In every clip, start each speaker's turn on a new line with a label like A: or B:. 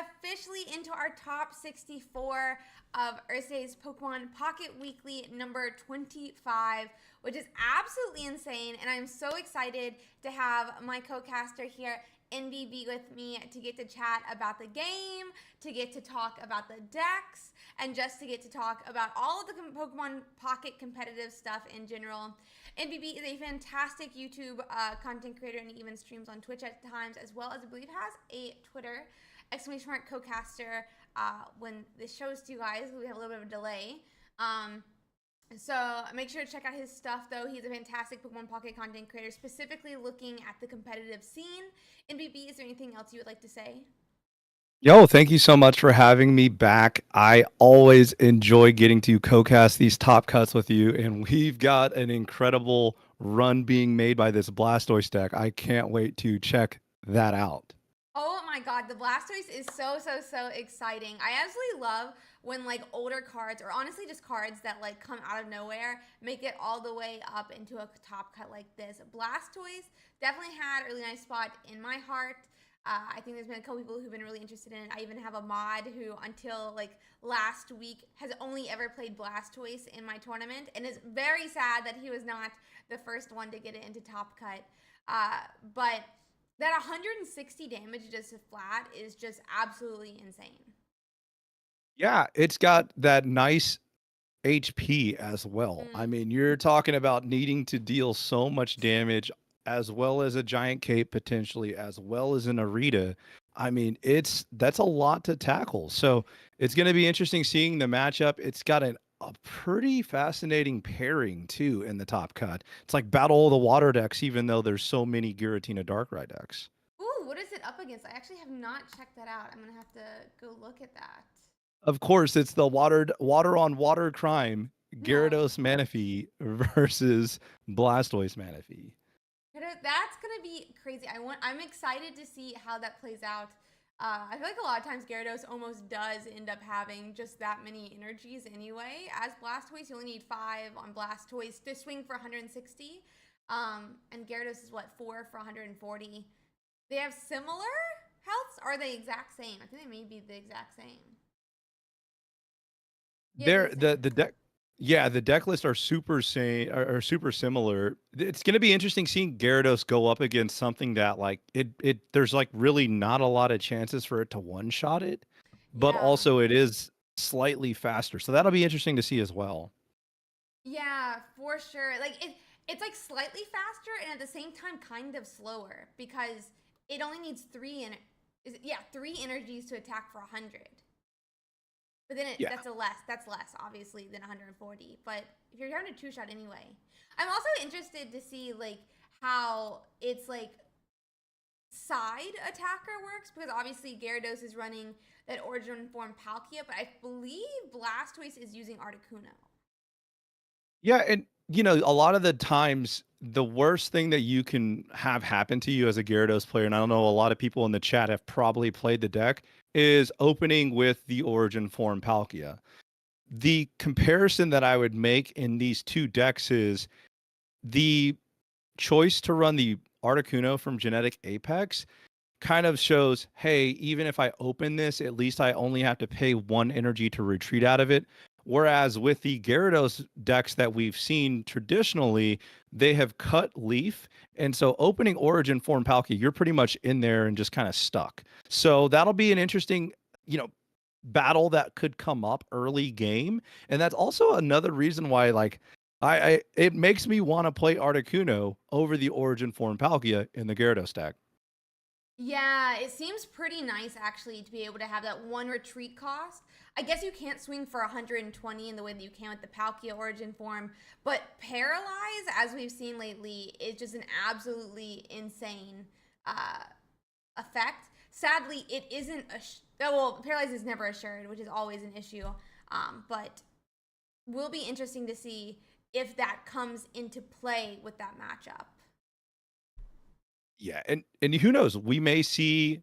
A: officially into our top 64 of Ursiiday's Pokemon Pocket Weekly number 25, which is absolutely insane. And I'm so excited to have my co-caster here, NBB, with me to get to chat about the game, to get to talk about the decks, and just to get to talk about all of the Pokemon Pocket competitive stuff in general. NBB is a fantastic YouTube content creator, and he even streams on Twitch at times, as well as I believe has a Twitter, !mark co-caster. When this shows to you guys, we have a little bit of a delay. So make sure to check out his stuff, though. He's a fantastic Pokemon Pocket content creator, specifically looking at the competitive scene. NBB, is there anything else you would like to say?
B: Yo, thank you so much for having me back. I always enjoy getting to co-cast these top cuts with you, and we've got an incredible run being made by this Blastoise deck. I can't wait to check that out.
A: Oh my god, the Blastoise is so exciting. I absolutely love when like older cards, or honestly just cards that like come out of nowhere, make it all the way up into a top cut like this. Blastoise definitely had a really nice spot in my heart. I think there's been a couple people who've been really interested in it. I even have a mod who, until like last week, has only ever played Blastoise in my tournament, and is very sad that he was not the first one to get it into top cut. But that 160 damage just flat is just absolutely insane.
B: Yeah, it's got that nice HP as well. I mean, you're talking about needing to deal so much damage, as well as a giant cape potentially, as well as an Ursiiday. I mean, that's a lot to tackle. So it's going to be interesting seeing the matchup. It's got a pretty fascinating pairing too in the top cut. It's like battle of the water decks, even though there's so many Giratina Darkrai decks.
A: Ooh, what is it up against? I actually have not checked that out. I'm gonna have to go look at that.
B: Of course, it's the water on water crime, Gyarados Manaphy versus Blastoise Manaphy.
A: That's gonna be crazy. I'm excited to see how that plays out. I feel like a lot of times Gyarados almost does end up having just that many energies anyway. As Blastoise, you only need 5 on Blastoise to swing for 160. And Gyarados is what, 4 for 140. They have similar healths? Or are they exact same? I think they may be the exact same.
B: Yeah, the deck. Yeah, the deck lists are super similar. It's going to be interesting seeing Gyarados go up against something that like there's like really not a lot of chances for it to one-shot it, but also it is slightly faster. So that'll be interesting to see as well.
A: Yeah, for sure. Like it's like slightly faster and at the same time kind of slower, because it only needs 3 energies to attack for 100. But then that's less obviously than 140. But if you're having a 2-shot anyway, I'm also interested to see like how it's like side attacker works, because obviously Gyarados is running that origin form Palkia, but I believe Blastoise is using Articuno.
B: Yeah, and you know, a lot of the times the worst thing that you can have happen to you as a Gyarados player, and I don't know, a lot of people in the chat have probably played the deck, is opening with the origin form Palkia. The comparison that I would make in these two decks is the choice to run the Articuno from Genetic Apex kind of shows, hey, even if I open this, at least I only have to pay 1 energy to retreat out of it. Whereas with the Gyarados decks that we've seen traditionally, they have cut Leaf. And so opening Origin Form Palkia, you're pretty much in there and just kind of stuck. So that'll be an interesting, battle that could come up early game. And that's also another reason why, like, it makes me want to play Articuno over the Origin Form Palkia in the Gyarados deck.
A: Yeah, it seems pretty nice actually to be able to have that 1 retreat cost. I guess you can't swing for 120 in the way that you can with the Palkia origin form, but Paralyze, as we've seen lately, is just an absolutely insane effect. Sadly, it isn't Paralyze is never assured, which is always an issue, but will be interesting to see if that comes into play with that matchup.
B: Yeah, and who knows? We may see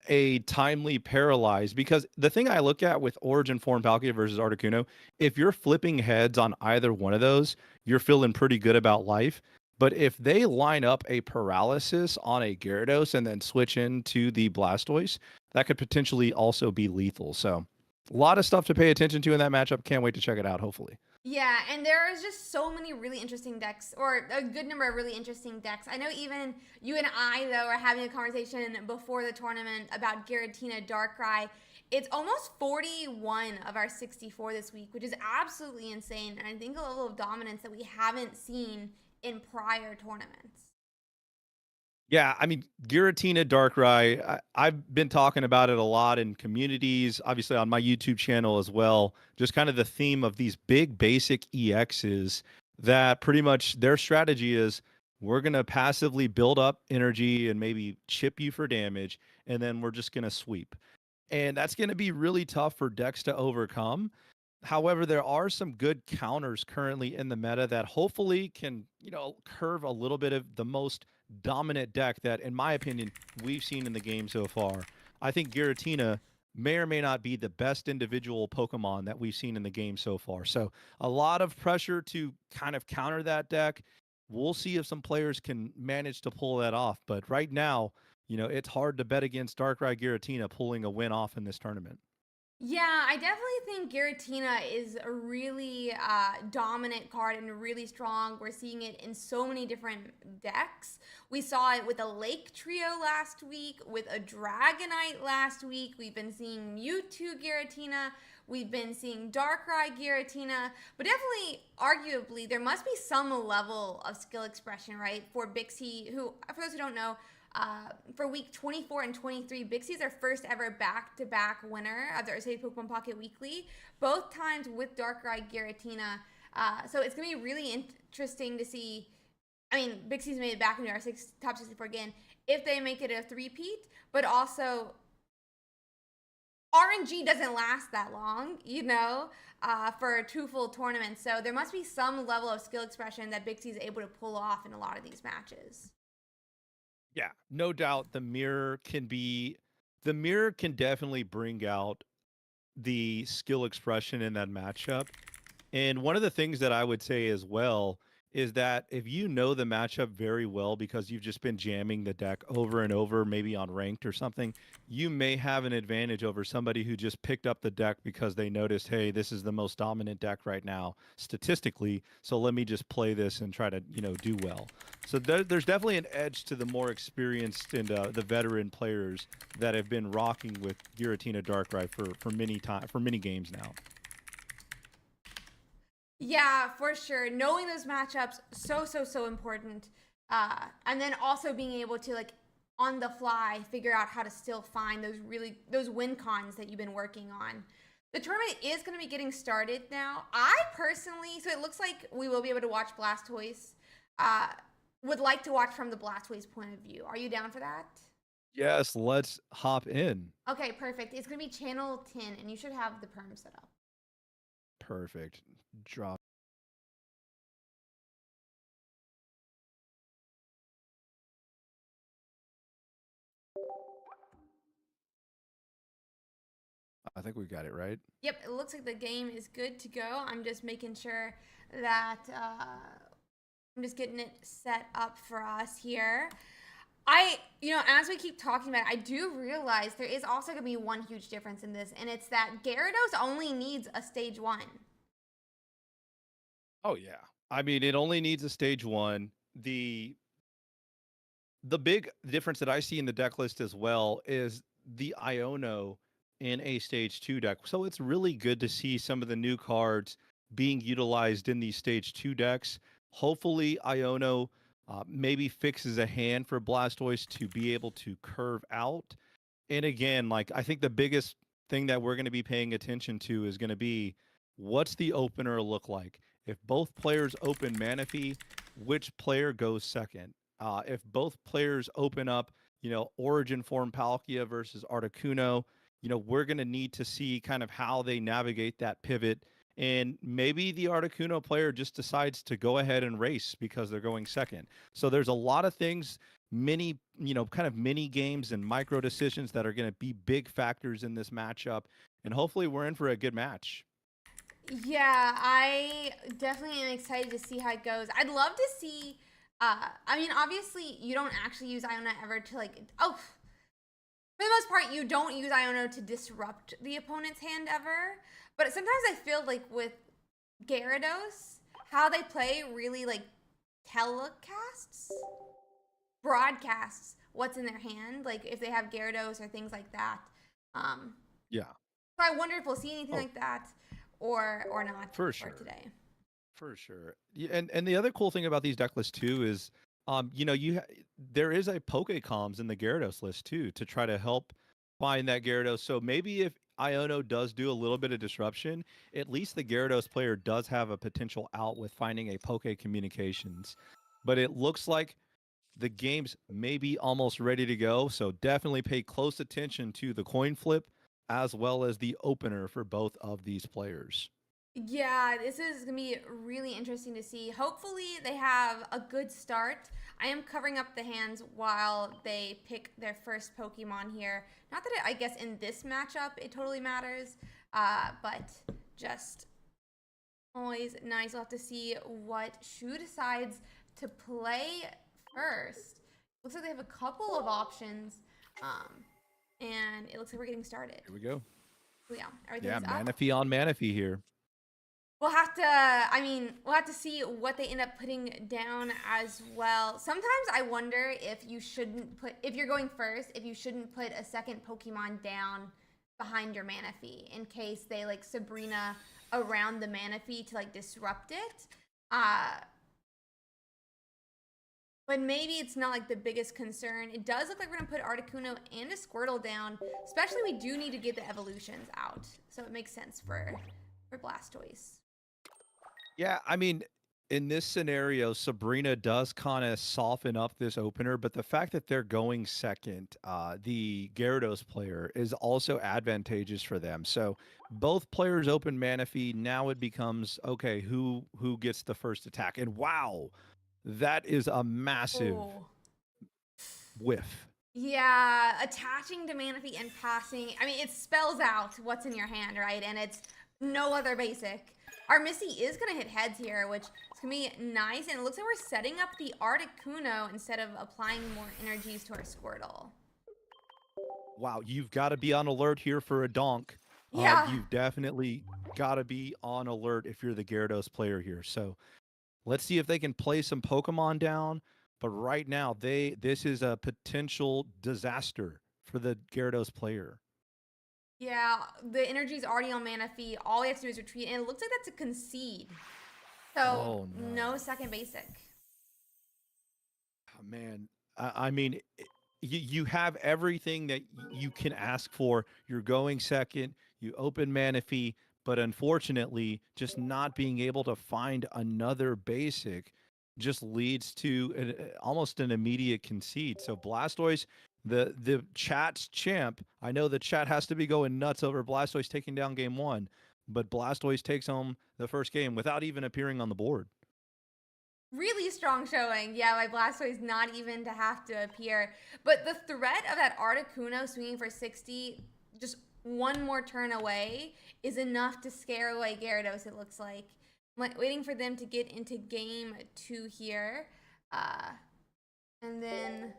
B: a timely Paralyze, because the thing I look at with Origin Form Palkia versus Articuno, if you're flipping heads on either one of those, you're feeling pretty good about life. But if they line up a Paralysis on a Gyarados and then switch into the Blastoise, that could potentially also be lethal. So a lot of stuff to pay attention to in that matchup. Can't wait to check it out, hopefully.
A: Yeah, and there is just so many really interesting decks, or a good number of really interesting decks. I know even you and I, though, are having a conversation before the tournament about Giratina Darkrai. It's almost 41 of our 64 this week, which is absolutely insane, and I think a level of dominance that we haven't seen in prior tournaments.
B: Yeah, I mean, Giratina Darkrai, I've been talking about it a lot in communities, obviously on my YouTube channel as well. Just kind of the theme of these big basic EXs that pretty much their strategy is we're going to passively build up energy and maybe chip you for damage, and then we're just going to sweep. And that's going to be really tough for decks to overcome. However, there are some good counters currently in the meta that hopefully can, curve a little bit of the most dominant deck that, in my opinion, we've seen in the game so far. I think Giratina may or may not be the best individual Pokemon that we've seen in the game so far. So a lot of pressure to kind of counter that deck. We'll see if some players can manage to pull that off. But right now, it's hard to bet against Darkrai Giratina pulling a win off in this tournament.
A: Yeah, I definitely think Giratina is a really dominant card and really strong. We're seeing it in so many different decks. We saw it with a Lake Trio last week, with a Dragonite last week. We've been seeing Mewtwo Giratina. We've been seeing Darkrai Giratina. But definitely, arguably, there must be some level of skill expression, right? For Bixie, who, for those who don't know, for week 24 and 23, Bixie's our first ever back-to-back winner of the Ursiiday Pokemon Pocket Weekly, both times with Darkrai Giratina. So it's going to be really interesting to see. I mean, Bixie's made it back into our top 64 again, if they make it a three-peat, but also RNG doesn't last that long, for two full tournaments. So there must be some level of skill expression that Bixie's able to pull off in a lot of these matches.
B: Yeah, no doubt the mirror can definitely bring out the skill expression in that matchup. And one of the things that I would say as well is that if you know the matchup very well because you've just been jamming the deck over and over, maybe on ranked or something, you may have an advantage over somebody who just picked up the deck because they noticed, hey, this is the most dominant deck right now statistically, so let me just play this and try to, do well. So there's definitely an edge to the more experienced and the veteran players that have been rocking with Giratina Darkrai for many games now.
A: Yeah, for sure. Knowing those matchups, so important. And then also being able to, like, on the fly, figure out how to still find those win cons that you've been working on. The tournament is going to be getting started now. I personally, so it looks like we will be able to watch Blastoise. Would like to watch from the Blastoise point of view. Are you down for that?
B: Yes, let's hop in.
A: Okay, perfect. It's going to be channel 10, and you should have the perm set up.
B: Perfect. Drop. I think we got it right.
A: Yep, it looks like the game is good to go. I'm just making sure that I'm just getting it set up for us here. As we keep talking about it, I do realize there is also going to be one huge difference in this, and it's that Gyarados only needs a stage 1.
B: Oh yeah. I mean, it only needs a stage 1. The big difference that I see in the deck list as well is the Iono in a stage 2 deck. So it's really good to see some of the new cards being utilized in these stage 2 decks. Hopefully Iono maybe fixes a hand for Blastoise to be able to curve out. And again, like I think the biggest thing that we're going to be paying attention to is going to be what's the opener look like? If both players open Manaphy, which player goes second? If both players open up, Origin Form Palkia versus Articuno, we're going to need to see kind of how they navigate that pivot. And maybe the Articuno player just decides to go ahead and race because they're going second. So there's a lot of things, kind of mini games and micro decisions that are going to be big factors in this matchup. And hopefully we're in for a good match.
A: Yeah, I definitely am excited to see how it goes. I'd love to see, obviously you don't actually use Iona ever to For the most part, you don't use Iono to disrupt the opponent's hand ever. But sometimes I feel like with Gyarados, how they play really like telecasts, broadcasts what's in their hand. Like if they have Gyarados or things like that.
B: Yeah,
A: So I wonder if we'll see anything
B: oh,
A: like that or not
B: for
A: for
B: sure.
A: today.
B: For sure. Yeah, and the other cool thing about these deck lists too is, there is a Pokecoms in the Gyarados list too to try to help find that Gyarados. So maybe if Iono does do a little bit of disruption, at least the Gyarados player does have a potential out with finding a Poke Communications. But it looks like the game's maybe almost ready to go. So definitely pay close attention to the coin flip as well as the opener for both of these players.
A: Yeah, this is gonna be really interesting to see. Hopefully, they have a good start. I am covering up the hands while they pick their first Pokemon here. Not that I guess in this matchup it totally matters, but just always nice. We'll have to see what Shu decides to play first. Looks like they have a couple of options, and it looks like we're getting started.
B: Here we go.
A: So yeah,
B: Yeah,
A: everything's up.
B: Manaphy on Manaphy here.
A: We'll have to, I mean, we'll have to see what they end up putting down as well. Sometimes I wonder if you shouldn't put, if you're going first, if you shouldn't put a second Pokemon down behind your Manaphy in case they like Sabrina around the Manaphy to like disrupt it. But maybe it's not like the biggest concern. It does look like we're gonna put Articuno and a Squirtle down, especially we do need to get the evolutions out. So it makes sense for Blastoise.
B: Yeah, I mean, in this scenario, Sabrina does kind of soften up this opener, but the fact that they're going second, the Gyarados player, is also advantageous for them. So both players open Manaphy. Now it becomes okay, who gets the first attack? And wow, that is a massive
A: Oh.
B: whiff.
A: Yeah, attaching to Manaphy and passing. I mean, it spells out what's in your hand, right? And it's no other basic. Our Missy is going to hit heads here, which is going to be nice. And it looks like we're setting up the Articuno instead of applying more energies to our Squirtle.
B: Wow, you've got to be on alert here for a donk.
A: Yeah.
B: You've definitely got to be on alert if you're the Gyarados player here. So let's see if they can play some Pokemon down. But right now, this is a potential disaster for the Gyarados player.
A: Yeah, the energy's already on Manaphy. All we have to do is retreat. And it looks like that's a concede. So,
B: Oh, no.
A: no second basic.
B: Oh, man, I mean, you have everything that you can ask for. You're going second. You open Manaphy, but unfortunately, just not being able to find another basic just leads to almost an immediate concede. So Blastoise, the chat's champ. I know the chat has to be going nuts over Blastoise taking down game one, but Blastoise takes home the first game without even appearing on the board.
A: Really strong showing. Yeah, my Blastoise not even to have to appear. But the threat of that Articuno swinging for 60, just one more turn away, is enough to scare away Gyarados, it looks like. I'm waiting for them to get into game 2 here. And then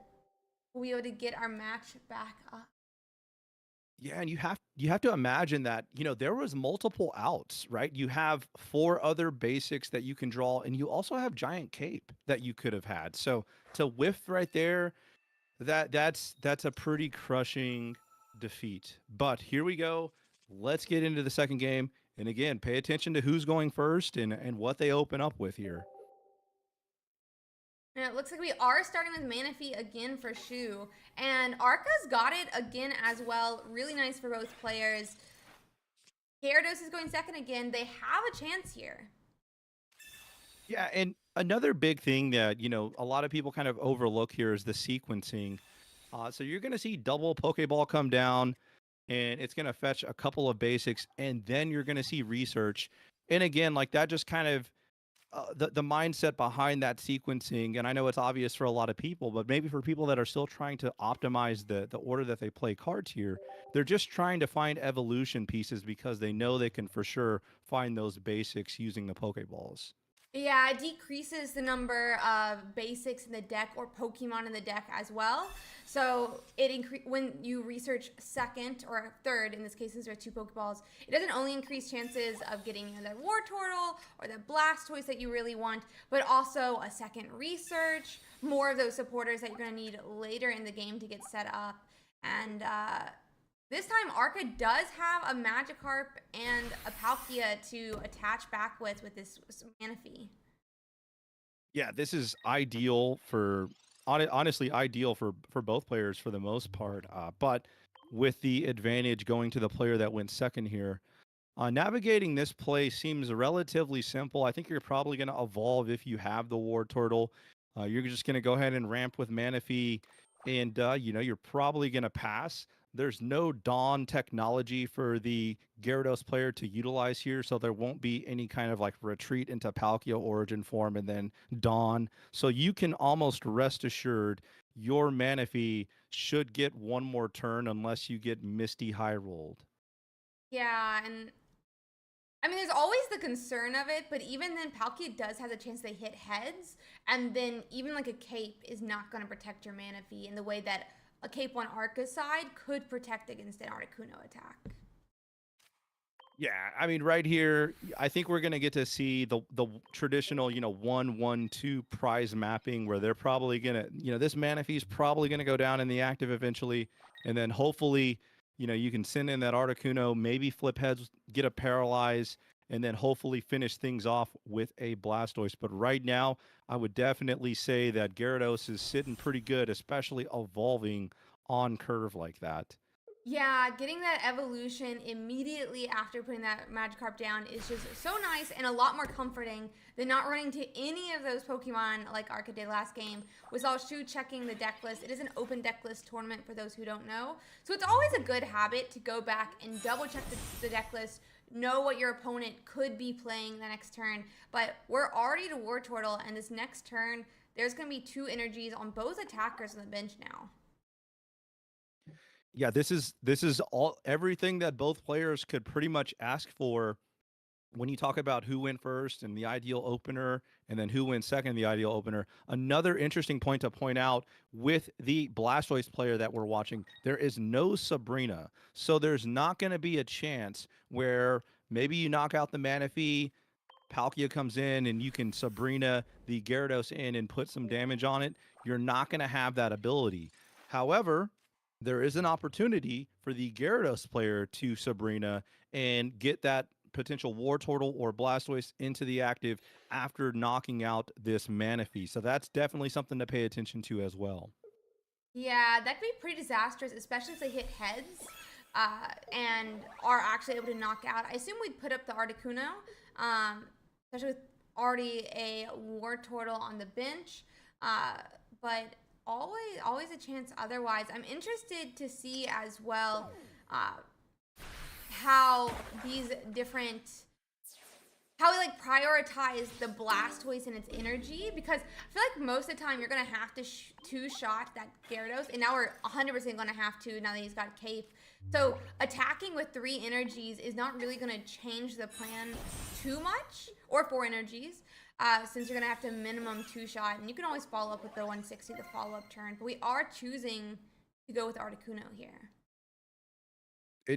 A: we'll be able to get our match back up.
B: Yeah, and you have to imagine that, there was multiple outs, right? You have 4 other basics that you can draw, and you also have Giant Cape that you could have had. So to whiff right there, that's a pretty crushing defeat. But here we go. Let's get into the second game. And again, pay attention to who's going first and what they open up with here.
A: And it looks like we are starting with Manaphy again for Shu. And Arca's got it again as well. Really nice for both players. Gyarados is going second again. They have a chance here.
B: Yeah, and another big thing that, a lot of people kind of overlook here is the sequencing. So you're going to see double Pokeball come down, and it's going to fetch a couple of basics, and then you're going to see research. And again, like that just kind of the mindset behind that sequencing, and I know it's obvious for a lot of people, but maybe for people that are still trying to optimize the order that they play cards here, they're just trying to find evolution pieces because they know they can for sure find those basics using the Pokeballs.
A: Yeah, it decreases the number of basics in the deck or Pokemon in the deck as well. So when you research second or third, in this case, since there are two Pokeballs, it doesn't only increase chances of getting the Wartortle or the Blastoise that you really want, but also a second research, more of those supporters that you're going to need later in the game to get set up. And this time, Arca does have a Magikarp and a Palkia to attach back with this Manaphy.
B: Yeah, this is ideal for honestly ideal for both players for the most part. But with the advantage going to the player that went second here, navigating this play seems relatively simple. I think you're probably going to evolve if you have the Wartortle. You're just going to go ahead and ramp with Manaphy, and you're probably going to pass. There's no Dawn technology for the Gyarados player to utilize here, so there won't be any kind of like retreat into Palkia origin form and then Dawn. So you can almost rest assured your Manaphy should get one more turn unless you get Misty High rolled.
A: Yeah, and I mean, there's always the concern of it, but even then, Palkia does have a chance they hit heads, and then even like a cape is not going to protect your Manaphy in the way that a cape on Arca's side could protect against an Articuno attack.
B: Yeah, I mean, right here, I think we're gonna get to see the traditional, 1-1-2 prize mapping where they're probably gonna, this Manaphy's probably gonna go down in the active eventually, and then hopefully, you can send in that Articuno, maybe flip heads, get a paralyze, and then hopefully finish things off with a Blastoise. But right now, I would definitely say that Gyarados is sitting pretty good, especially evolving on curve like that.
A: Yeah, getting that evolution immediately after putting that Magikarp down is just so nice and a lot more comforting than not running to any of those Pokemon like Arca did last game. Was also checking the deck list. It is an open deck list tournament for those who don't know. So it's always a good habit to go back and double check the deck list, know what your opponent could be playing the next turn. But we're already to Wartortle, and this next turn, there's going to be two energies on both attackers on the bench now.
B: Yeah, this is all everything that both players could pretty much ask for when you talk about who went first and the ideal opener and then who went second, the ideal opener. Another interesting point to point out with the Blastoise player that we're watching, there is no Sabrina. So there's not going to be a chance where maybe you knock out the Manaphy, Palkia comes in and you can Sabrina the Gyarados in and put some damage on it. You're not going to have that ability. However, there is an opportunity for the Gyarados player to Sabrina and get that potential Wartortle or Blastoise into the active after knocking out this Manaphy. So that's definitely something to pay attention to as well.
A: Yeah, that could be pretty disastrous, especially if they hit heads and are actually able to knock out. I assume we'd put up the Articuno, especially with already a Wartortle on the bench. But always a chance otherwise. I'm interested to see as well how these different how we like prioritize the Blastoise and its energy, because I feel like most of the time you're gonna have to two-shot that Gyarados, and now we're 100% gonna have to now that he's got Cape. So attacking with 3 energies is not really gonna change the plan too much, or 4 energies, since you're gonna have to minimum two-shot, and you can always follow up with the 160 the follow-up turn. But we are choosing to go with Articuno here.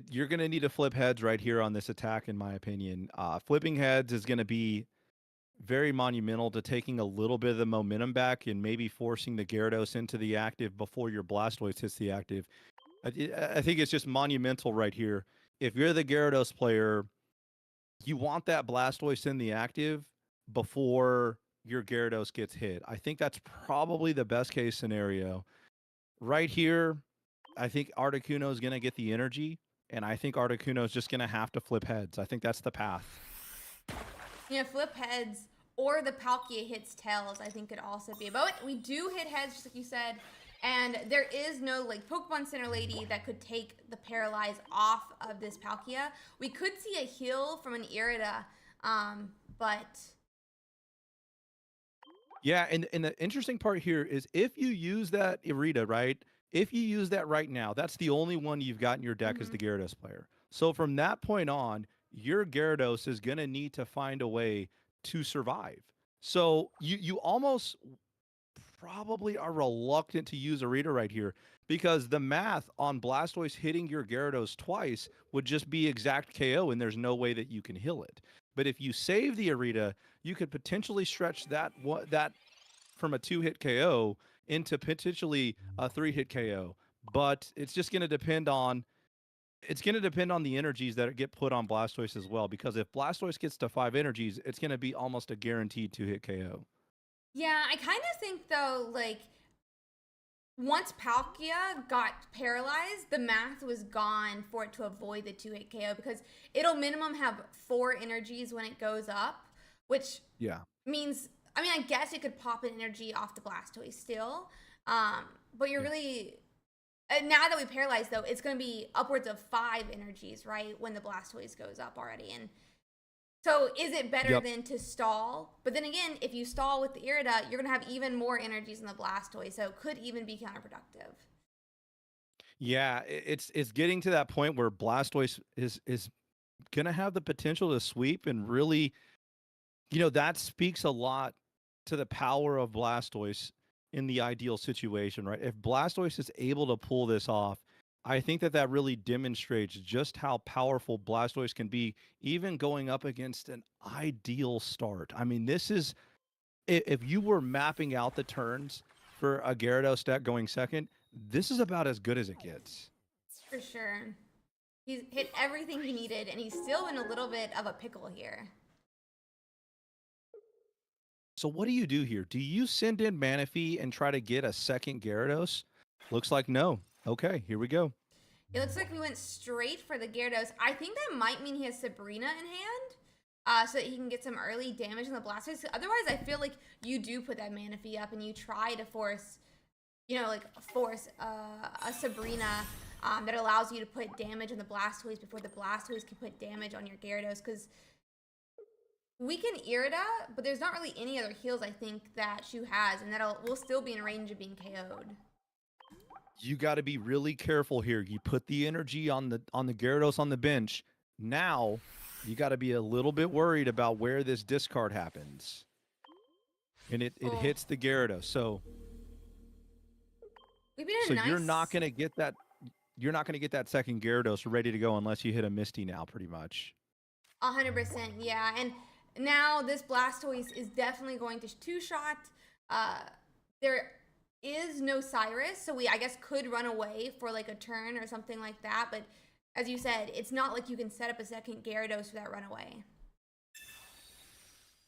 B: You're going to need to flip heads right here on this attack, in my opinion. Flipping heads is going to be very monumental to taking a little bit of the momentum back and maybe forcing the Gyarados into the active before your Blastoise hits the active. I think it's just monumental right here. If you're the Gyarados player, you want that Blastoise in the active before your Gyarados gets hit. I think that's probably the best case scenario. Right here, I think Articuno is going to get the energy, and I think Articuno is just going to have to flip heads. I think that's the path.
A: Flip heads or the Palkia hits tails, I think could also be. But we do hit heads, just like you said, and there is no like Pokemon Center lady that could take the paralyze off of this Palkia. We could see a heal from an Irida, but
B: yeah, and the interesting part here is if you use that Irida, right? If you use that right now, that's the only one you've got in your deck as the Gyarados player. So from that point on, your Gyarados is going to need to find a way to survive. So you almost probably are reluctant to use Arita right here because the math on Blastoise hitting your Gyarados twice would just be exact KO, and there's no way that you can heal it. But if you save the Arita, you could potentially stretch that from a 2-hit KO into potentially a 3-hit KO. But it's going to depend on the energies that get put on Blastoise as well, because if Blastoise gets to 5 energies, it's going to be almost a guaranteed 2-hit KO.
A: Yeah, I kind of think though, like once Palkia got paralyzed, the math was gone for it to avoid the 2-hit KO because it'll minimum have 4 energies when it goes up, which
B: Yeah.
A: means, I mean, I guess it could pop an energy off the Blastoise still, but you're really now that we paralyzed though, it's going to be upwards of 5 energies, right, when the Blastoise goes up already, and so is it better than to stall? But then again, if you stall with the Irida, you're going to have even more energies in the Blastoise, so it could even be counterproductive.
B: Yeah, it's getting to that point where Blastoise is going to have the potential to sweep, and really, that speaks a lot to the power of Blastoise in the ideal situation, right? If Blastoise is able to pull this off, I think that really demonstrates just how powerful Blastoise can be, even going up against an ideal start. I mean, this is, if you were mapping out the turns for a Gyarados deck going second, this is about as good as it gets.
A: For sure. He's hit everything he needed, and he's still in a little bit of a pickle here.
B: So what do you do here? Do you send in Manaphy and try to get a second Gyarados? Looks like no. Okay, here we go.
A: It looks like we went straight for the Gyarados. I think that might mean he has Sabrina in hand, so that he can get some early damage on the Blastoise. Otherwise, I feel like you do put that Manaphy up and you try to force, a Sabrina that allows you to put damage on the Blastoise before the Blastoise can put damage on your Gyarados, because we can Irida, but there's not really any other heals I think that Shu has, and will still be in range of being KO'd.
B: You got to be really careful here. You put the energy on the Gyarados on the bench. Now, you got to be a little bit worried about where this discard happens. And it hits the Gyarados. So you're not going to get that. You're not going to get that second Gyarados ready to go unless you hit a Misty now, pretty much.
A: 100%, yeah. And now this Blastoise is definitely going to two-shot. There is no Cyrus, so we, I guess, could run away for like a turn or something like that. But as you said, it's not like you can set up a second Gyarados for that runaway.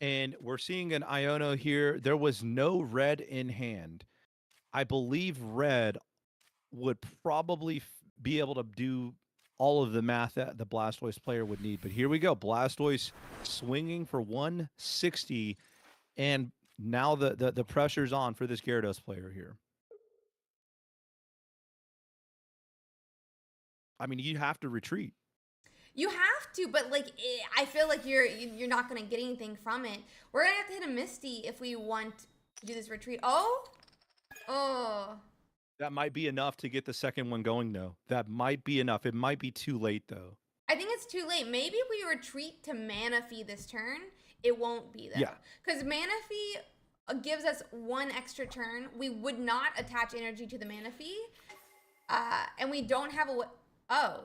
B: And we're seeing an Iono here. There was no red in hand. I believe red would probably be able to do all of the math that the Blastoise player would need. But here we go. Blastoise swinging for 160, and now the pressure's on for this Gyarados player here. I mean, you have to retreat.
A: You have to, but like I feel like you're not gonna get anything from it. We're gonna have to hit a Misty if we want to do this retreat. Oh.
B: That might be enough to get the second one going, though. That might be enough. It might be too late, though.
A: I think it's too late. Maybe if we retreat to Manaphy this turn, it won't be, though.
B: Yeah.
A: Because Manaphy gives us one extra turn. We would not attach energy to the Manaphy. And we don't have a... Oh.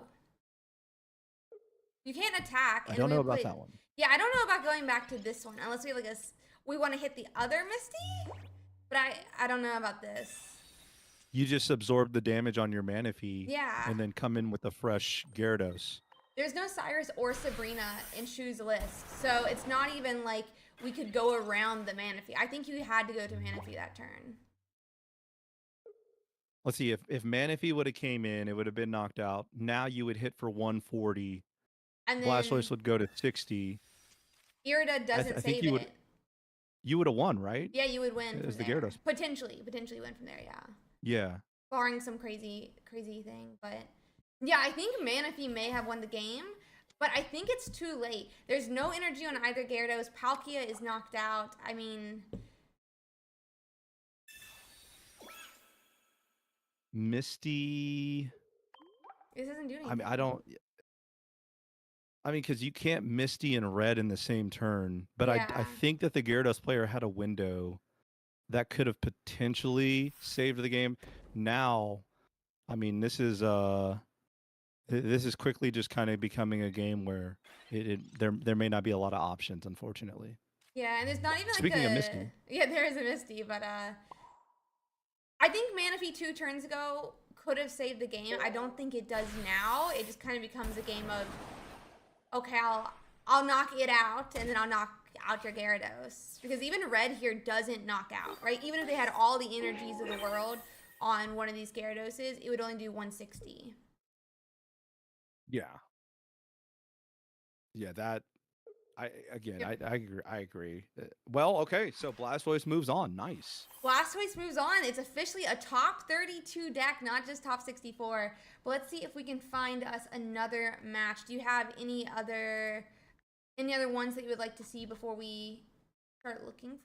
A: You can't attack.
B: I don't know about that one.
A: Yeah, I don't know about going back to this one. Unless we have like we want to hit the other Misty. But I don't know about this.
B: You just absorb the damage on your Manaphy, and then come in with a fresh Gyarados.
A: There's no Cyrus or Sabrina in Shu's list, so it's not even like we could go around the Manaphy. I think you had to go to Manaphy that turn.
B: Let's see, if Manaphy would have came in, it would have been knocked out. Now you would hit for 140. And then Blastoise would go to 60.
A: Irida doesn't save it.
B: You would have won, right?
A: Yeah, you would win.
B: As the Gyarados.
A: Potentially win from there, yeah.
B: Yeah.
A: Barring some crazy thing. But yeah, I think Manaphy may have won the game, but I think it's too late. There's no energy on either Gyarados. Palkia is knocked out. I mean...
B: Misty...
A: This doesn't do anything.
B: I mean, I don't... I mean, because you can't Misty and Red in the same turn, but I
A: Yeah.
B: think that the Gyarados player had a window that could have potentially saved the game. Now, I mean, this is quickly just kind of becoming a game where there may not be a lot of options, unfortunately.
A: Yeah, and there's not even like
B: Speaking of
A: a
B: Misty,
A: yeah, there is a Misty, but I think Manaphy 2 turns ago could have saved the game. I don't think it does now. It just kind of becomes a game of okay, I'll knock it out and then I'll knock out your Gyarados. Because even Red here doesn't knock out, right? Even if they had all the energies of the world on one of these Gyaradoses, it would only do 160.
B: yeah, yeah, that
A: Yep.
B: I agree. Well, okay, so Blastoise moves on. Nice.
A: Blastoise moves on. It's officially a top 32 deck, not just top 64. But let's see if we can find us another match. Do you have any other ones that you would like to see before we start looking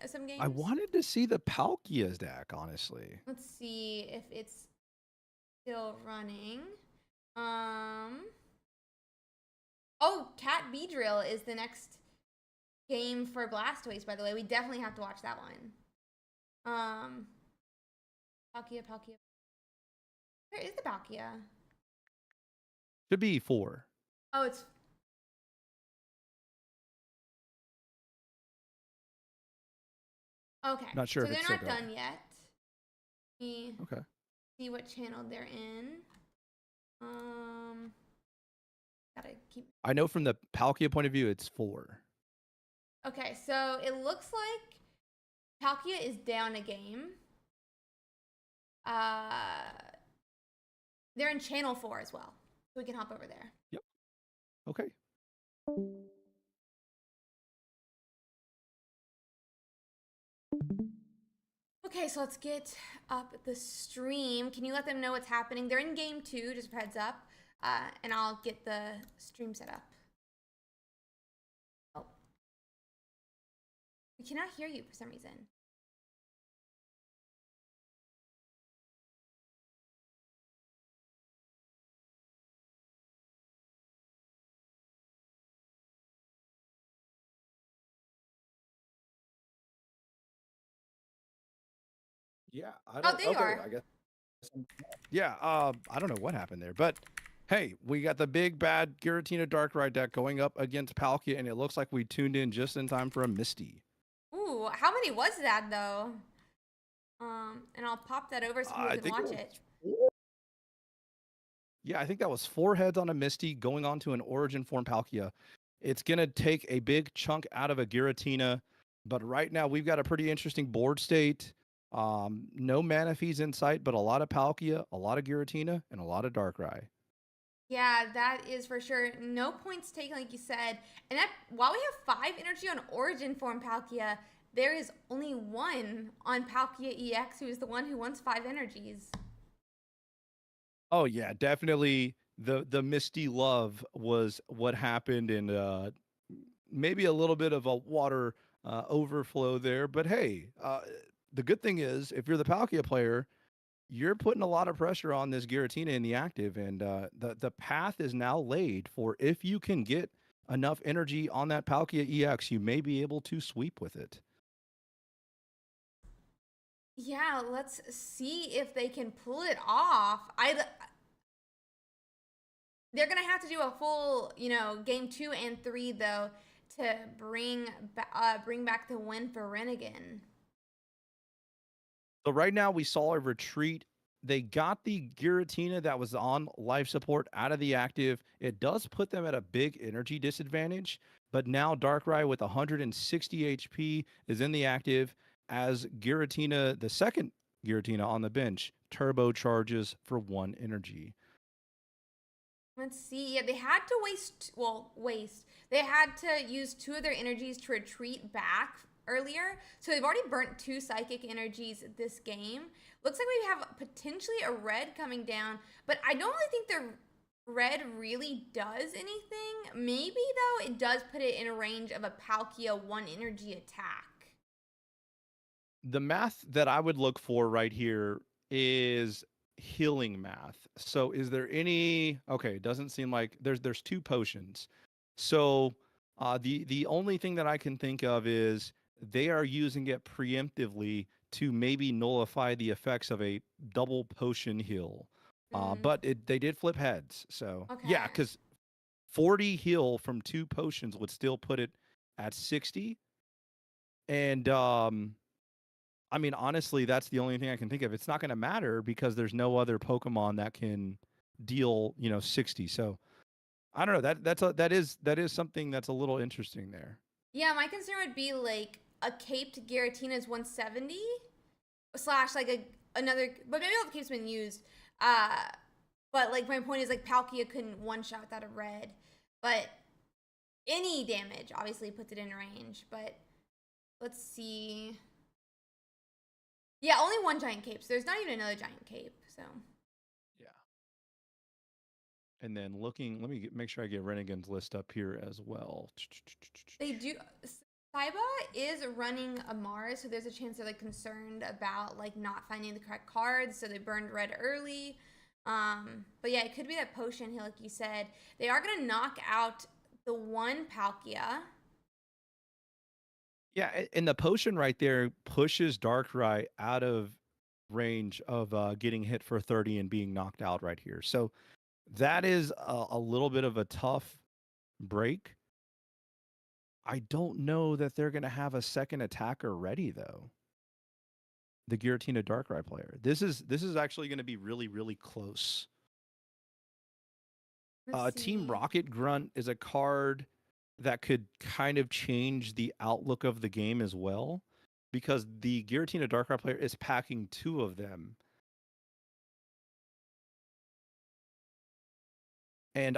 A: for some games?
B: I wanted to see the Palkia's deck, honestly.
A: Let's see if it's still running. Oh, Cat Beedrill is the next game for Blastoise, by the way. We definitely have to watch that one. Palkia. Where is the Palkia?
B: Should be 4.
A: Oh, it's okay.
B: Not sure
A: So
B: if
A: they're
B: it's
A: not
B: still going.
A: done yet. Let me
B: Okay.
A: see what channel they're in. Gotta keep.
B: I know from the Palkia point of view, it's 4.
A: Okay, so it looks like Palkia is down a game. They're in channel 4 as well, so we can hop over there.
B: Yep. Okay.
A: Okay, so let's get up the stream. Can you let them know what's happening? They're in game 2, just a heads up, and I'll get the stream set up. Oh, we cannot hear you for some reason.
B: Yeah, I don't.
A: There you are.
B: I guess. Yeah, I don't know what happened there, but hey, we got the big bad Giratina Darkrai deck going up against Palkia, and it looks like we tuned in just in time for a Misty.
A: Ooh, how many was that though? And I'll pop that over so people can watch it.
B: Yeah, I think that was 4 heads on a Misty going on to an Origin form Palkia. It's gonna take a big chunk out of a Giratina, but right now we've got a pretty interesting board state. No Manaphy's in sight, but a lot of Palkia, a lot of Giratina, and a lot of Darkrai.
A: Yeah, that is for sure. No points taken, like you said. And that while we have 5 energy on Origin form Palkia, there is only 1 on Palkia EX who is the one who wants 5 energies.
B: Oh yeah, definitely. The Misty Love was what happened, and maybe a little bit of a water overflow there. But hey, the good thing is, if you're the Palkia player, you're putting a lot of pressure on this Giratina in the active, and the path is now laid for if you can get enough energy on that Palkia EX, you may be able to sweep with it.
A: Yeah, let's see if they can pull it off. They're gonna have to do a full, game 2 and 3 though to bring back the win for Renegade.
B: So right now we saw a retreat. They got the Giratina that was on life support out of the active. It does put them at a big energy disadvantage, but now Darkrai with 160 HP is in the active as Giratina, the second Giratina on the bench, turbocharges for 1 energy.
A: Let's see. Yeah, they had to waste. They had to use 2 of their energies to retreat back earlier. So they've already burnt 2 psychic energies this game. Looks like we have potentially a red coming down, but I don't really think the red really does anything. Maybe though, it does put it in a range of a Palkia 1 energy attack.
B: The math that I would look for right here is healing math. So is there any? Okay, it doesn't seem like there's 2 potions. So the only thing that I can think of is they are using it preemptively to maybe nullify the effects of a double potion heal.
A: Mm,
B: But they did flip heads. So yeah,
A: okay.
B: because 40 heal from 2 potions would still put it at 60. And I mean, honestly, that's the only thing I can think of. It's not going to matter because there's no other Pokemon that can deal, 60. So I don't know. That is something that's a little interesting there.
A: Yeah, my concern would be like a caped Giratina is 170 slash like another, but maybe all the capes been used. Uh, but like my point is like Palkia couldn't one shot without a red, but any damage obviously puts it in range. But let's see. Yeah, only one giant cape. So there's not even another giant cape. So
B: Yeah. And then looking, let me make sure I get Renegan's list up here as well.
A: they do. Saiba is running a Mars, so there's a chance they're like concerned about like not finding the correct cards, so they burned red early. But yeah, it could be that potion heal, like you said. They are gonna knock out the one Palkia.
B: Yeah, and the potion right there pushes Darkrai out of range of getting hit for 30 and being knocked out right here. So that is a little bit of a tough break. I don't know that they're going to have a second attacker ready though. The Giratina Darkrai player. This is actually going to be really really close.
A: Let's
B: Team
A: see.
B: Rocket Grunt is a card that could kind of change the outlook of the game as well, because the Giratina Darkrai player is packing 2 of them. And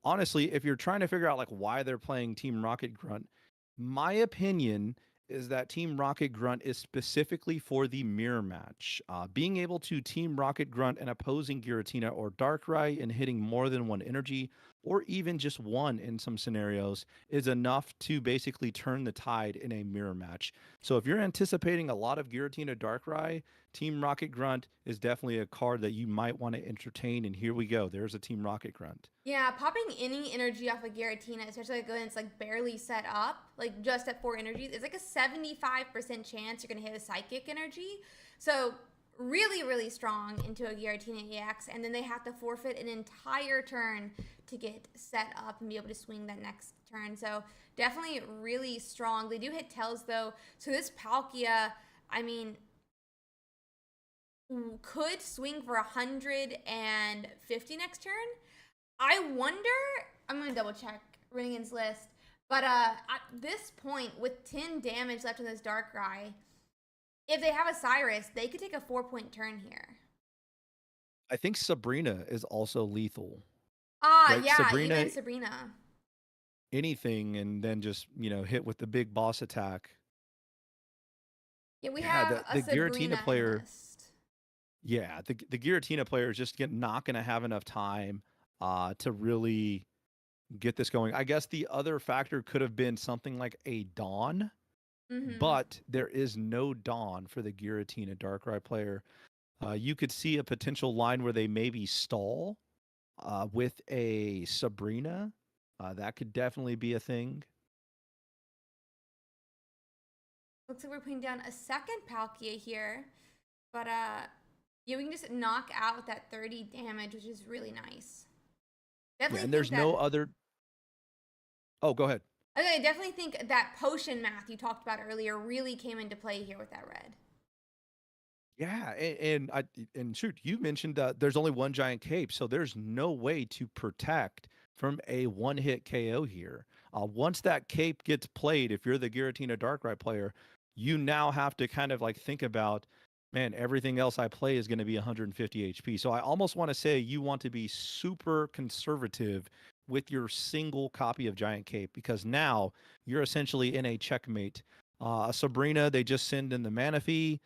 B: honestly, if you're trying to figure out like why they're playing Team Rocket Grunt, my opinion is that Team Rocket Grunt is specifically for the mirror match. Being able to Team Rocket Grunt an opposing Giratina or Darkrai and hitting more than one energy, or even just one in some scenarios, is enough to basically turn the tide in a mirror match. So if you're anticipating a lot of Giratina Darkrai, Team Rocket Grunt is definitely a card that you might want to entertain. And here we go. There's a Team Rocket Grunt.
A: Yeah, popping any energy off of Giratina, especially like when it's like barely set up, like just at 4 energies, it's like a 75% chance you're gonna hit a psychic energy. So really, really strong into a Giratina EX, and then they have to forfeit an entire turn to get set up and be able to swing that next turn. So definitely really strong. They do hit tails though. So this Palkia, I mean, could swing for 150 next turn. I wonder, I'm going to double check Rinnegan's list, but at this point, with 10 damage left on this Darkrai, if they have a Cyrus, they could take a 4-point turn here.
B: I think Sabrina is also lethal.
A: Ah,
B: Right?
A: yeah,
B: Sabrina,
A: even Sabrina.
B: anything, and then just, hit with the big boss attack.
A: Yeah, we
B: Yeah,
A: have
B: the
A: a
B: Giratina
A: Sabrina
B: player,
A: list.
B: yeah, the Giratina player is just not going to have enough time to really get this going. I guess the other factor could have been something like a Dawn,
A: Mm-hmm.
B: but there is no Dawn for the Giratina Darkrai player. You could see a potential line where they maybe stall with a Sabrina. That could definitely be a thing.
A: Looks like we're putting down a second Palkia here, but yeah, we can just knock out that 30 damage, which is really nice.
B: Yeah,
A: Definitely
B: and
A: think
B: there's
A: that
B: no other. Oh, go ahead.
A: I definitely think that potion math you talked about earlier really came into play here with that red.
B: Yeah, and shoot, you mentioned there's only one giant cape, so there's no way to protect from a one-hit KO here. Once that cape gets played, if you're the Giratina Darkrai player, you now have to kind of like think about, man, everything else I play is going to be 150 HP. So I almost want to say you want to be super conservative with your single copy of Giant Cape, because now you're essentially in a checkmate. Sabrina, they just send in the Manaphy.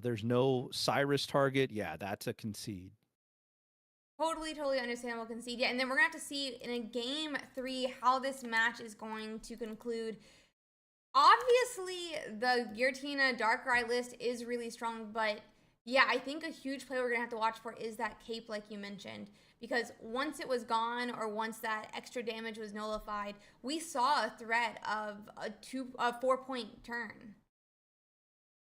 B: There's no Cyrus target. Yeah, that's a concede.
A: Totally, totally understandable concede. Yeah, and then we're gonna have to see in a game 3 how this match is going to conclude. Obviously, the Giratina Darkrai list is really strong, but Yeah, I think a huge play we're gonna have to watch for is that cape, like you mentioned, because once it was gone or once that extra damage was nullified, we saw a threat of a 4 point turn.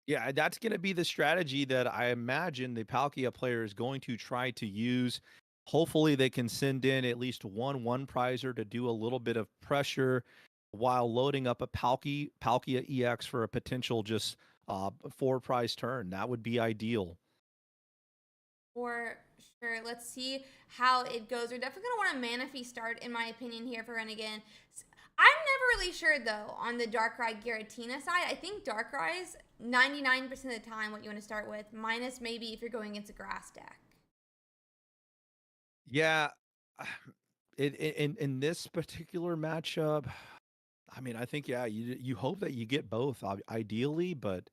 B: Yeah, that's going to be the strategy that I imagine the Palkia player is going to try to use. Hopefully, they can send in at least one prizer to do a little bit of pressure while loading up a Palkia EX for a potential just 4 prize turn. That would be ideal.
A: For sure. Let's see how it goes. We're definitely gonna want a Manaphy start, in my opinion, here for Renegade. I'm never really sure though on the Darkrai Giratina side. I think Darkrai's 99% of the time what you want to start with, minus maybe if you're going against a grass deck.
B: Yeah, in this particular matchup, I mean, I think you hope that you get both ideally, but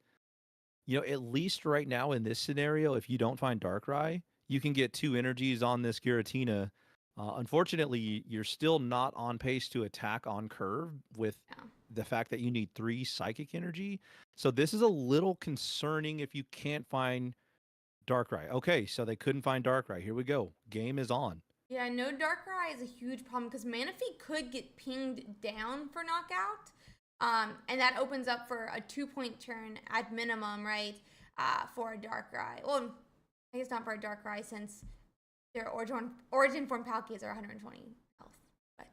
B: at least right now in this scenario, if you don't find Darkrai, you can get 2 energies on this Giratina. Unfortunately, you're still not on pace to attack on curve with
A: Yeah.
B: the fact that you need 3 psychic energy. So this is a little concerning if you can't find Darkrai. Okay, so they couldn't find Darkrai. Here we go. Game is on.
A: Yeah, no Darkrai is a huge problem because Manaphy could get pinged down for knockout. And that opens up for a 2 point turn at minimum, right? For a Darkrai. Well, I guess not for a Darkrai since their origin form Palkias are 120 health. But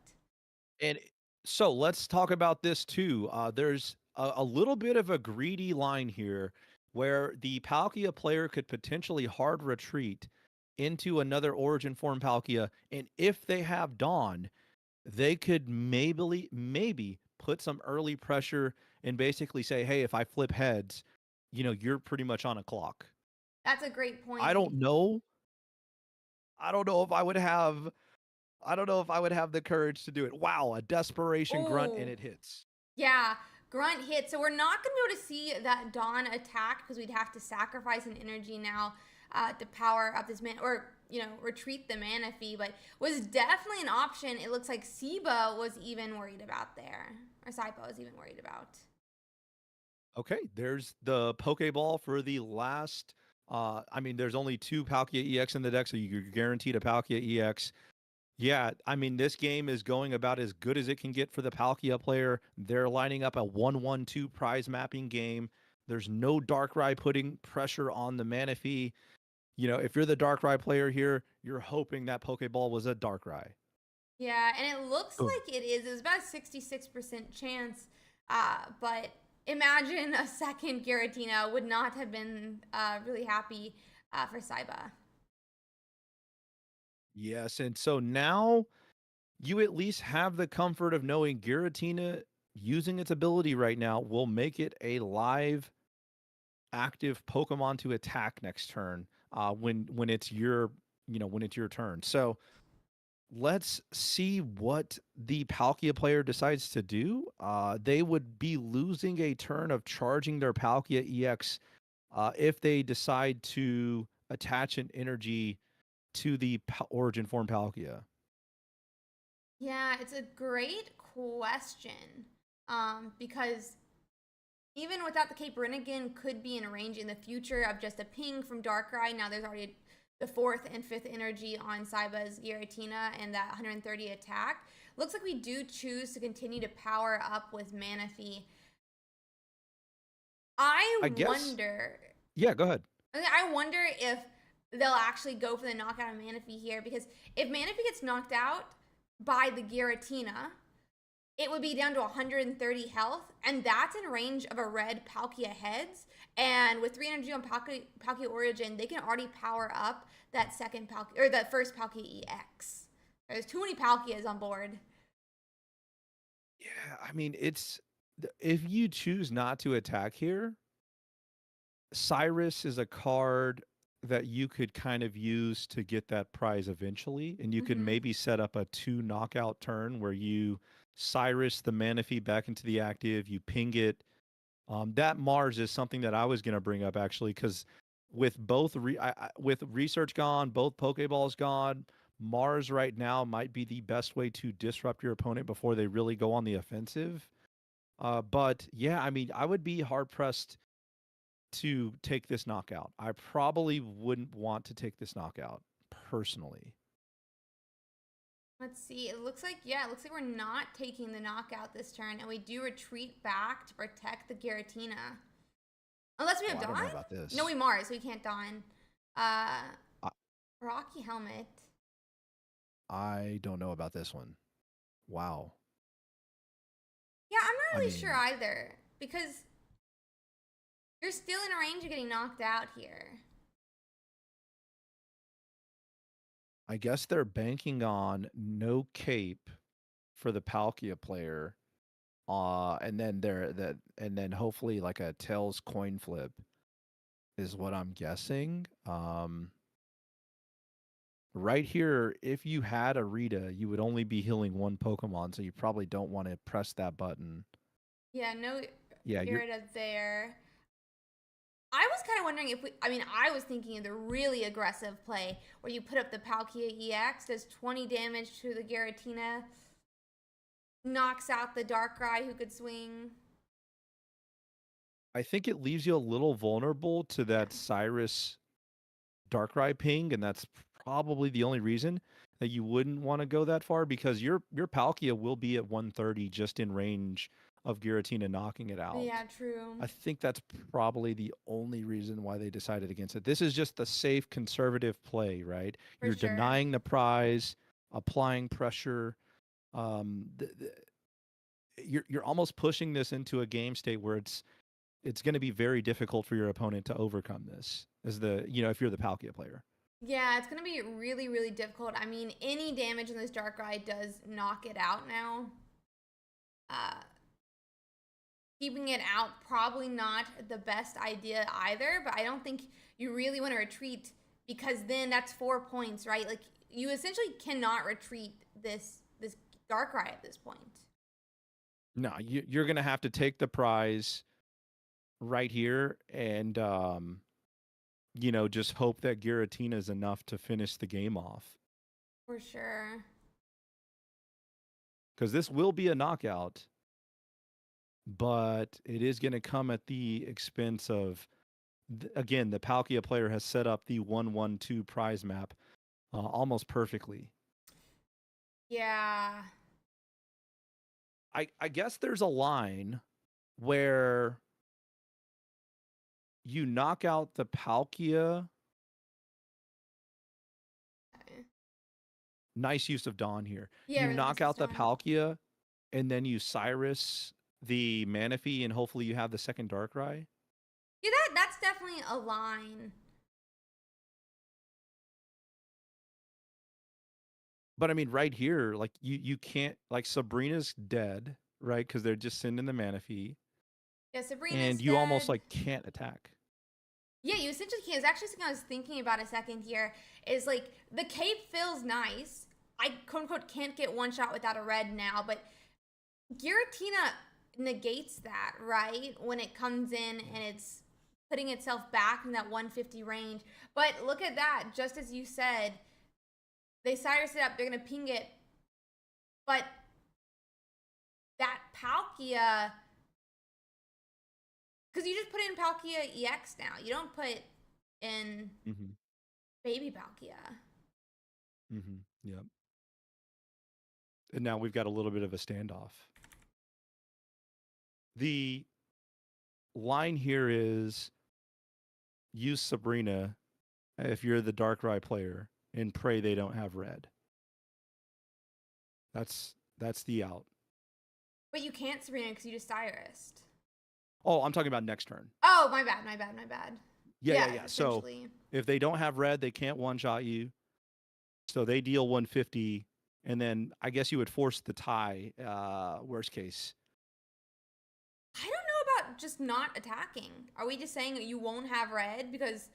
B: And so let's talk about this too. There's a little bit of a greedy line here where the Palkia player could potentially hard retreat into another origin form Palkia. And if they have Dawn, they could maybe put some early pressure and basically say, hey, if I flip heads, you're pretty much on a clock.
A: that's a great point.
B: I don't know. I don't know if I would have the courage to do it. Wow, a desperation grunt and
A: Oh,
B: it hits.
A: yeah. Grunt hit. So we're not going to be able to see that Dawn attack because we'd have to sacrifice an energy now to power up this man or, retreat the Manaphy. But was definitely an option. It looks like Siba was even worried about there. Or Saipa was even worried about.
B: Okay, there's the Pokeball for the last. I mean, there's only 2 Palkia EX in the deck, so you're guaranteed a Palkia EX. Yeah, I mean, this game is going about as good as it can get for the Palkia player. They're lining up a 1-1-2 prize mapping game. There's no Darkrai putting pressure on the Manaphy. If you're the Darkrai player here, you're hoping that Pokeball was a Darkrai.
A: Yeah, and it looks
B: Boom.
A: like it is. It was about a 66% chance. But imagine a second Giratina would not have been really happy for Saiba.
B: Yes, and so now you at least have the comfort of knowing Giratina using its ability right now will make it a live active Pokemon to attack next turn when it's your turn. So let's see what the Palkia player decides to do. They would be losing a turn of charging their Palkia EX if they decide to attach an energy to the origin form Palkia.
A: Yeah, it's a great question. Because even without the Cape Renegade could be in range in the future of just a ping from Darkrai. Now there's already the 4th and 5th energy on Saiba's Giratina and that 130 attack. Looks like we do choose to continue to power up with Manaphy.
B: I guess.
A: Wonder.
B: Yeah, go ahead.
A: I wonder if they'll actually go for the knockout of Manaphy here because if Manaphy gets knocked out by the Giratina, it would be down to 130 health, and that's in range of a red Palkia heads. And with 3 energy on Palkia Origin, they can already power up that second Palkia or that first Palkia EX. There's too many Palkias on board.
B: Yeah, I mean, if you choose not to attack here, Cyrus is a card that you could kind of use to get that prize eventually, and you could
A: Mm-hmm.
B: maybe set up a 2 knockout turn where you Cyrus the Manaphy back into the active, you ping it. That Mars is something that I was going to bring up actually, because with with research gone, both Pokeballs gone, Mars right now might be the best way to disrupt your opponent before they really go on the offensive. But yeah, I mean, I would be hard pressed to take this knockout. I probably wouldn't want to take this knockout personally.
A: Let's see. It looks like, yeah, it looks like we're not taking the knockout this turn, and we do retreat back to protect the Giratina. Unless we have
B: I
A: Dawn?
B: don't know about this.
A: No, we Mars, so we can't Dawn.
B: I,
A: Rocky Helmet.
B: I don't know about this one. Wow.
A: Yeah, I'm not really sure either, because you're still in a range of getting knocked out here.
B: I guess they're banking on no cape for the Palkia player. And then hopefully like a tails coin flip is what I'm guessing. Right here, if you had a Rita, you would only be healing one Pokemon, so you probably don't want to press that button.
A: Yeah, no
B: Yeah,
A: Gyarados there. I was kind of wondering if I was thinking of the really aggressive play where you put up the Palkia EX, does 20 damage to the Giratina, knocks out the Darkrai who could swing.
B: I think it leaves you a little vulnerable to that Cyrus Darkrai ping, and that's probably the only reason that you wouldn't want to go that far, because your Palkia will be at 130 just in range of Giratina knocking it out.
A: Yeah, true.
B: I think that's probably the only reason why they decided against it. This is just the safe, conservative play, right? You're denying the prize, applying pressure. You're almost pushing this into a game state where it's going to be very difficult for your opponent to overcome this as if you're the Palkia player.
A: Yeah, it's going to be really, really difficult. I mean, any damage in this Darkrai does knock it out now. Keeping it out, probably not the best idea either, but I don't think you really want to retreat, because then that's 4 points, right? Like, you essentially cannot retreat this Darkrai at this point.
B: No, you're going to have to take the prize right here and, just hope that Giratina is enough to finish the game off.
A: For sure.
B: Because this will be a knockout, but it is going to come at the expense of, again, the Palkia player has set up the 1-1-2 prize map almost perfectly.
A: Yeah.
B: I guess there's a line where you knock out the Palkia.
A: Okay.
B: Nice use of Dawn here.
A: Yeah,
B: you
A: really
B: knock
A: nice
B: out the
A: Dawn.
B: Palkia, and then you Cyrus the Manaphy, and hopefully you have the second Darkrai.
A: Yeah, that's definitely a line.
B: But I mean, right here, like you can't, like, Sabrina's dead, right? Because they're just sending the Manaphy.
A: Yeah, Sabrina's
B: and you
A: dead.
B: almost like can't attack.
A: Yeah, you essentially can't. It's actually something I was thinking about a second here. Is like the cape feels nice. I quote unquote can't get one shot without a red now, but Giratina negates that, right? When it comes in and it's putting itself back in that 150 range. But look at that, just as you said, they Cyrus it up, they're gonna ping it. But that Palkia, because you just put in Palkia EX now. You don't put in baby Palkia.
B: Yep. And now we've got a little bit of a standoff. The line here is use Sabrina if you're the Darkrai player and pray they don't have red. That's the out.
A: But you can't Sabrina because you just Cyrused.
B: Oh, I'm talking about next turn.
A: Oh, my bad.
B: Yeah. So if they don't have red, they can't one-shot you. So they deal 150, and then I guess you would force the tie, worst case.
A: I don't know about just not attacking. Are we just saying that you won't have red? Because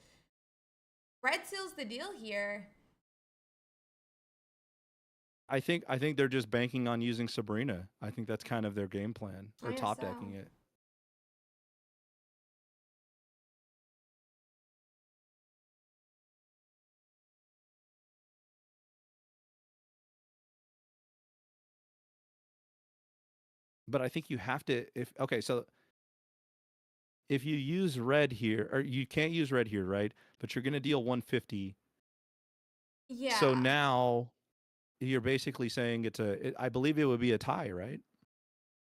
A: red seals the deal here.
B: I think they're just banking on using Sabrina. I think that's kind of their game plan, or top decking it. But I think you have to, so if you use red here, or you can't use red here, right? But you're going to deal 150. So
A: Yeah.
B: now you're basically saying I believe it would be a tie, right?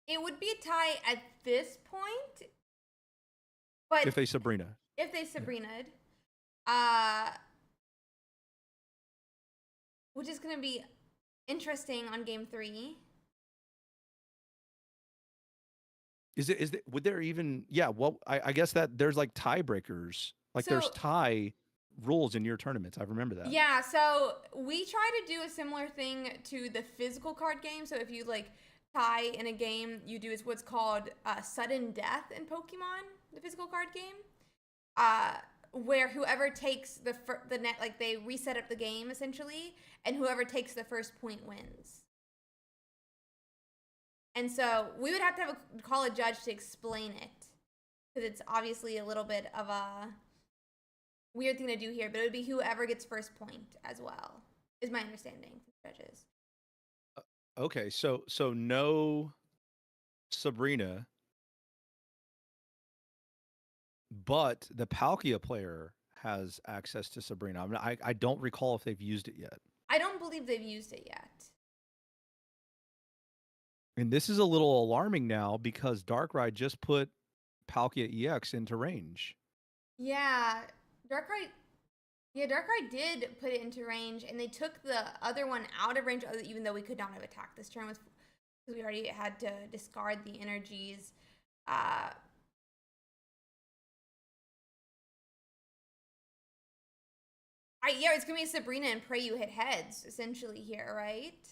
A: It would be a tie at this point, but
B: If they Sabrina.
A: if they
B: Yeah.
A: Sabrinaed, which is going to be interesting on game 3.
B: Would there even, yeah, well, I guess that there's like tiebreakers. Like
A: So
B: there's tie rules in your tournaments. I remember that.
A: yeah, so we try to do a similar thing to the physical card game. So if you like tie in a game, you do what's called sudden death in Pokemon, the physical card game, where whoever takes the net, like they reset up the game essentially, and whoever takes the first point wins. And so we would have to call a judge to explain it, because it's obviously a little bit of a weird thing to do here, but it would be whoever gets first point as well, is my understanding from judges.
B: Okay, so no Sabrina, but the Palkia player has access to Sabrina. I don't recall if they've used it yet.
A: I don't believe they've used it yet.
B: And this is a little alarming now because Darkrai just put Palkia EX into range.
A: Yeah, Darkrai. Yeah, Darkrai did put it into range, and they took the other one out of range, even though we could not have attacked this turn because we already had to discard the energies. Yeah, it's gonna be Sabrina and pray you hit heads essentially here, right?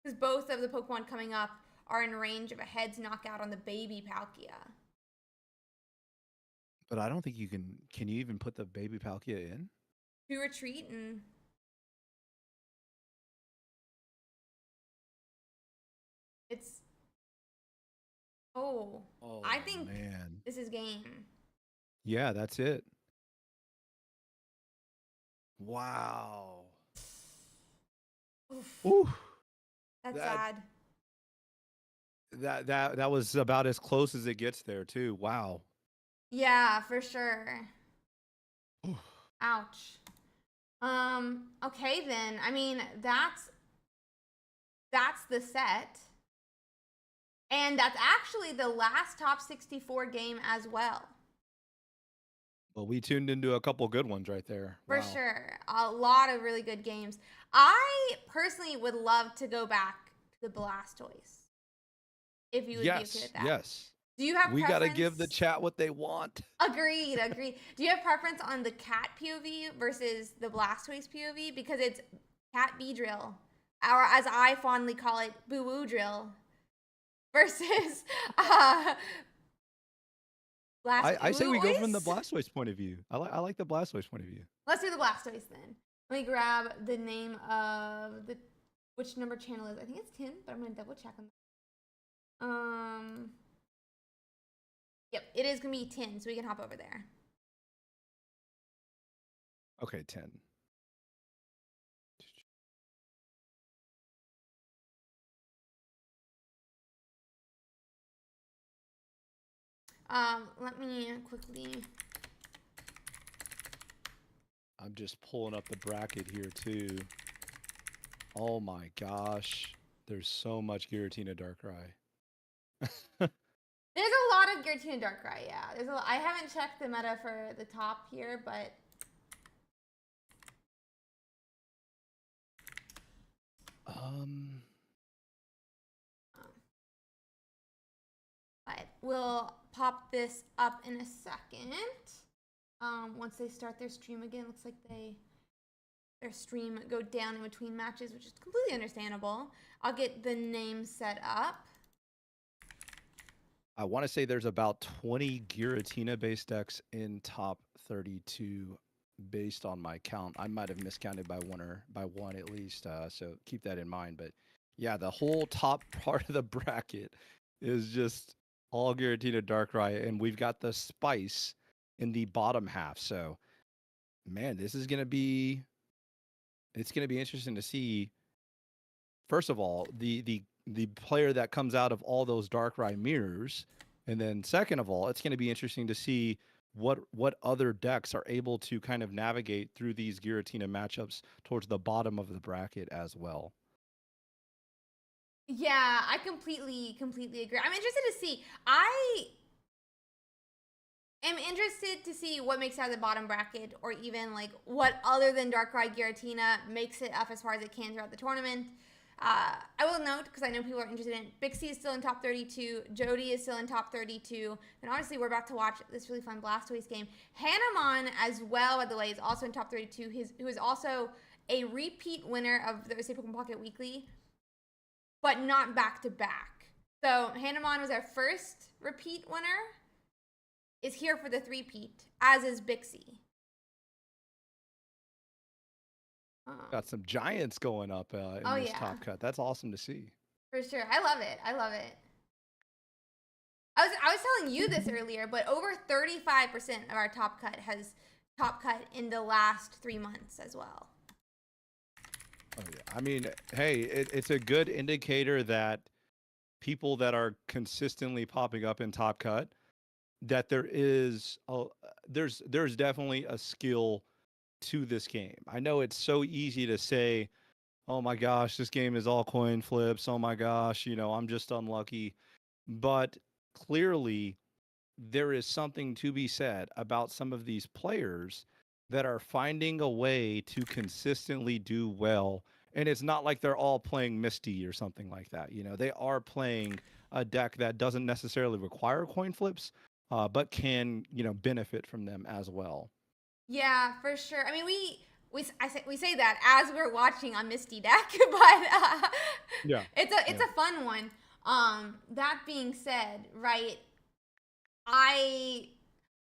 A: Because both of the Pokemon coming up are in range of a heads knockout on the baby Palkia.
B: But I don't think you can. Can you even put the baby Palkia in?
A: To retreat and it's. Oh, I think
B: man.
A: this is game.
B: Yeah, that's it. Wow.
A: Oof.
B: Ooh.
A: That's sad.
B: That was about as close as it gets there too. Wow.
A: Yeah, for sure.
B: Ooh.
A: Ouch. Okay then. I mean, that's the set. And that's actually the last top 64 game as well.
B: Well, we tuned into a couple good ones right there.
A: For
B: Wow.
A: sure. A lot of really good games. I personally would love to go back to the Blastoise. If you would be okay with that.
B: Yes.
A: Do you have
B: We
A: preference?
B: got to give the chat what they want.
A: Agreed. Do you have preference on the cat POV versus the Blastoise POV? Because it's cat B drill, or as I fondly call it, boo woo drill, versus Blastoise.
B: I say we go from the Blastoise point of view. I like the Blastoise point of view.
A: Let's do the Blastoise then. Let me grab the name of which number channel is. I think it's 10, but I'm gonna double check on that. Yep, it is gonna be 10, so we can hop over there.
B: Okay, 10.
A: Let me quickly.
B: I'm just pulling up the bracket here too. Oh my gosh. There's so much Giratina Darkrai.
A: There's a lot of Giratina Darkrai, yeah. I haven't checked the meta for the top here, but we'll pop this up in a second. Once they start their stream again, looks like their stream go down in between matches, which is completely understandable. I'll get the name set up.
B: I want to say there's about 20 Giratina based decks in top 32 based on my count. I might have miscounted by one at least, so keep that in mind. But yeah, the whole top part of the bracket is just all Giratina Darkrai, and we've got the Spice in the bottom half. So, man, this is gonna be interesting to see. First of all, the player that comes out of all those Darkrai mirrors And then second of all, it's going to be interesting to see what other decks are able to kind of navigate through these Giratina matchups towards the bottom of the bracket as well.
A: Yeah, I completely agree. I'm interested to see. I am interested to see what makes it out of the bottom bracket, or even like what other than Darkrai Giratina makes it up as far as it can throughout the tournament. I will note, because I know people are interested in, Bixie is still in top 32, Jody is still in top 32, and obviously we're about to watch this really fun Blastoise game. Hanamon as well, by the way, is also in top 32, who is also a repeat winner of the Ursiiday Pokemon Pocket Weekly, but not back-to-back. So Hanamon was our first repeat winner, is here for the three-peat, as is Bixie.
B: Got some giants going up in this top cut. That's awesome to see.
A: For sure. I love it. I love it. I was telling you this earlier, but over 35% of our top cut has top cut in the last 3 months as well.
B: Oh, yeah. I mean, hey, it's a good indicator that people that are consistently popping up in top cut, that there's definitely a skill to this game. I know it's so easy to say, oh my gosh, this game is all coin flips. Oh my gosh, I'm just unlucky. But clearly, there is something to be said about some of these players that are finding a way to consistently do well. And it's not like they're all playing Misty or something like that. They are playing a deck that doesn't necessarily require coin flips, but can, benefit from them as well.
A: Yeah, for sure. I mean, we say that as we're watching on Misty deck, but
B: yeah,
A: it's a fun one. That being said, right,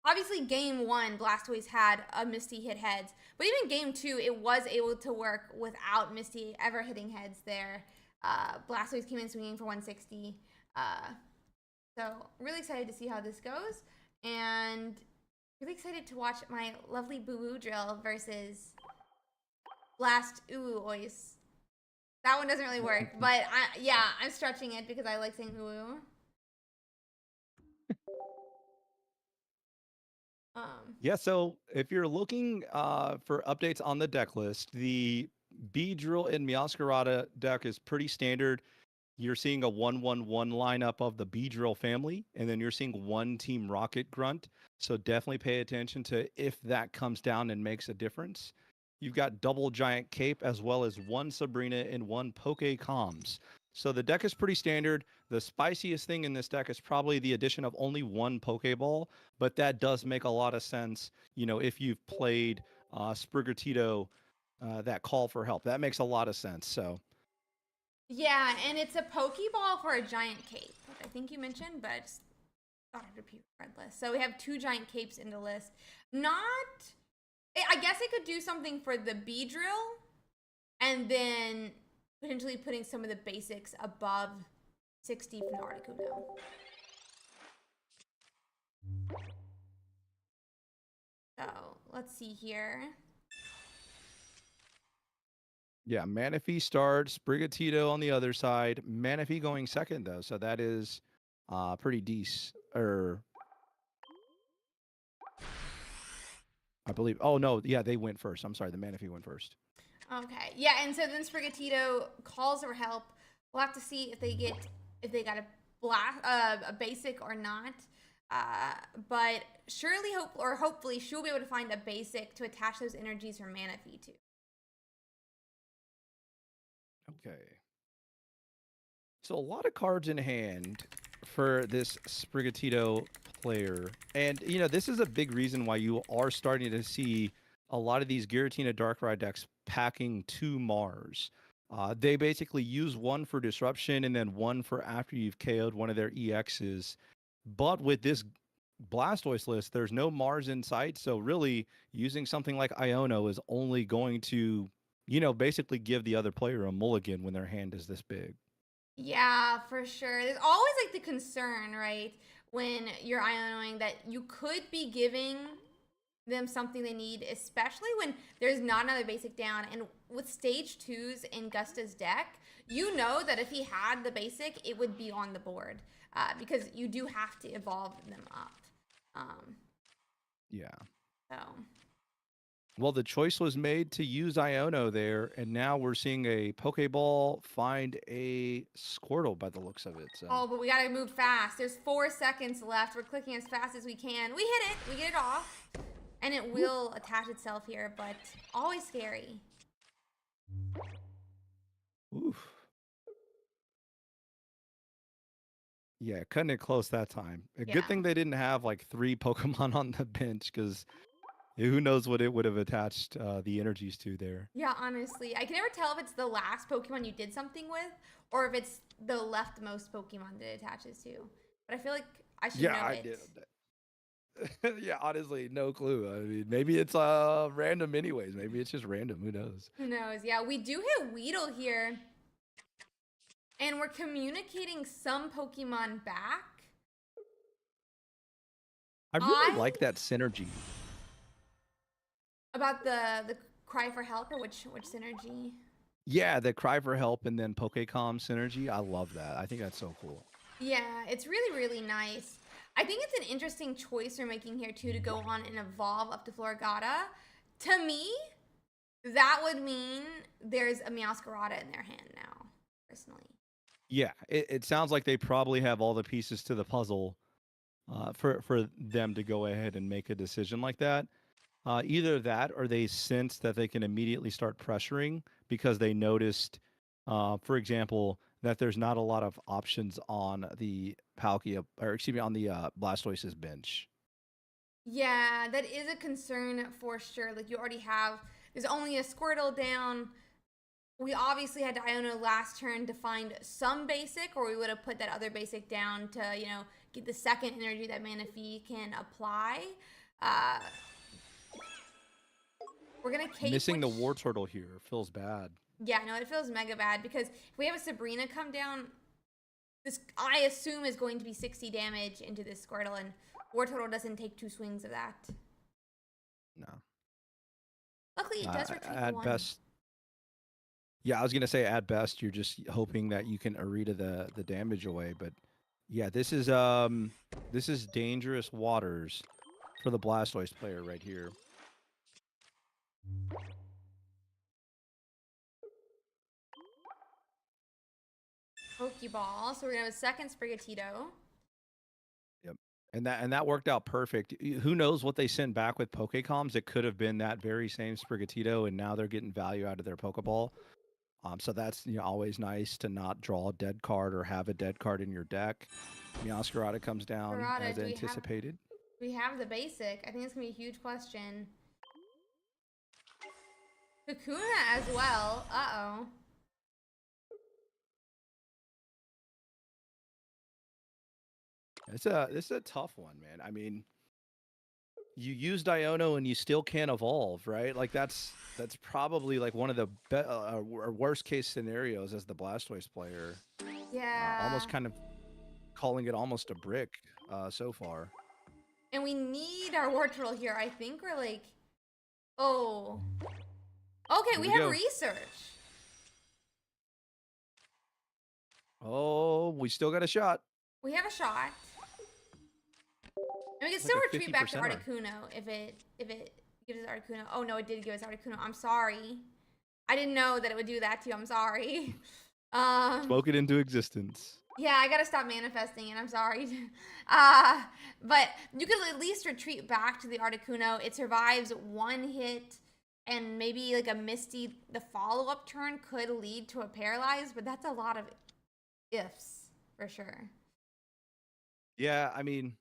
A: obviously game 1 Blastoise had a Misty hit heads, but even game 2 it was able to work without Misty ever hitting heads there. Blastoise came in swinging for 160. So really excited to see how this goes, and really excited to watch my lovely Boo drill versus Blastoise. That one doesn't really work, but I'm stretching it because I like saying ooh.
B: Yeah, so if you're looking for updates on the deck list, the Beedrill and Meowscarada deck is pretty standard. You're seeing a 1-1-1 lineup of the Beedrill family, and then you're seeing one Team Rocket Grunt. So definitely pay attention to if that comes down and makes a difference. You've got double Giant Cape as well as one Sabrina and one Pokecoms. So the deck is pretty standard. The spiciest thing in this deck is probably the addition of only one Pokeball, but that does make a lot of sense, if you've played Sprigatito, that call for help. That makes a lot of sense. So
A: yeah, and it's a Pokeball for a Giant Cape, which I think you mentioned, but I just thought I'd repeat regardless. So we have 2 Giant Capes in the list. I guess I could do something for the Beedrill, and then potentially putting some of the basics above 60 from the Articuno. So let's see here.
B: yeah, Manaphy starts, Sprigatito on the other side. Manaphy going second, though, so that is pretty decent. I believe. Oh, no. Yeah, they went first. I'm sorry. The Manaphy went first.
A: Okay. Yeah, and so then Sprigatito calls for help. We'll have to see if they got a basic or not. But hopefully she'll be able to find a basic to attach those energies from Manaphy to.
B: Okay. So a lot of cards in hand for this Sprigatito player. And, this is a big reason why you are starting to see a lot of these Giratina Darkrai decks packing 2 Mars. They basically use one for disruption and then one for after you've KO'd one of their EXs. But with this Blastoise list, there's no Mars in sight. So really using something like Iono is only going to, basically give the other player a mulligan when their hand is this big.
A: Yeah, for sure. There's always like the concern, right? When you're Ionoing that you could be giving them something they need, especially when there's not another basic down. And with stage 2s in Gusta's deck, you know that if he had the basic, it would be on the board. because you do have to evolve them up.
B: Yeah.
A: So.
B: Well, the choice was made to use Iono there, and now we're seeing a Pokeball find a Squirtle by the looks of it. So.
A: Oh, but we gotta move fast. There's 4 seconds left. We're clicking as fast as we can. We hit it. We get it off. And it will attach itself here, but always scary.
B: Oof. Yeah, cutting it close that time. A good thing they didn't have like 3 Pokemon on the bench, because who knows what it would have attached the energies to there.
A: Yeah, honestly. I can never tell if it's the last Pokemon you did something with or if it's the leftmost Pokemon that it attaches to. But I feel like I should know
B: I
A: it.
B: did. Yeah, honestly, no clue. I mean, maybe it's random anyways. Maybe it's just random. Who knows?
A: Who knows? Yeah, we do hit Weedle here. And we're communicating some Pokemon back.
B: I really like that synergy.
A: About the cry for help, or which synergy?
B: Yeah, the cry for help and then Pokecom synergy. I love that. I think that's so cool.
A: Yeah, it's really, really nice. I think it's an interesting choice we're making here, too, to go on and evolve up to Florigata. To me, that would mean there's a Meowscarada in their hand now, personally.
B: Yeah, it sounds like they probably have all the pieces to the puzzle for them to go ahead and make a decision like that. Either that, or they sense that they can immediately start pressuring because they noticed, for example, that there's not a lot of options on the Palkia, or excuse me, on the Blastoise's bench.
A: Yeah, that is a concern for sure. Like, you already have, there's only a Squirtle down. We obviously had to Iono last turn to find some basic, or we would have put that other basic down to, you know, get the second energy that Manaphy can apply. We're gonna cape
B: Missing the War Turtle here feels bad.
A: Yeah, no, it feels mega bad because if we have a Sabrina come down, this I assume is going to be 60 damage into this Squirtle, and War Turtle doesn't take 2 swings of that.
B: No.
A: Luckily, it does retreat
B: at
A: one.
B: best. Yeah, I was gonna say at best you're just hoping that you can Arita the damage away, but yeah, this is dangerous waters for the Blastoise player right here.
A: Pokeball, so we're gonna have a second Sprigatito.
B: Yep, and that worked out perfect. Who knows what they sent back with Pokecoms? It could have been that very same Sprigatito, and now they're getting value out of their Pokeball. So that's always nice to not draw a dead card or have a dead card in your deck. Meowscarada comes down as anticipated.
A: We have the basic. I think it's gonna be a huge question. Kakuna as well. Uh-oh.
B: This is a tough one, man. I mean, you used Iono and you still can't evolve, right? Like that's probably like one of the worst case scenarios as the Blastoise player.
A: Yeah.
B: Almost kind of calling it almost a brick so far.
A: And we need our War Turtle here. I think we're like, oh. Okay, we have research.
B: Oh, we still got a shot.
A: We have a shot. And we can still retreat back to Articuno if it gives us Articuno. Oh no, it did give us Articuno. I'm sorry. I didn't know that it would do that to you. I'm sorry.
B: Spoke it into existence.
A: Yeah, I gotta stop manifesting it. I'm sorry. But you could at least retreat back to the Articuno. It survives 1 hit, and maybe like a Misty, the follow-up turn could lead to a Paralyze, but that's a lot of ifs for sure.
B: Yeah, I mean,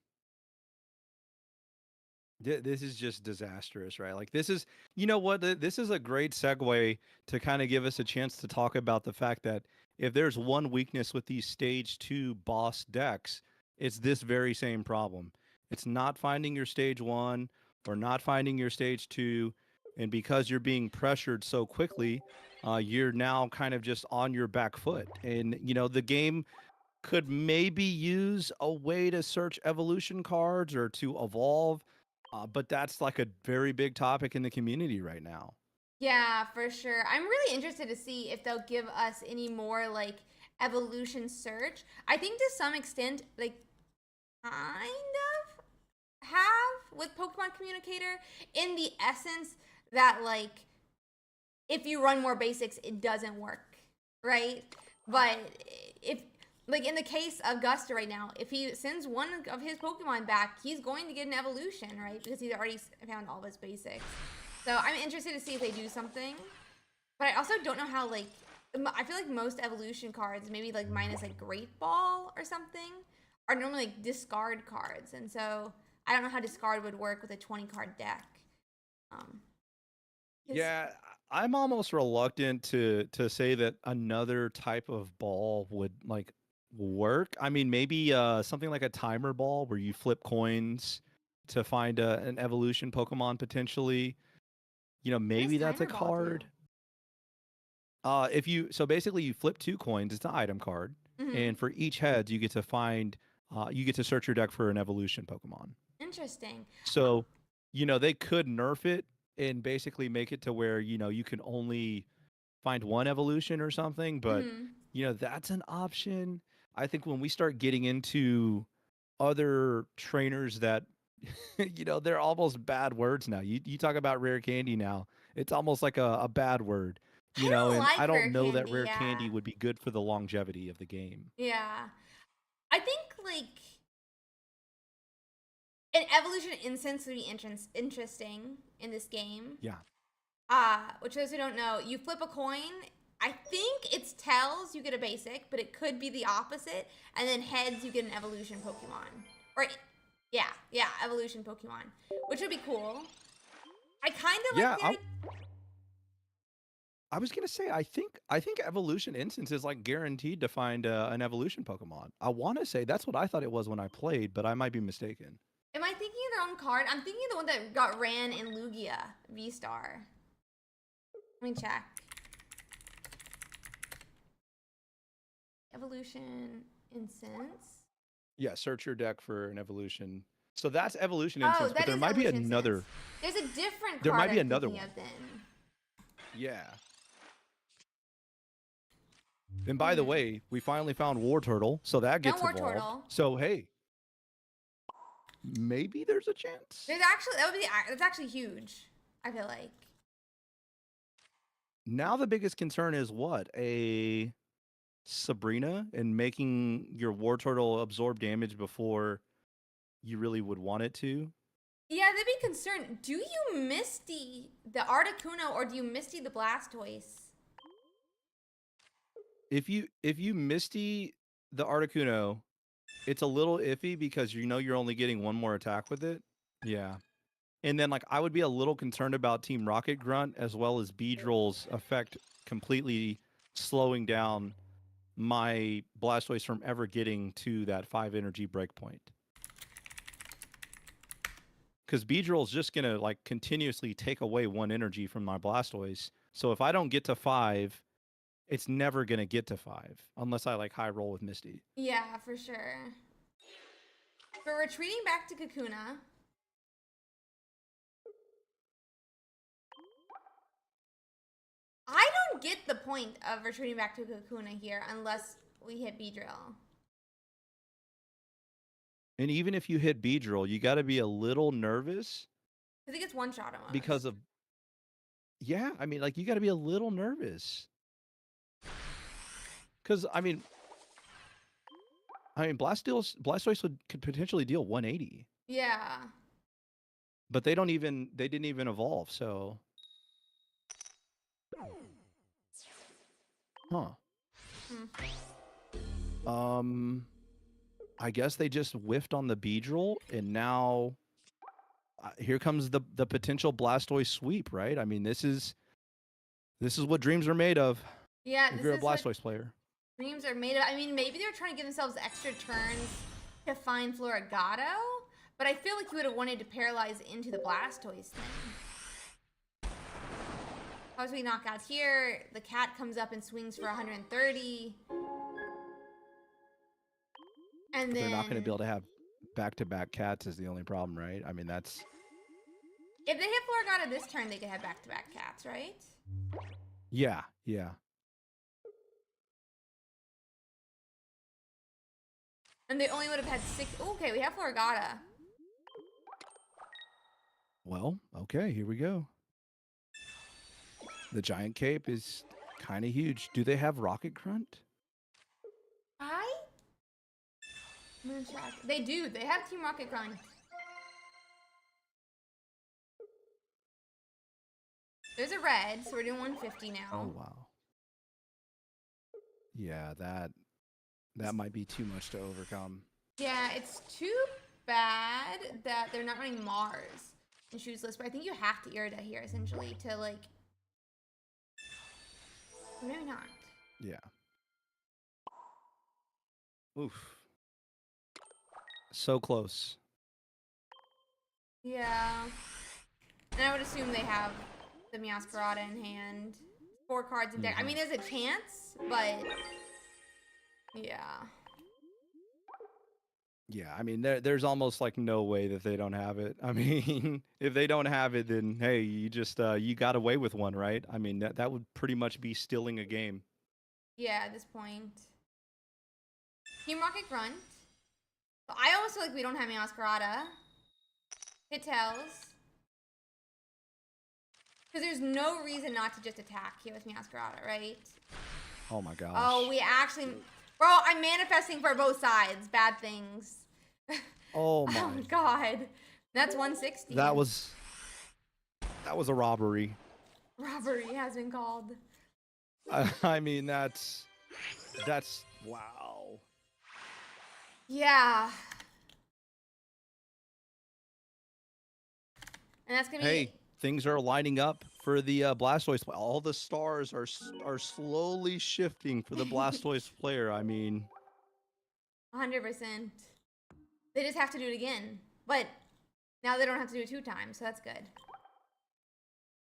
B: this is just disastrous, right? Like this is, you know what? This is a great segue to kind of give us a chance to talk about the fact that if there's one weakness with these stage 2 boss decks, it's this very same problem. It's not finding your stage 1 or not finding your stage 2. And because you're being pressured so quickly, you're now kind of just on your back foot. And, the game could maybe use a way to search evolution cards or to evolve. But that's like a very big topic in the community right now.
A: Yeah, for sure. I'm really interested to see if they'll give us any more like evolution search. I think to some extent, like, kind of have with Pokemon Communicator, in the essence that, like, if you run more basics, it doesn't work, right? But if, like, in the case of Gusta right now, if he sends one of his Pokemon back, he's going to get an evolution, right? Because he's already found all of his basics. So I'm interested to see if they do something. But I also don't know how, like, I feel like most evolution cards, maybe like minus like Great Ball or something, are normally like discard cards. And so I don't know how discard would work with a 20 card deck.
B: Yeah, I'm almost reluctant to say that another type of ball would like work. I mean, maybe something like a timer ball where you flip coins to find an evolution Pokemon potentially. You know, maybe that's a
A: Timer Ball do?
B: card. If you so basically you flip 2 coins, it's an item card, and for each head you get to find you get to search your deck for an evolution Pokemon.
A: Interesting.
B: So, you know, they could nerf it and basically make it to where, you know, you can only find one evolution or something, but you know, that's an option. I think when we start getting into other trainers that you know, they're almost bad words now. You talk about rare candy now. It's almost like a bad word.
A: I
B: You know,
A: don't
B: and I
A: like
B: don't
A: rare
B: know that
A: candy,
B: rare
A: yeah.
B: candy would be good for the longevity of the game.
A: Yeah. I think, like, an evolution instance would be interesting in this game.
B: Yeah.
A: Which those who don't know, you flip a coin. I think it's tails, you get a basic, but it could be the opposite. And then heads, you get an evolution Pokemon. Or, yeah, evolution Pokemon. Which would be cool. I kind of
B: Yeah,
A: like
B: I was gonna say I think evolution instance is like guaranteed to find an evolution Pokemon. I want to say that's what I thought it was when I played, but I might be mistaken.
A: Am I thinking of the wrong card? I'm thinking the one that got ran in Lugia V-Star. Let me check. Evolution instance.
B: Yeah, search your deck for an evolution. So that's evolution
A: Oh,
B: instance, but
A: that
B: there
A: is
B: might be
A: evolution
B: another.
A: instance. There's a different
B: There
A: card
B: might be
A: I'm
B: another
A: thinking
B: one.
A: of then.
B: Yeah. And by the way, we finally found War Turtle, so that gets
A: No War
B: evolved.
A: Turtle.
B: So hey, maybe there's a chance.
A: There's actually that's actually huge. I feel like.
B: Now the biggest concern is what? A Sabrina and making your War Turtle absorb damage before you really would want it to.
A: Yeah, they'd be concerned. Do you Misty the Articuno or do you Misty the Blastoise?
B: If you Misty the Articuno, it's a little iffy because you know you're only getting one more attack with it. Yeah. And then like I would be a little concerned about Team Rocket Grunt as well as Beedrill's effect completely slowing down my Blastoise from ever getting to that 5 energy breakpoint. Because Beedrill's just gonna like continuously take away 1 energy from my Blastoise. So if I don't get to 5, it's never gonna get to 5 unless I like high roll with Misty.
A: Yeah, for sure. But retreating back to Kakuna. I don't get the point of retreating back to Kakuna here unless we hit Beedrill.
B: And even if you hit Beedrill, you got to be a little nervous.
A: I think it's one shot almost.
B: Because of, yeah, I mean, like you got to be a little nervous. Because I mean, Blastoise could potentially deal 180.
A: Yeah.
B: But they didn't even evolve, so. Huh. I guess they just whiffed on the Beedrill, and now here comes the potential Blastoise sweep, right? I mean, this is what dreams are made of.
A: Yeah,
B: if you're a Blastoise player.
A: Dreams are made of. I mean, maybe they're trying to give themselves extra turns to find Floragato, but I feel like you would have wanted to paralyze into the Blastoise thing. As we knock out here, the cat comes up and swings for 130. And then
B: they're not going to be able to have back-to-back cats is the only problem, right? I mean, that's...
A: If they hit Floragato this turn, they could have back-to-back cats, right?
B: Yeah, yeah.
A: And they only would have had 6. Okay, we have Florigata.
B: Well, okay, here we go. The giant cape is kind of huge. Do they have Rocket Grunt?
A: I'm gonna check. They do. They have Team Rocket Grunt. There's a red, so we're doing 150 now.
B: Oh wow. Yeah, that might be too much to overcome.
A: Yeah, it's too bad that they're not running Mars in Shoes list, but I think you have to Ursiiday here essentially to like. Maybe not.
B: Yeah. Oof. So close.
A: Yeah. And I would assume they have the Meowscarada in hand. 4 cards in deck. I mean, there's a chance, but yeah.
B: Yeah, I mean, there's almost like no way that they don't have it. I mean, if they don't have it, then hey, you just you got away with one, right? I mean, that would pretty much be stealing a game.
A: Yeah, at this point. Team Rocket Grunt. So I almost feel like we don't have Meowscarada. Hittels. Because there's no reason not to just attack here with Meowscarada, right?
B: Oh my gosh.
A: Oh, we actually... Bro, I'm manifesting for both sides. Bad things.
B: Oh my.
A: Oh my god. That's 160.
B: That was a robbery.
A: Robbery has been called.
B: I mean, that's wow.
A: Yeah. And that's gonna be...
B: Hey, things are lining up for the Blastoise. All the stars are slowly shifting for the Blastoise player. I mean,
A: 100%. They just have to do it again. But now they don't have to do it 2 times, so that's good.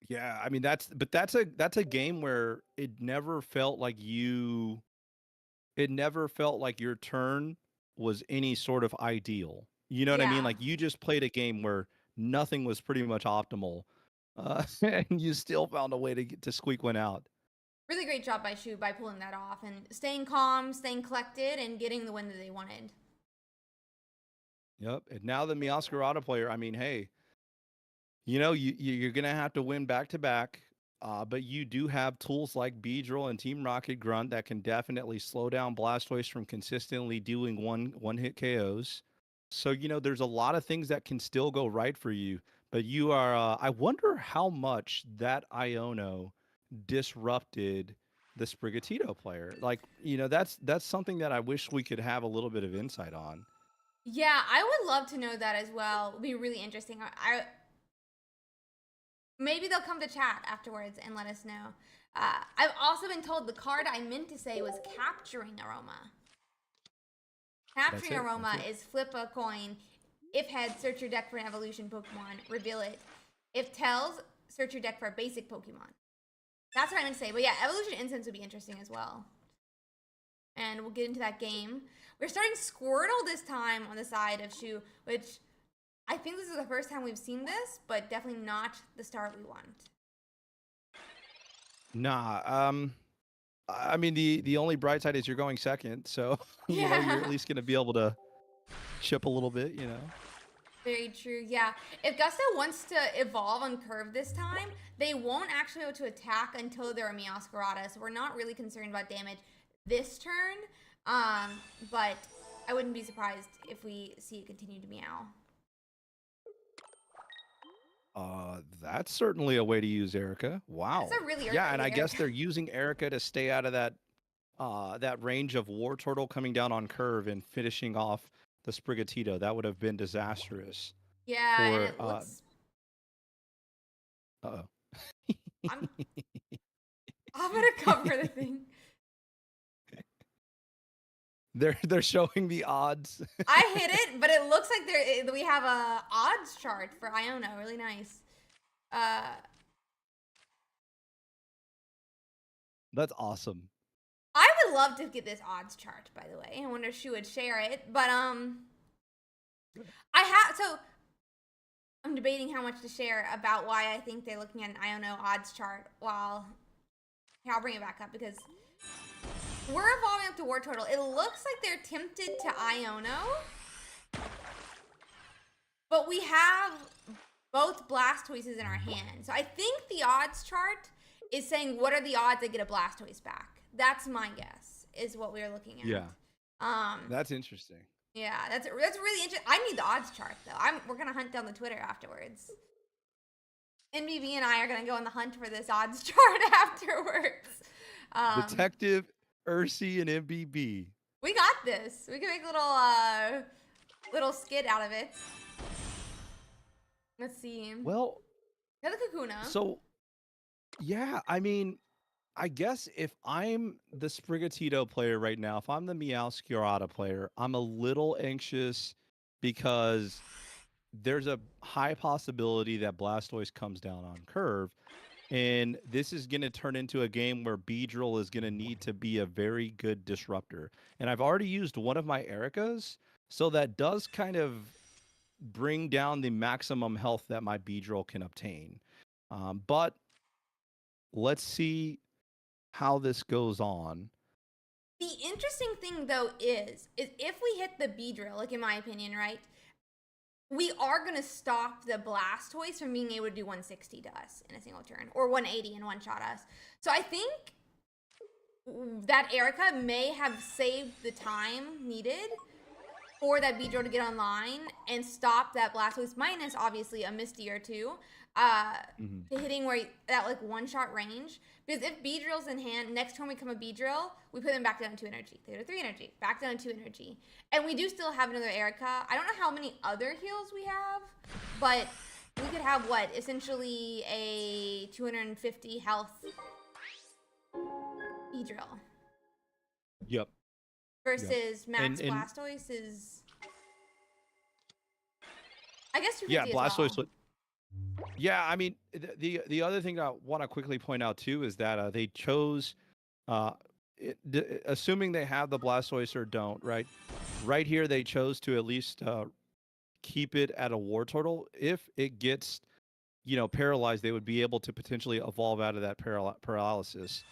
B: yeah, I mean that's a game where it never felt like your turn was any sort of ideal. You know what I mean?
A: Yeah.
B: Like you just played a game where nothing was pretty much optimal, and you still found a way to squeak one out.
A: Really great job by Shu by pulling that off and staying calm, staying collected, and getting the win that they wanted.
B: Yep. And now the Meowscarada player, I mean, hey, you know, you're gonna have to win back to back, but you do have tools like Beedrill and Team Rocket Grunt that can definitely slow down Blastoise from consistently doing one hit KOs. So you know, there's a lot of things that can still go right for you. But you are, I wonder how much that Iono disrupted the Sprigatito player. Like, you know, that's something that I wish we could have a little bit of insight on.
A: Yeah, I would love to know that as well. It'd be really interesting. Maybe they'll come to chat afterwards and let us know. I've also been told the card I meant to say was Capturing Aroma. Capturing Aroma is flip a coin. If heads, search your deck for an evolution Pokemon, reveal it. If tails, search your deck for a basic Pokemon. That's what I meant to say. But yeah, Evolution Incense would be interesting as well. And we'll get into that game. We're starting Squirtle this time on the side of Shu, which I think this is the first time we've seen this, but definitely not the start we want.
B: Nah, I mean the only bright side is you're going second, so you know you're at least gonna be able to ship a little bit, you know.
A: Very true. Yeah, if Gusto wants to evolve on Curve this time, they won't actually be able to attack until they're a Meowscarada, so we're not really concerned about damage this turn. But I wouldn't be surprised if we see it continue to meow.
B: That's certainly a way to use Erica. Wow.
A: That's a really
B: yeah, and I guess they're using Erica to stay out of that that range of War Turtle coming down on Curve and finishing off the Sprigatito. That would have been disastrous.
A: Yeah, and it looks...
B: Uh-oh.
A: I'm gonna cover the thing.
B: They're showing the odds.
A: I hit it, but it looks like we have a odds chart for Iono. Really nice.
B: That's awesome.
A: I would love to get this odds chart, by the way. I wonder if she would share it, but so I'm debating how much to share about why I think they're looking at an Iono odds chart while... Here, I'll bring it back up because We're evolving up to War Turtle. It looks like they're tempted to Iono. But we have both Blastoises in our hand. So I think the odds chart is saying what are the odds I get a Blastoise back. That's my guess, is what we're looking at.
B: Yeah. That's interesting.
A: Yeah, that's really interesting. I need the odds chart though. We're gonna hunt down the Twitter afterwards. NBB and I are gonna go on the hunt for this odds chart afterwards.
B: Detective Ursi and MBB.
A: We got this. We can make a little skit out of it. Let's see.
B: Well,
A: the Kakuna.
B: So, yeah, I mean, I guess if I'm the Sprigatito player right now, if I'm the Meowscarada player, I'm a little anxious because there's a high possibility that Blastoise comes down on curve. And this is going to turn into a game where Beedrill is going to need to be a very good disruptor. And I've already used one of my Ericas, so that does kind of bring down the maximum health that my Beedrill can obtain. But let's see how this goes on.
A: The interesting thing, though, is if we hit the Beedrill, like in my opinion, right, we are going to stop the Blastoise from being able to do 160 to us in a single turn, or 180 and one-shot us. So I think that Erica may have saved the time needed for that Beedrill to get online and stop that Blastoise, minus obviously a Misty or two, to hitting where that like one-shot range. Because if Beedrill's in hand, next turn we come a Beedrill, we put them back down to 2 energy. They go to 3 energy, back down to 2 energy. And we do still have another Erica. I don't know how many other heals we have, but we could have what? Essentially a 250 health Beedrill.
B: Yep.
A: Versus Max Blastoise is, I guess 250
B: yeah,
A: Blastoise.
B: Well. Yeah, I mean the other thing I want to quickly point out too is that they chose, assuming they have the Blastoise or don't, right here they chose to at least keep it at a War Turtle. If it gets, paralyzed, they would be able to potentially evolve out of that paralysis.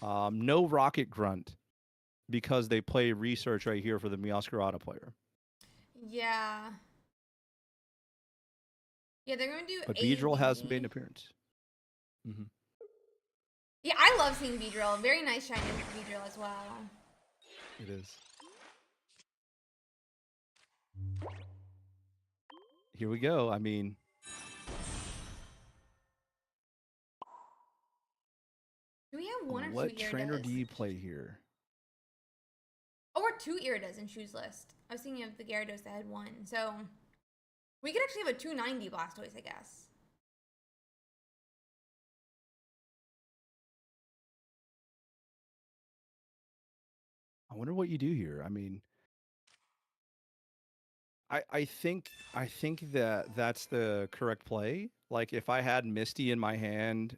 B: No Rocket Grunt, because they play research right here for the Meowscarada player.
A: Yeah. Yeah, they're going to do.
B: But Beedrill has made an appearance.
A: Yeah, I love seeing Beedrill. Very nice shiny Beedrill as well.
B: It is. Here we go. I mean,
A: do we have one or
B: what
A: 2 Iridas?
B: trainer do you play here?
A: Or 2 Iridas in Shoes list. I was thinking of the Gyarados that had 1. So we could actually have a 290 Blastoise, I guess.
B: I wonder what you do here. I mean, I think that that's the correct play. Like if I had Misty in my hand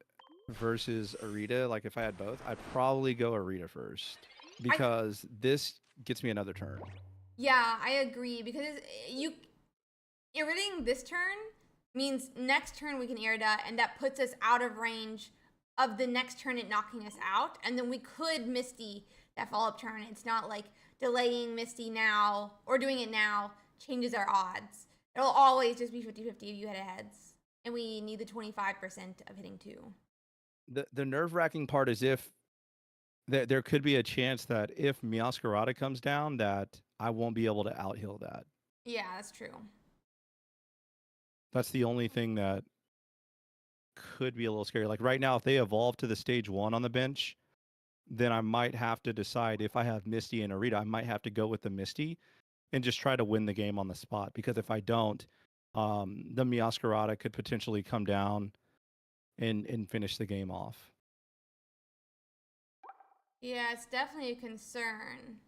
B: versus Ursiiday, like if I had both, I'd probably go Ursiiday first because this gets me another turn.
A: Yeah, I agree, because Iridating this turn means next turn we can Irida, and that puts us out of range of the next turn it knocking us out, and then we could Misty that follow-up turn. It's not like delaying Misty now or doing it now changes our odds. It'll always just be 50-50 if you hit a heads, and we need the 25% of hitting 2.
B: The nerve-wracking part is if there could be a chance that if Meowscarada comes down, that I won't be able to out-heal that.
A: Yeah, that's true.
B: That's the only thing that could be a little scary. Like right now, if they evolve to the stage 1 on the bench, then I might have to decide if I have Misty and Ursiiday, I might have to go with the Misty and just try to win the game on the spot. Because if I don't, the Meowscarada could potentially come down and finish the game off.
A: Yeah, it's definitely a concern.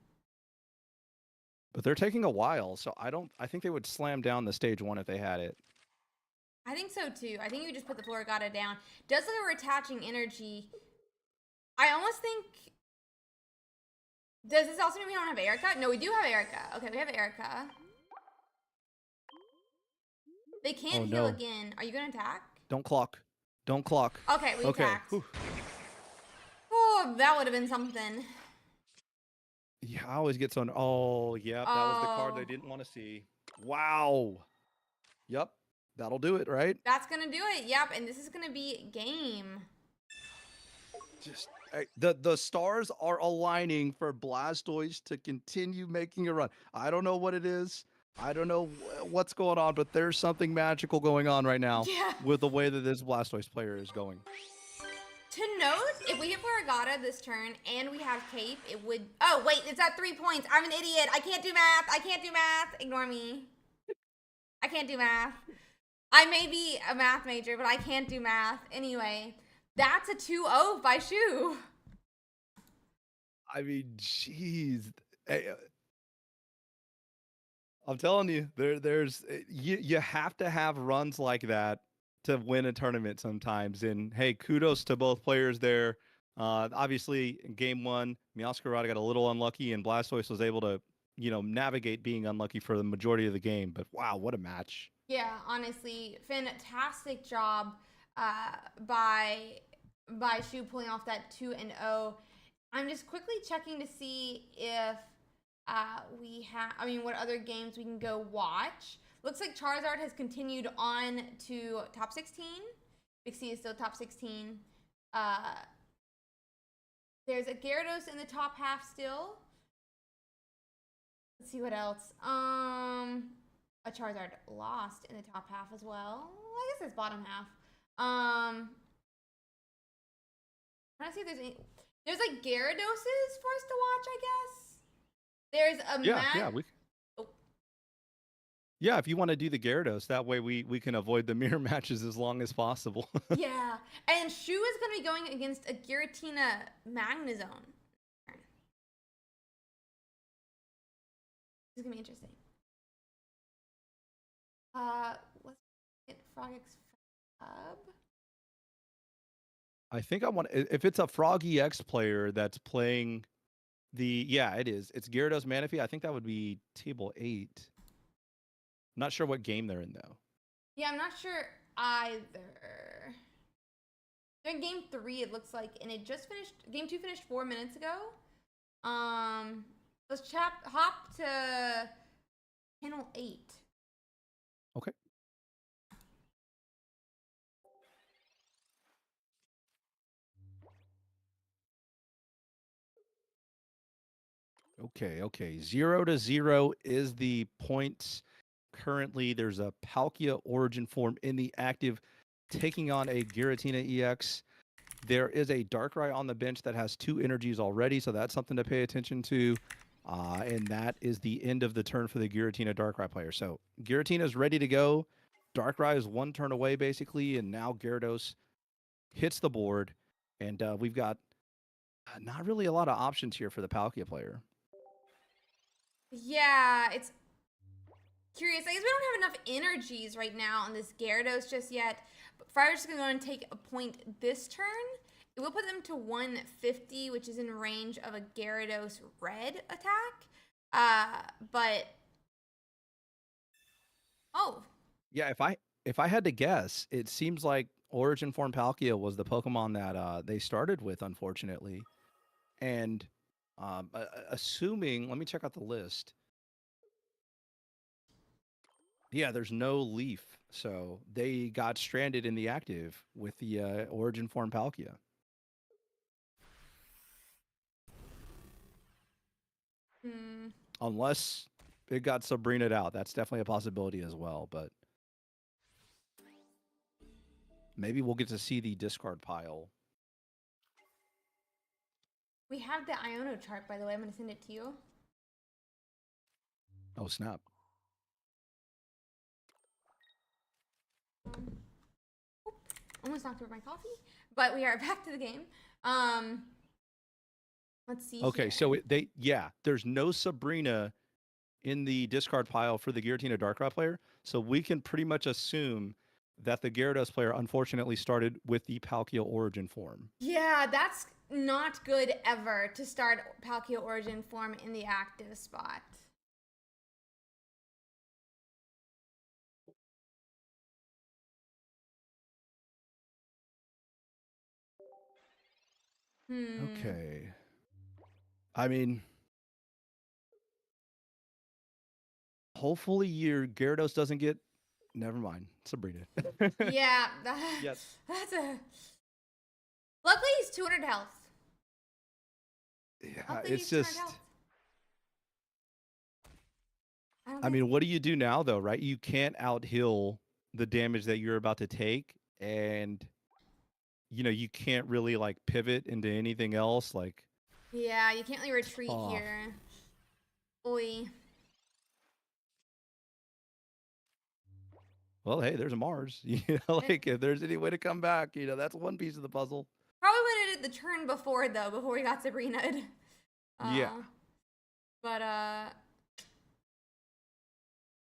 B: But they're taking a while, so I think they would slam down the stage 1 if they had it.
A: I think so too. I think you just put the Florigata down. Does look like we're attaching energy. I almost think. Does this also mean we don't have Erica? No, we do have Erica. Okay, we have Erica. They can't heal again. Are you going to attack?
B: Don't clock. Don't clock.
A: Okay, we attacked. Oh, that would have been something.
B: Yeah, I always get so. Oh, yep, that was the card they
A: Oh,
B: didn't want to see. Wow. Yep, that'll do it, right?
A: that's gonna do it. Yep, and this is gonna be game.
B: Just the stars are aligning for Blastoise to continue making a run. I don't know what it is. I don't know what's going on, but there's something magical going on right now
A: Yeah.
B: with the way that this Blastoise player is going.
A: To note, if we hit Paragata this turn and we have Cape, it would. Oh wait, it's at 3 points. I'm an idiot. I can't do math. I can't do math. Ignore me. I can't do math. I may be a math major, but I can't do math. Anyway, that's a 2-0 by Shu.
B: I mean, jeez. I'm telling you, there's you have to have runs like that to win a tournament sometimes. And hey, kudos to both players there. Obviously, in game one, Meowscarada got a little unlucky, and Blastoise was able to, navigate being unlucky for the majority of the game. But wow, what a match!
A: Yeah, honestly, fantastic job by Shu pulling off that 2-0. I'm just quickly checking to see if we have. I mean, what other games we can go watch? Looks like Charizard has continued on to top 16. Big C is still top 16. Uh, there's a Gyarados in the top half still. Let's see what else. A Charizard lost in the top half as well. I guess it's bottom half. Trying to see if there's any. There's like Gyaradoses for us to watch, I guess. There's a Oh.
B: Yeah, if you want to do the Gyarados, that way we can avoid the mirror matches as long as possible.
A: Yeah, and Shu is going to be going against a Giratina Magnazone. This is gonna be interesting. Let's get Frogix Fab.
B: I think I want if it's a Frog EX player that's playing it is. It's Gyarados Manaphy. I think that would be table 8. I'm not sure what game they're in though.
A: Yeah, I'm not sure either. They're in game 3, it looks like, and it just finished. Game 2 finished 4 minutes ago. Let's hop to panel 8.
B: Okay. Okay. 0-0 is the points. Currently, there's a Palkia origin form in the active taking on a Giratina EX. There is a Darkrai on the bench that has 2 energies already, so that's something to pay attention to. And that is the end of the turn for the Giratina Darkrai player. So Giratina is ready to go. Darkrai is 1 turn away, basically, and now Gyarados hits the board. And we've got not really a lot of options here for the Palkia player.
A: Yeah, it's curious. I guess we don't have enough energies right now on this Gyarados just yet. But Fire's just going to go and take a point this turn. It will put them to 150, which is in range of a Gyarados red attack. But
B: Yeah, if I had to guess, it seems like Origin Form Palkia was the Pokemon that they started with, unfortunately. And assuming, let me check out the list. Yeah, there's no leaf, so they got stranded in the active with the Origin Form Palkia. Unless it got Sabrina'd out, that's definitely a possibility as well. But maybe we'll get to see the discard pile.
A: we have the Iono chart, by the way. I'm going to send it to you.
B: Oh, snap.
A: Almost knocked over my coffee, but we are back to the game. Let's see.
B: Okay,
A: here.
B: so there's no Sabrina in the discard pile for the Giratina Darkrai player, so we can pretty much assume that the Gyarados player unfortunately started with the Palkia origin form.
A: Yeah, that's not good ever to start Palkia origin form in the active spot.
B: Okay. I mean, hopefully your Gyarados doesn't get. Never mind, Sabrina.
A: Yeah,
B: Yes.
A: that's a. Luckily, he's 200 health.
B: Yeah,
A: Luckily,
B: it's
A: he's 200
B: just.
A: health.
B: I mean, what do you do now, though, right? You can't outheal the damage that you're about to take, and you can't really like pivot into anything else. Like,
A: Yeah, you can't really retreat here. Oi.
B: Well, hey, there's a Mars. Like if there's any way to come back, that's one piece of the puzzle.
A: Probably would have did the turn before though, before we got Sabrina.
B: Yeah.
A: But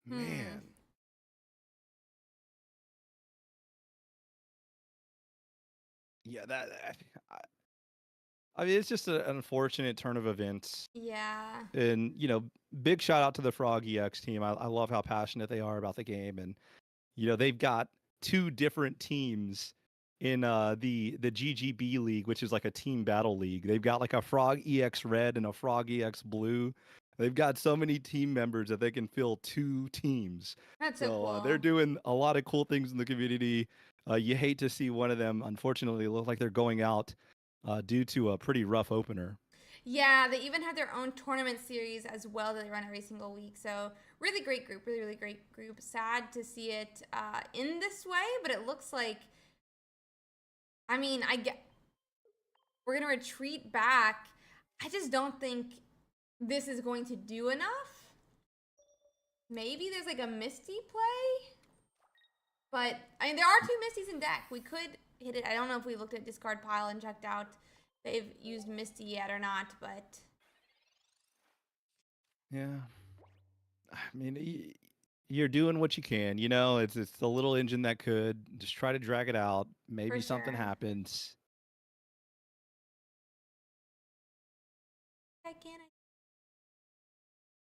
B: Man. Yeah, I mean, it's just an unfortunate turn of events.
A: Yeah.
B: And, big shout out to the Frog EX team. I love how passionate they are about the game. And, they've got two different teams in the GGB league, which is like a team battle league. They've got like a Frog EX Red and a Frog EX Blue. They've got so many team members that they can fill two teams.
A: That's so cool.
B: They're doing a lot of cool things in the community. You hate to see one of them, unfortunately, look like they're going out due to a pretty rough opener.
A: Yeah, they even have their own tournament series as well that they run every single week. So really great group, really, really great group. Sad to see it in this way, but it looks like, I mean, we're going to retreat back. I just don't think this is going to do enough. Maybe there's like a Misty play. But, I mean, there are two Misties in deck. We could hit it. I don't know if we looked at discard pile and checked out they've used Misty yet or not, but...
B: Yeah. I mean, you're doing what you can. It's the little engine that could. Just try to drag it out. Maybe something happens.
A: I can't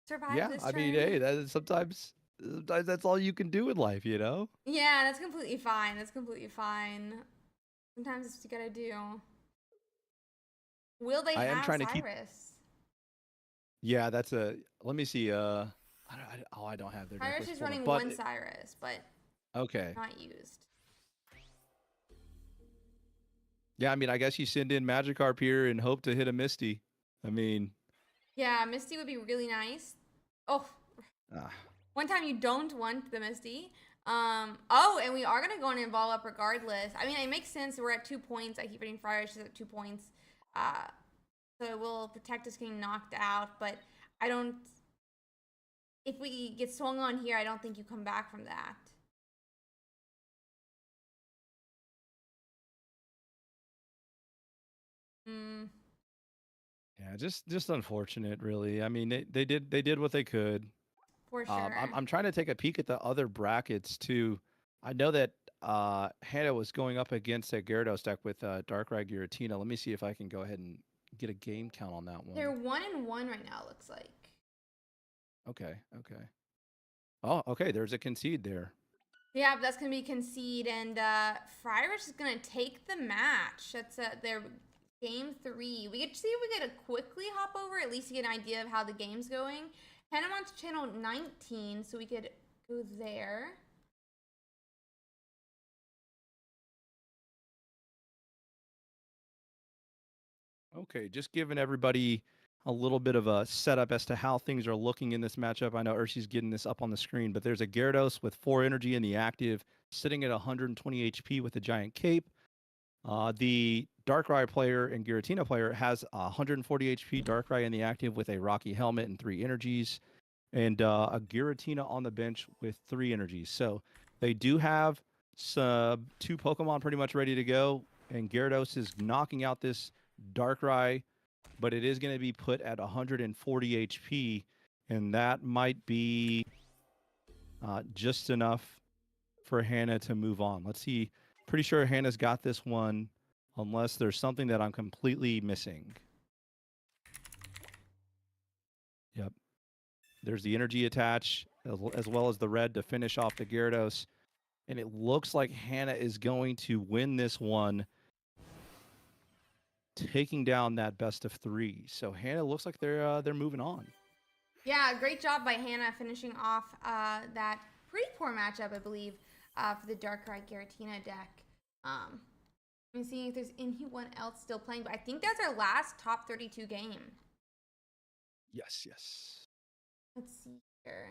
A: survive this turn.
B: I mean, hey, sometimes that's all you can do in life,
A: Yeah, that's completely fine. That's completely fine. Sometimes it's what you gotta do. Will they have Cyrus?
B: Yeah, that's a. Let me see. I don't have their.
A: Cyrus is running one Cyrus, but
B: okay,
A: not used.
B: Yeah, I mean, I guess you send in Magikarp here and hope to hit a Misty. I mean,
A: yeah, Misty would be really nice. Oh, one time you don't want the Misty. Oh, and we are gonna go and evolve up regardless. I mean, it makes sense. We're at 2 points. I keep reading Friar. She's at 2 points. So it will protect us getting knocked out. But I don't. If we get swung on here, I don't think you come back from that.
B: Yeah, just unfortunate, really. I mean, they did what they could.
A: For sure.
B: I'm trying to take a peek at the other brackets too. I know that Hannah was going up against a Gyarados deck with Darkrai Giratina. Let me see if I can go ahead and get a game count on that one.
A: They're 1-1 right now, it looks like.
B: Okay. Oh, okay. There's a concede there.
A: Yeah, but that's gonna be concede, and Friarish is gonna take the match. That's their game 3. We could see if we could quickly hop over, at least to get an idea of how the game's going. Hannah wants channel 19, so we could go there.
B: Okay, just giving everybody a little bit of a setup as to how things are looking in this matchup. I know Ursi's getting this up on the screen, but there's a Gyarados with 4 energy in the active, sitting at 120 HP with a giant cape. The Darkrai player and Giratina player has 140 HP Darkrai in the active with a Rocky helmet and 3 energies, and a Giratina on the bench with 3 energies. So they do have 2 Pokemon pretty much ready to go, and Gyarados is knocking out this Darkrai, but it is going to be put at 140 HP, and that might be just enough for Hannah to move on. Let's see. Pretty sure Hannah's got this one, unless there's something that I'm completely missing. Yep. There's the energy attach, as well as the red to finish off the Gyarados. And it looks like Hannah is going to win this one, taking down that best of 3. So Hannah looks like they're moving on.
A: Yeah, great job by Hannah finishing off that pretty poor matchup, I believe, for the Darkrai Giratina deck. I'm seeing if there's anyone else still playing, but I think that's our last top 32 game.
B: Yes, yes.
A: Let's see here.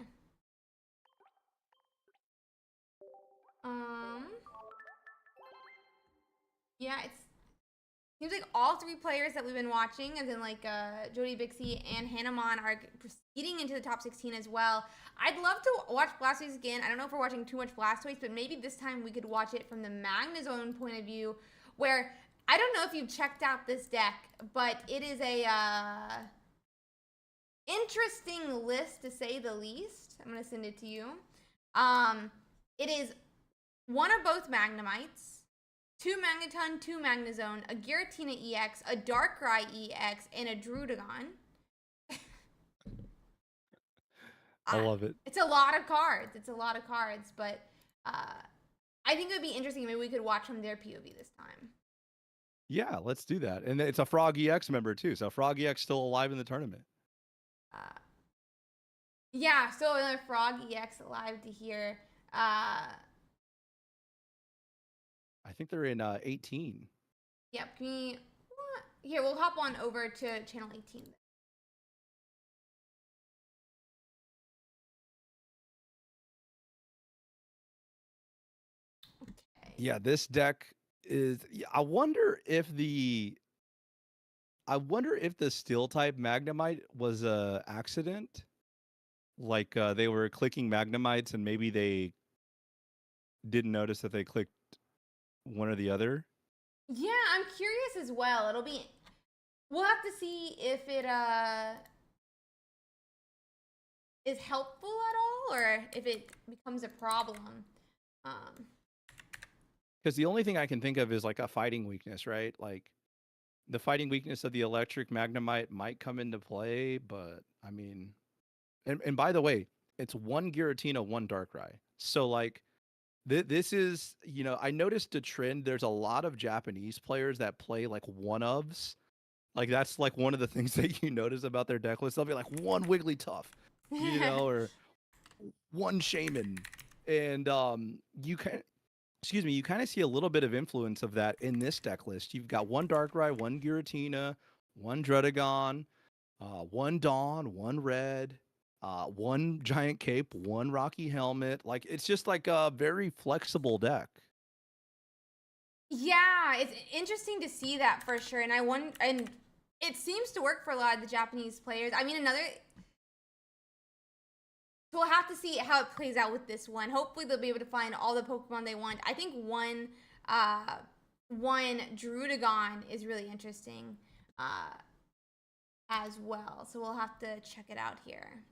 A: Yeah, it seems like all three players that we've been watching, as in like Jody Bixie and Hannahmon, are proceeding into the top 16 as well. I'd love to watch Blastoise again. I don't know if we're watching too much Blastoise, but maybe this time we could watch it from the Magnazone point of view, where I don't know if you've checked out this deck, but it is a interesting list to say the least. I'm gonna send it to you. It is one of both Magnemites, 2 Magneton, 2 Magnazone, a Giratina EX, a Darkrai EX, and a Druddigon.
B: I love it.
A: It's a lot of cards. It's a lot of cards, but I think it would be interesting. Maybe we could watch from their POV this time.
B: Yeah, let's do that. And it's a Frog EX member too. So Frog EX still alive in the tournament.
A: Yeah, so another Frog EX alive to here.
B: I think they're in 18.
A: Yep. Here, we'll hop on over to channel 18. Okay.
B: Yeah, this deck is. I wonder if the steel type Magnemite was a accident. Like they were clicking Magnemites and maybe they didn't notice that they clicked one or the other.
A: Yeah, I'm curious as well. We'll have to see if it is helpful at all or if it becomes a problem.
B: Because the only thing I can think of is like a fighting weakness, right? Like the fighting weakness of the electric Magnemite might come into play, but I mean, and by the way, it's 1 Giratina, 1 Darkrai. So like this is, I noticed a trend. There's a lot of Japanese players that play like one-ofs. Like that's like one of the things that you notice about their deck list. They'll be like 1 Wigglytuff, or 1 Shaman. And you kind of see a little bit of influence of that in this deck list. You've got 1 Darkrai, 1 Giratina, 1 Druddigon, 1 Dawn, 1 Red, 1 Giant Cape, 1 Rocky Helmet. Like it's just like a very flexible deck.
A: Yeah, it's interesting to see that for sure. And it seems to work for a lot of the Japanese players. I mean, we'll have to see how it plays out with this one. Hopefully they'll be able to find all the Pokemon they want. I think one Druddigon is really interesting as well. So we'll have to check it out here.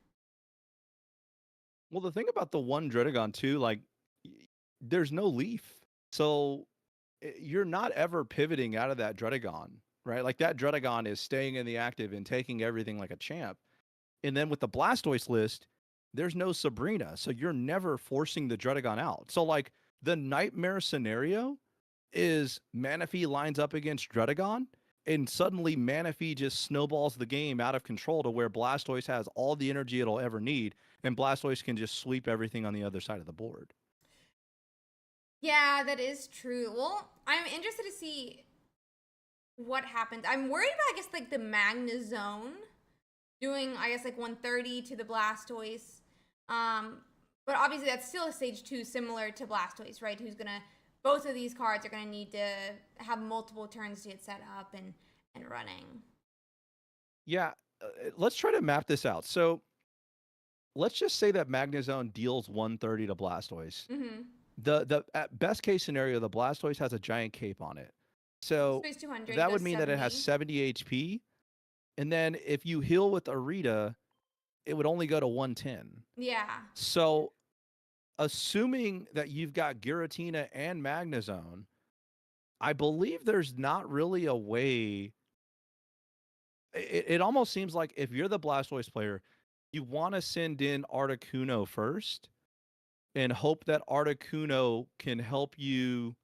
B: Well, the thing about the 1 Druddigon too, like there's no leaf. So you're not ever pivoting out of that Druddigon, right? Like that Druddigon is staying in the active and taking everything like a champ. And then with the Blastoise list, there's no Sabrina. So you're never forcing the Druddigon out. So like the nightmare scenario is Manaphy lines up against Druddigon and suddenly Manaphy just snowballs the game out of control to where Blastoise has all the energy it'll ever need and Blastoise can just sweep everything on the other side of the board.
A: Yeah, that is true. Well, I'm interested to see what happens. I'm worried about, I guess, like the Magnazone doing, I guess, like 130 to the Blastoise. But obviously that's still a stage 2 similar to Blastoise, right? Both of these cards are gonna need to have multiple turns to get set up and running.
B: Yeah, let's try to map this out. So let's just say that Magnazone deals 130 to Blastoise.
A: Mm-hmm.
B: The at best case scenario, the Blastoise has a giant cape on it. So that would mean that it has 70 HP. And then if you heal with Arita, it would only go to 110.
A: Yeah.
B: So assuming that you've got Giratina and Magnazone, I believe there's not really a way. It almost seems like if you're the Blastoise player, you want to send in Articuno first and hope that Articuno can help you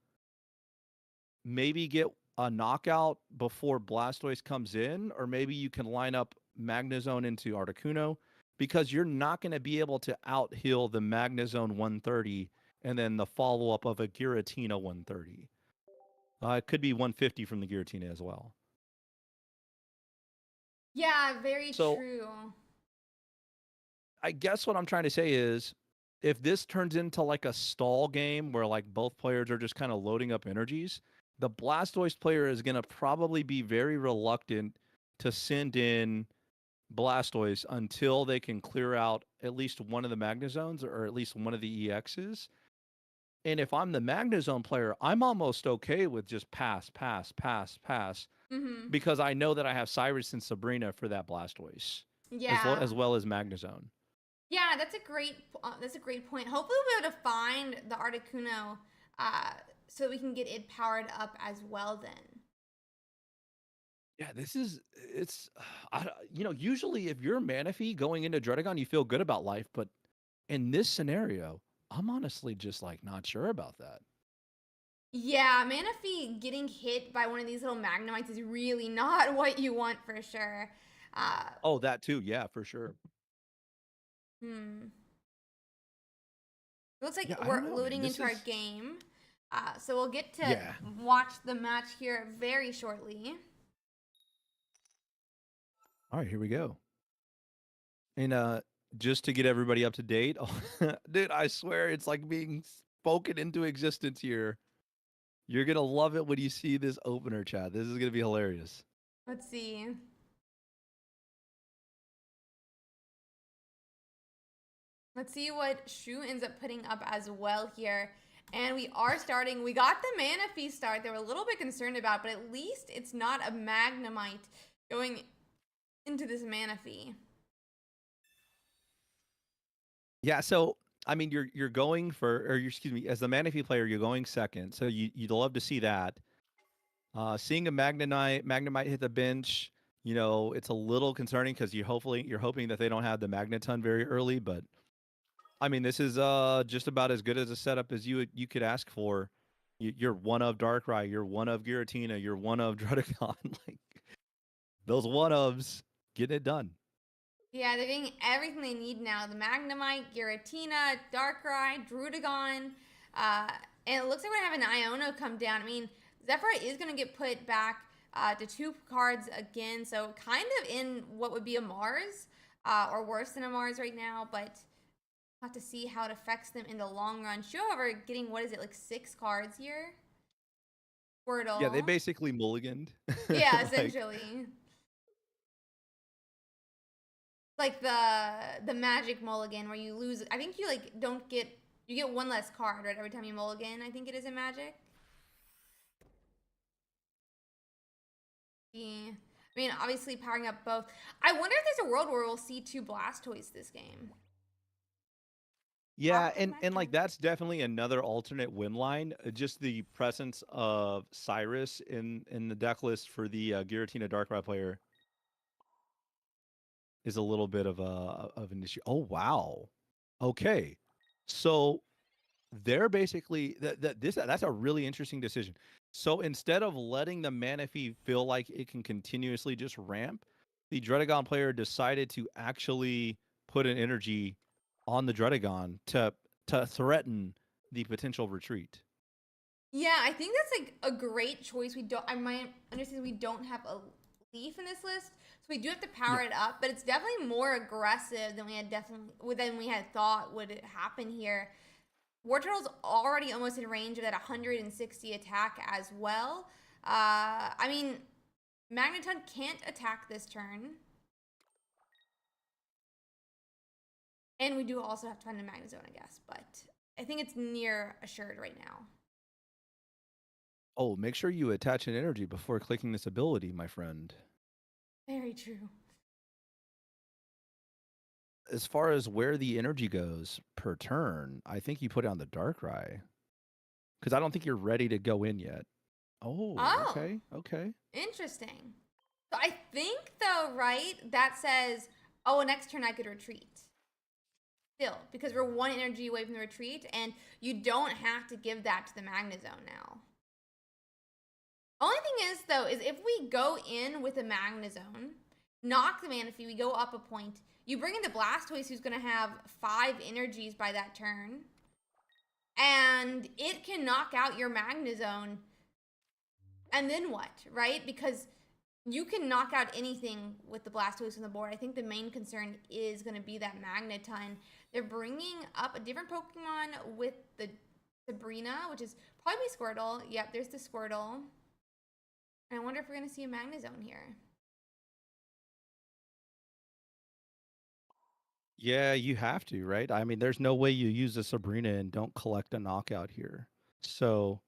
B: maybe get a knockout before Blastoise comes in, or maybe you can line up Magnazone into Articuno, because you're not going to be able to out heal the Magnazone 130 and then the follow up of a Giratina 130. It could be 150 from the Giratina as well.
A: Yeah, very
B: So
A: true.
B: I guess what I'm trying to say is, if this turns into like a stall game where like both players are just kind of loading up energies, the Blastoise player is going to probably be very reluctant to send in Blastoise until they can clear out at least one of the Magnazones or at least one of the EXs. And if I'm the Magnazone player, I'm almost okay with just pass,
A: Mm-hmm.
B: because I know that I have Cyrus and Sabrina for that Blastoise,
A: Yeah.
B: as well as Magnazone.
A: Yeah, that's a great point. Hopefully we'll be able to find the Articuno so we can get it powered up as well then.
B: Yeah, usually if you're Manaphy going into Dredagon, you feel good about life, but in this scenario, I'm honestly just like not sure about that.
A: Yeah, Manaphy getting hit by one of these little Magnemites is really not what you want for sure.
B: Oh, that too. Yeah, for sure.
A: Looks like
B: Yeah, I don't
A: we're
B: know, man.
A: loading into our game. So we'll get to
B: Yeah.
A: watch the match here very shortly.
B: All right, here we go. And just to get everybody up to date, dude, I swear it's like being spoken into existence here. You're gonna love it when you see this opener, chat. This is gonna be hilarious.
A: Let's see. Let's see what Shu ends up putting up as well here. And we are starting. We got the Manaphy start they were a little bit concerned about, but at least it's not a Magnemite going into this Manaphy.
B: Yeah, so I mean, you're going for, or you're, excuse me, as the Manaphy player, you're going second. So you'd love to see that. Seeing a Magnemite hit the bench, it's a little concerning because you're hoping that they don't have the Magneton very early. But I mean, this is just about as good as a setup as you could ask for. You're one of Darkrai, you're one of Giratina, you're one of Drudicon. Like those one ofs getting it done.
A: Yeah, they're getting everything they need now. The Magnemite, Giratina, Darkrai, Druddigon. And it looks like we're going to have an Iono come down. I mean, Zephyr is going to get put back to 2 cards again. So kind of in what would be a Mars, or worse than a Mars right now. But we'll have to see how it affects them in the long run. Shu, however, getting, what is it, like 6 cards here? Squirtle.
B: Yeah, they basically mulliganed.
A: Yeah, essentially. Like the magic mulligan where you lose. I think you you get 1 less card, right, every time you mulligan. I think it is in Magic. Yeah. I mean, obviously powering up both. I wonder if there's a world where we'll see 2 Blastoise this game.
B: Yeah, and like that's definitely another alternate win line. Just the presence of Cyrus in the deck list for the Giratina Darkrai player is a little bit of an issue. Oh wow. Okay. So they're basically that's a really interesting decision. So instead of letting the Manaphy feel like it can continuously just ramp, the Dredagon player decided to actually put an energy on the Dredagon to threaten the potential retreat.
A: Yeah, I think that's like a great choice. I might understand we don't have a leaf in this list, so we do have to power it up, but it's definitely more aggressive than we had thought would happen here. Wartortle's already almost in range of that 160 attack as well. I mean, Magneton can't attack this turn. And we do also have to find a Magnazone, I guess, but I think it's near assured right now.
B: Oh, make sure you attach an energy before clicking this ability, my friend.
A: Very true.
B: As far as where the energy goes per turn, I think you put it on the Darkrai. Because I don't think you're ready to go in yet. Oh, okay, okay.
A: Interesting. So I think, though, right, that says, oh, next turn I could retreat. Still, because we're 1 energy away from the retreat, and you don't have to give that to the Magnazone now. Only thing is, though, is if we go in with a Magnazone, knock the Manaphy, we go up a point. You bring in the Blastoise, who's going to have 5 energies by that turn. And it can knock out your Magnazone. And then what, right? Because you can knock out anything with the Blastoise on the board. I think the main concern is going to be that Magneton. They're bringing up a different Pokemon with the Sabrina, which is probably Squirtle. Yep, there's the Squirtle. And I wonder if we're going to see a Magnazone here.
B: Yeah, you have to, right? I mean, there's no way you use a Sabrina and don't collect a knockout here. So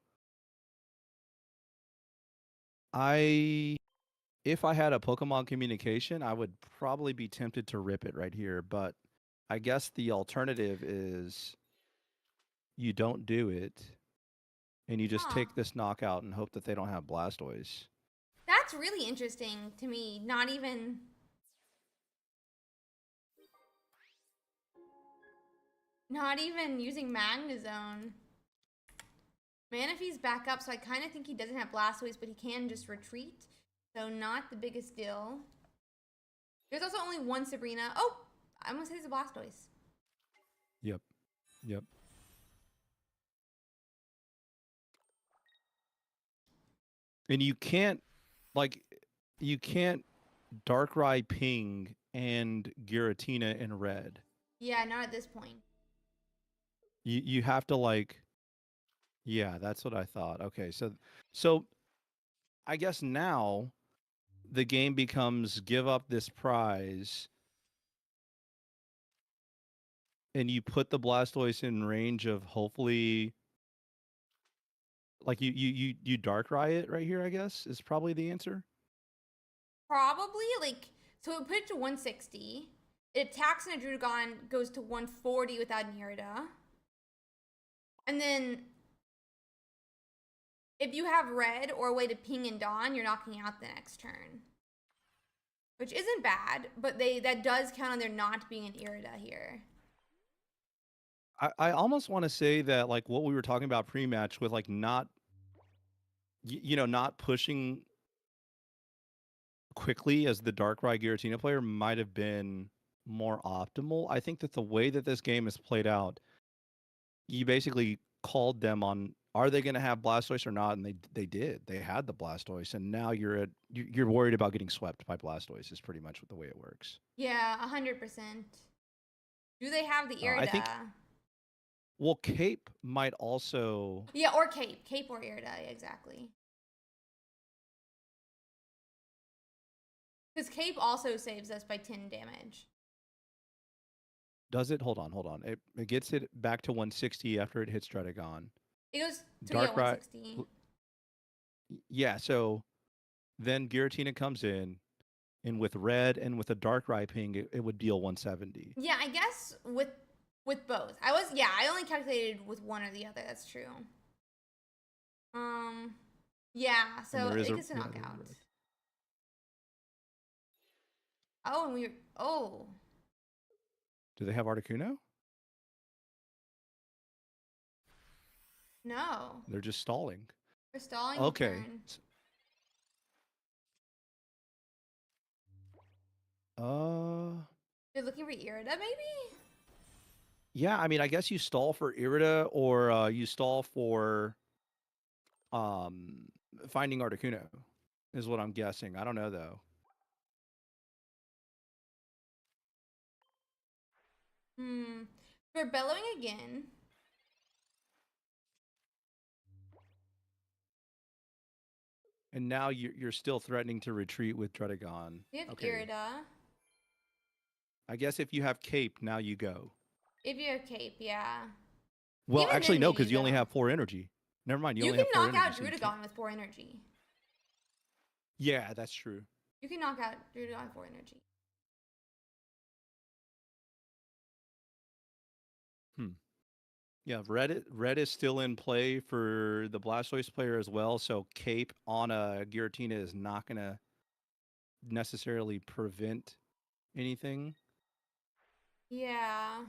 B: if I had a Pokemon communication, I would probably be tempted to rip it right here. But I guess the alternative is you don't do it and you just take this knockout and hope that they don't have Blastoise.
A: That's really interesting to me. Not even using Magnazone. Manaphy's back up, so I kind of think he doesn't have Blastoise, but he can just retreat. So not the biggest deal. There's also only one Sabrina. Oh, I almost said it's a Blastoise.
B: Yep. And you can't Darkrai Ping and Giratina in red.
A: Yeah, not at this point.
B: You have to yeah, that's what I thought. Okay, so I guess now the game becomes give up this prize and you put the Blastoise in range of hopefully you Darkrai it right here, I guess, is probably the answer.
A: Probably, so it put it to 160. It attacks in a Druddigon, goes to 140 without an Irida. And then if you have red or a way to ping and dawn, you're knocking out the next turn. Which isn't bad, but that does count on there not being an Irida here.
B: I almost want to say that what we were talking about pre-match with not not pushing quickly as the Darkrai Giratina player might have been more optimal. I think that the way that this game is played out, you basically called them on are they going to have Blastoise or not, and they did. They had the Blastoise, and now you're worried about getting swept by Blastoise. Is pretty much the way it works.
A: Yeah, 100%. Do they have the Irida?
B: I think. Well, Cape might also.
A: Yeah, or Cape or Irida, exactly. Because Cape also saves us by 10 damage.
B: Does it? Hold on. It gets it back to 160 after it hits Druddigon.
A: It goes to 160.
B: Yeah, so then Giratina comes in, and with red and with a Darkrai ping, it would deal 170.
A: Yeah, I guess with both. I only calculated with one or the other. That's true. Yeah, so it gets a knockout. Oh, and
B: Do they have Articuno?
A: No.
B: They're just stalling.
A: They're stalling.
B: Okay.
A: They're looking for Irida, maybe?
B: Yeah, I mean, I guess you stall for Irida or you stall for finding Articuno is what I'm guessing. I don't know though.
A: We're bellowing again.
B: And now you're still threatening to retreat with Druddigon.
A: We have Irida.
B: I guess if you have Cape, now you go.
A: If you have Cape, yeah.
B: Well, even actually, no, because you only have 4 energy. Never mind. You only have 4 energy.
A: You can knock out Druddigon with 4 energy.
B: Yeah, that's true.
A: You can knock out Druddigon with 4 energy.
B: Yeah, red is still in play for the Blastoise player as well. So Cape on a Giratina is not going to necessarily prevent anything.
A: Yeah.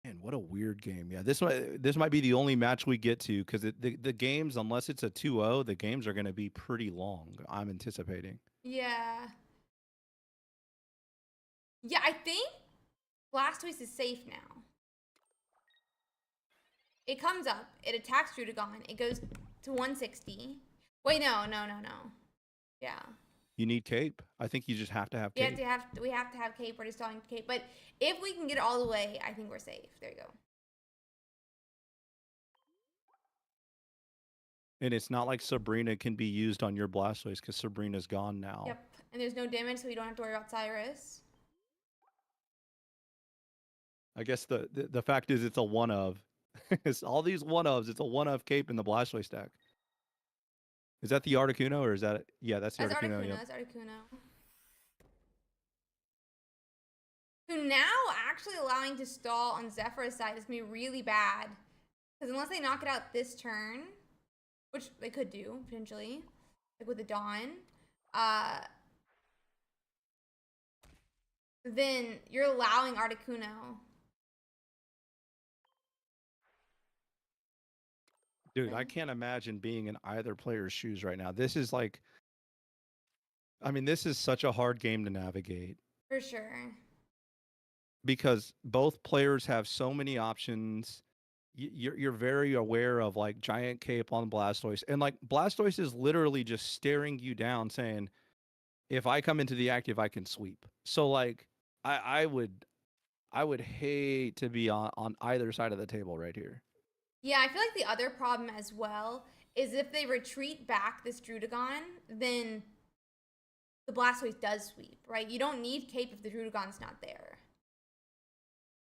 B: Man, what a weird game. Yeah, this might be the only match we get to because the games, unless it's a 2-0, the games are going to be pretty long. I'm anticipating.
A: Yeah. Yeah, I think Blastoise is safe now. It comes up, it attacks Druddigon, it goes to 160. Wait, no. Yeah.
B: You need Cape. I think you just have to have
A: We
B: Cape.
A: we have to have Cape. We're just talking Cape. But if we can get it all the way, I think we're safe. There you go.
B: And it's not like Sabrina can be used on your Blastoise because Sabrina's gone now.
A: Yep. And there's no damage, so we don't have to worry about Cyrus.
B: I guess the fact is it's a one of. It's all these one ofs. It's a one of Cape in the Blastoise deck. Is that the Articuno or is that yeah? That's the Articuno. Yep.
A: That's Articuno. So now actually allowing to stall on Zephyr's side is gonna be really bad because unless they knock it out this turn, which they could do potentially, like with the Dawn, then you're allowing Articuno.
B: Dude, I can't imagine being in either player's shoes right now. This is like, I mean, this is such a hard game to navigate.
A: For sure.
B: Because both players have so many options. You're very aware of like giant cape on Blastoise. And like Blastoise is literally just staring you down saying, if I come into the active, I can sweep. So like I would hate to be on either side of the table right here.
A: Yeah, I feel like the other problem as well is if they retreat back this Druddigon, then the Blastoise does sweep, right? You don't need Cape if the Druddigon's not there.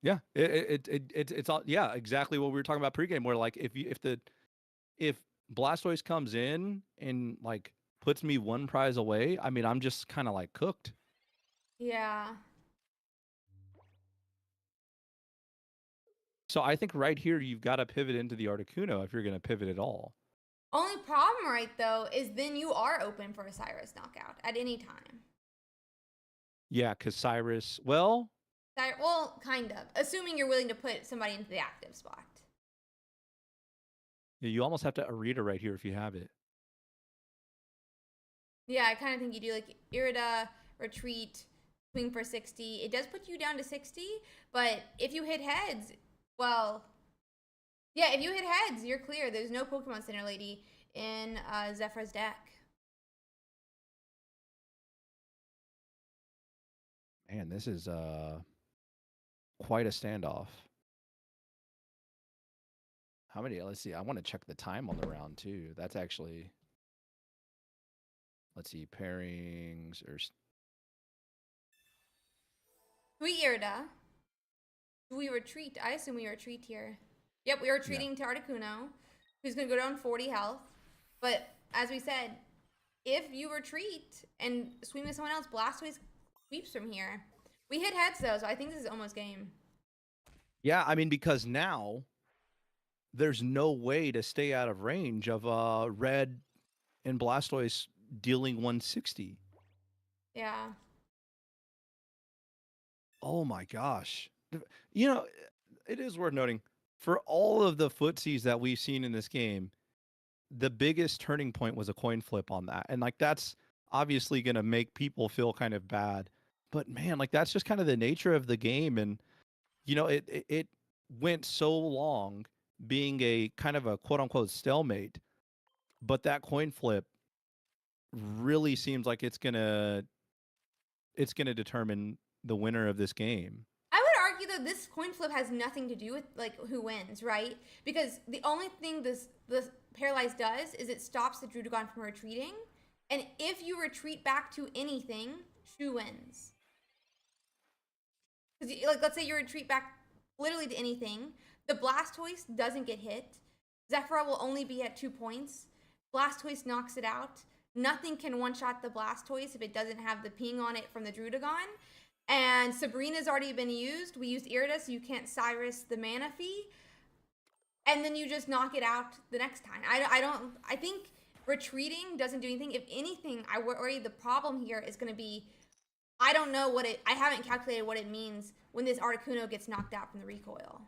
B: Yeah, it's all yeah, exactly what we were talking about pregame. Where like if Blastoise comes in and like puts me one prize away, I mean I'm just kind of like cooked.
A: Yeah.
B: So I think right here you've got to pivot into the Articuno if you're going to pivot at all.
A: Only problem, right, though, is then you are open for a Cyrus knockout at any time.
B: Yeah, because Cyrus, well,
A: kind of. Assuming you're willing to put somebody into the active spot.
B: yeah, you almost have to Arita right here if you have it.
A: Yeah, I kind of think you do like Irida, retreat, swing for 60. It does put you down to 60, but if you hit heads, well, yeah, if you hit heads, you're clear. There's no Pokemon Center Lady in Zephyr's deck.
B: Man, this is quite a standoff. How many? Let's see. I want to check the time on the round too. That's actually. Let's see, pairings or.
A: We Irida. Do we retreat? I assume we retreat here. Yep, we are retreating to Articuno, who's going to go down 40 health. But as we said, if you retreat and swing with someone else, Blastoise sweeps from here. We hit heads though, so I think this is almost game.
B: Yeah, I mean, because now there's no way to stay out of range of Red and Blastoise dealing 160.
A: Yeah.
B: Oh my gosh. You know, it is worth noting for all of the footsies that we've seen in this game, the biggest turning point was a coin flip on that. And like that's obviously going to make people feel kind of bad. But man, like that's just kind of the nature of the game. And you know, it went so long being a kind of a quote unquote stalemate, but that coin flip really seems like it's gonna determine the winner of this game.
A: I would argue though this coin flip has nothing to do with like who wins, right? Because the only thing this paralyzed does is it stops the Druddigon from retreating, and if you retreat back to anything, Shu wins. Because like let's say you retreat back literally to anything, the Blastoise doesn't get hit. Zephyra will only be at 2 points. Blastoise knocks it out. Nothing can one-shot the Blastoise if it doesn't have the ping on it from the Druddigon. And Sabrina's already been used. We used Irida, so you can't Cyrus the mana fee. And then you just knock it out the next time. I think retreating doesn't do anything. If anything, I worry the problem here is going to be, I don't know I haven't calculated what it means when this Articuno gets knocked out from the recoil.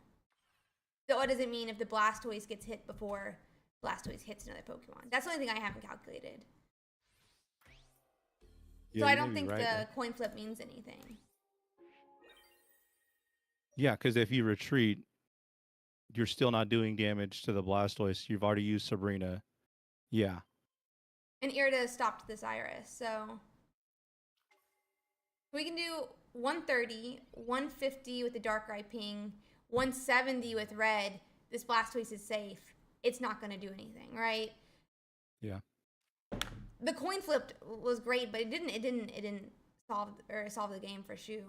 A: what does it mean if the Blastoise gets hit before Blastoise hits another Pokemon? That's the only thing I haven't calculated.
B: Yeah,
A: So I
B: you may
A: don't
B: be
A: think
B: right.
A: the coin flip means anything.
B: Yeah, because if you retreat, you're still not doing damage to the Blastoise. You've already used Sabrina. Yeah.
A: And Irida stopped this Iris, so we can do 130, 150 with the Darkrai ping, 170 with red. This Blastoise is safe. It's not going to do anything, right?
B: Yeah.
A: The coin flip was great, but it didn't solve the game for Shu.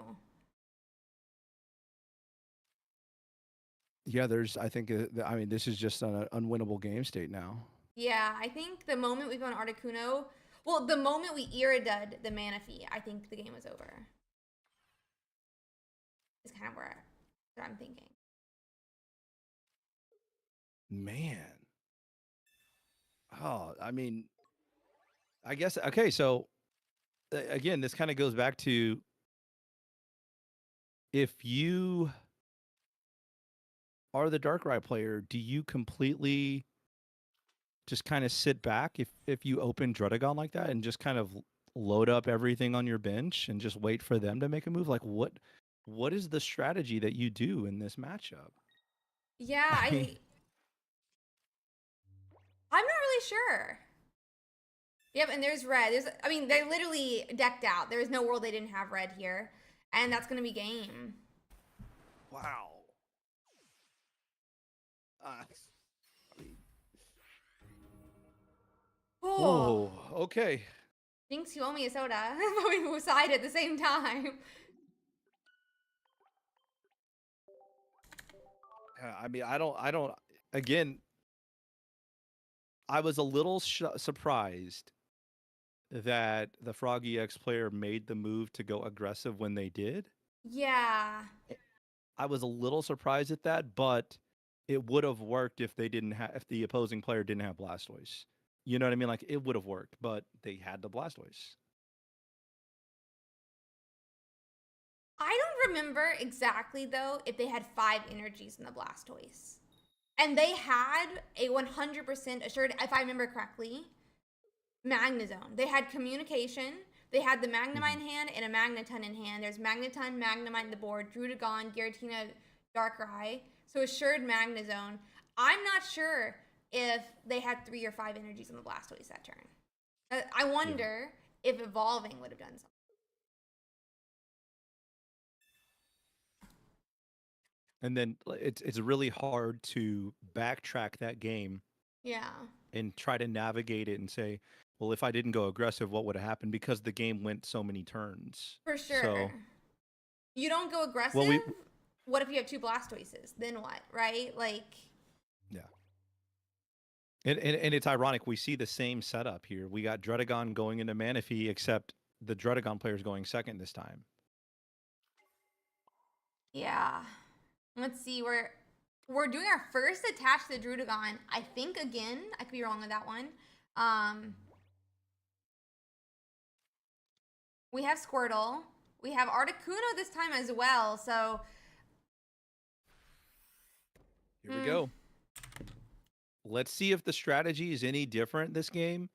B: Yeah, I think, I mean, this is just an unwinnable game state now.
A: Yeah, I think the moment we go on Articuno, well, the moment we Iridud the Manaphy, I think the game was over. Is kind of where I'm thinking.
B: Man. Oh, I mean, I guess, okay, so again, this kind of goes back to if you are the Darkrai player, do you completely just kind of sit back if you open Druddigon like that and just kind of load up everything on your bench and just wait for them to make a move? Like what is the strategy that you do in this matchup?
A: Yeah,
B: I mean,
A: I'm not really sure. Yep, and there's red. I mean, they're literally decked out. There's no world they didn't have red here, and that's gonna be game.
B: wow.
A: Oh,
B: Okay.
A: Jinx, you owe me a soda. But we move side at the same time.
B: I mean, I don't. Again, I was a little surprised that the Froggy X player made the move to go aggressive when they did.
A: Yeah.
B: I was a little surprised at that, but it would have worked if if the opposing player didn't have Blastoise. You know what I mean? Like it would have worked, but they had the Blastoise.
A: I don't remember exactly though if they had 5 energies in the Blastoise. And they had a 100% assured, if I remember correctly, Magnazone. They had communication. They had the Magnemite in hand and a Magneton in hand. There's Magneton, Magnemite in the board, Druddigon, Giratina, Darkrai. So assured Magnazone. I'm not sure if they had 3 or 5 energies in the Blastoise that turn. I wonder if evolving would have done something.
B: And then it's really hard to backtrack that game.
A: Yeah.
B: And try to navigate it and say, well, if I didn't go aggressive, what would have happened? Because the game went so many turns.
A: For sure.
B: So,
A: you don't go aggressive.
B: Well,
A: what if you have 2 Blastoises? Then what, right? Like.
B: Yeah. And it's ironic. We see the same setup here. We got Druddigon going into Manaphy, except the Druddigon player is going second this time.
A: Yeah. Let's see. We're doing our first attach to the Druddigon. I think again. I could be wrong with that one. We have Squirtle. We have Articuno this time as well. So
B: here we go. Let's see if the strategy is any different this game.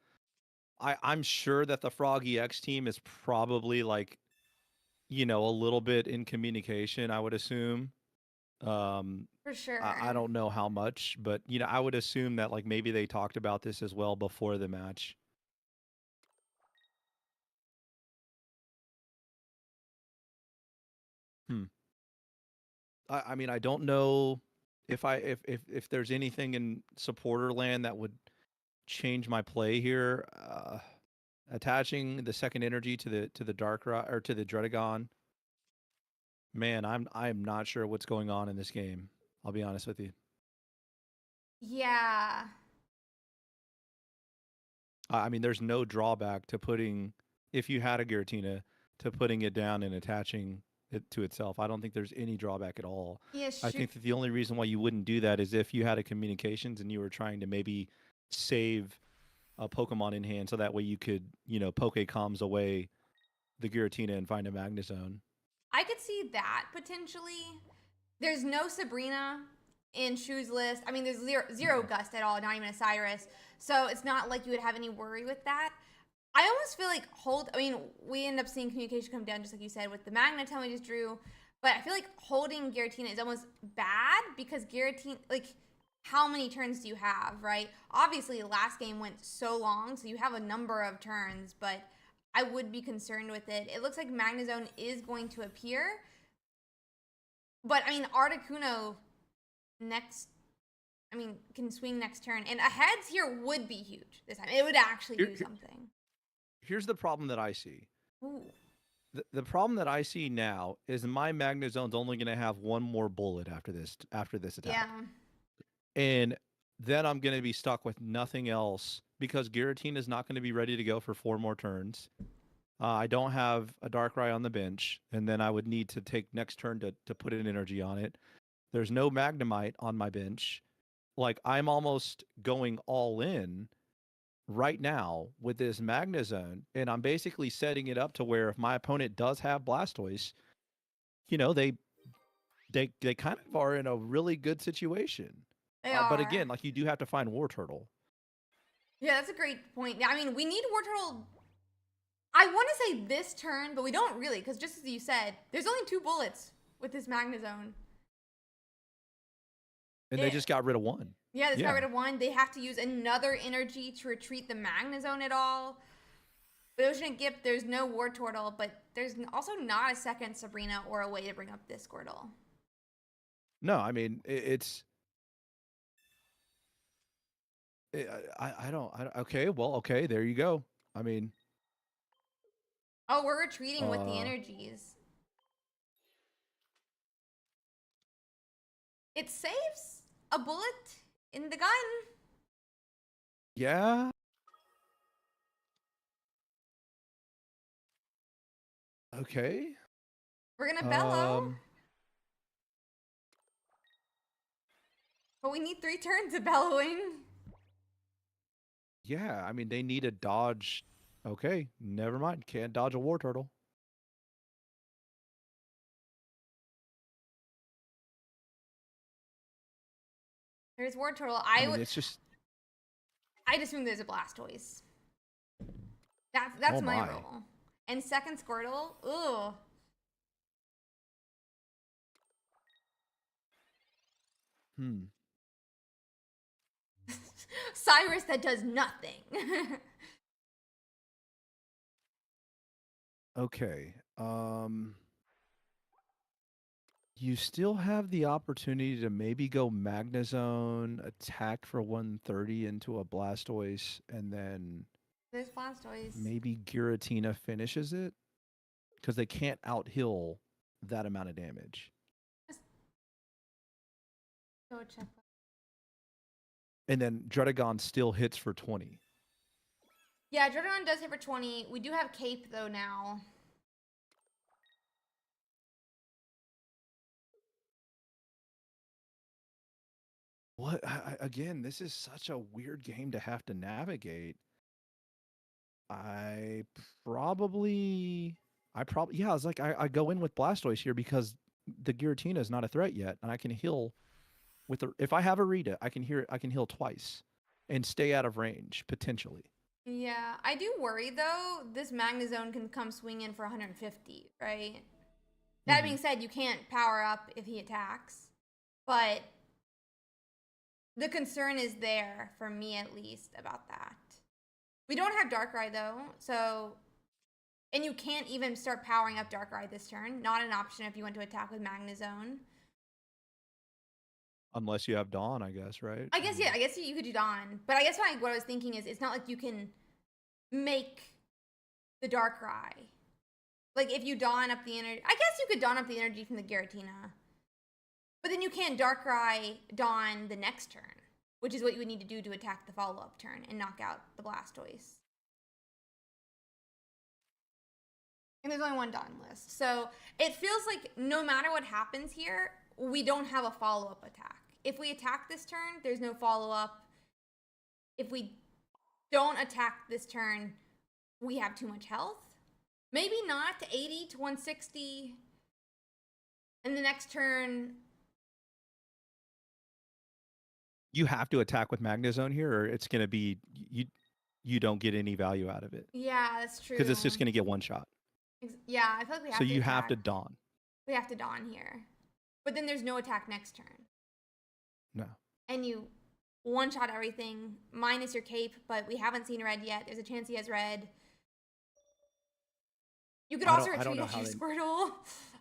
B: I'm sure that the Froggy X team is probably like, a little bit in communication, I would assume.
A: For sure.
B: I don't know how much, but I would assume that like maybe they talked about this as well before the match. I mean, I don't know if there's anything in supporter land that would change my play here. Attaching the second energy to the Darkrai or to the Druddigon. Man, I'm not sure what's going on in this game. I'll be honest with you.
A: Yeah.
B: I mean, there's no drawback to putting, if you had a Giratina, to putting it down and attaching it to itself. I don't think there's any drawback at all.
A: Yeah,
B: I think that the only reason why you wouldn't do that is if you had a communications and you were trying to maybe save a Pokemon in hand so that way you could, Pokecoms away the Giratina and find a Magnazone.
A: I could see that potentially. There's no Sabrina in Shu's list. I mean, there's zero Gust at all, not even a Cyrus. So it's not like you would have any worry with that. I almost feel like I mean, we end up seeing communication come down, just like you said, with the Magnazone we just drew. But I feel like holding Giratina is almost bad because Giratina, like, how many turns do you have, right? Obviously, last game went so long, so you have a number of turns, but I would be concerned with it. It looks like Magnazone is going to appear. But, I mean, Articuno can swing next turn. And a heads here would be huge this time. It would actually do something.
B: Here's the problem that I see.
A: Ooh.
B: The problem that I see now is my Magnazone's only going to have one more bullet after this attack.
A: Yeah.
B: And then I'm going to be stuck with nothing else because Giratina is not going to be ready to go for 4 more turns. I don't have a Darkrai on the bench, and then I would need to take next turn to put an energy on it. There's no Magnemite on my bench. Like, I'm almost going all in right now with this Magnazone, and I'm basically setting it up to where if my opponent does have Blastoise, you know, they kind of are in a really good situation. But again, like, you do have to find Wartortle.
A: Yeah, that's a great point. I mean, we need Wartortle. I want to say this turn, but we don't really, because just as you said, there's only 2 bullets with this Magnazone.
B: And they just got rid of 1.
A: Yeah, they got rid of 1. They have to use another energy to retreat the Magnazone at all. With Ocean Gip, there's no Wartortle, but there's also not a second Sabrina or a way to bring up this Squirtle.
B: No, I mean, it's... I don't... Okay, well, okay, there you go. I mean...
A: Oh, we're retreating with the energies. It saves a bullet in the gun.
B: Yeah. Okay.
A: We're gonna bellow. But we need 3 turns of bellowing.
B: Yeah, I mean, they need a dodge. Okay, never mind. Can't dodge a Wartortle.
A: There's Wartortle.
B: It's just...
A: I just think there's a Blastoise. That's my role. And second Squirtle, ugh. Cyrus that does nothing.
B: Okay. You still have the opportunity to maybe go Magnazone, attack for 130 into a Blastoise, and then
A: There's Blastoise.
B: Maybe Giratina finishes it? Because they can't outhill that amount of damage.
A: Just go check.
B: And then Dredagon still hits for 20.
A: Yeah, Dredagon does hit for 20. We do have Cape, though, now.
B: What? Again, this is such a weird game to have to navigate. I was like, I go in with Blastoise here because the Giratina is not a threat yet, and I can heal with if I have a Rita, I can heal twice and stay out of range potentially.
A: Yeah, I do worry though. This Magnazone can come swing in for 150, right? That being said, you can't power up if he attacks, but the concern is there for me at least about that. We don't have Darkrai though, so, and you can't even start powering up Darkrai this turn. Not an option if you want to attack with Magnazone.
B: Unless you have Dawn, I guess, right?
A: I guess, yeah, I guess you could do Dawn. But I guess what I was thinking is it's not like you can make the Darkrai. Like, if you Dawn up the energy... I guess you could Dawn up the energy from the Giratina. But then you can't Darkrai Dawn the next turn, which is what you would need to do to attack the follow-up turn and knock out the Blastoise. And there's only 1 Dawn list. So it feels like no matter what happens here, we don't have a follow-up attack. If we attack this turn, there's no follow-up. If we don't attack this turn, we have too much health. Maybe not to 80 to 160. And the next turn,
B: You have to attack with Magnazone here, or it's going to be you don't get any value out of it
A: Yeah, that's true.
B: because it's just going to get one shot.
A: Yeah, I feel like we have
B: So
A: to
B: you
A: attack.
B: have to Dawn.
A: We have to Dawn here. But then there's no attack next turn.
B: No.
A: And you one-shot everything, minus your cape, but we haven't seen red yet. There's a chance he has red. You could also retreat if you Squirtle.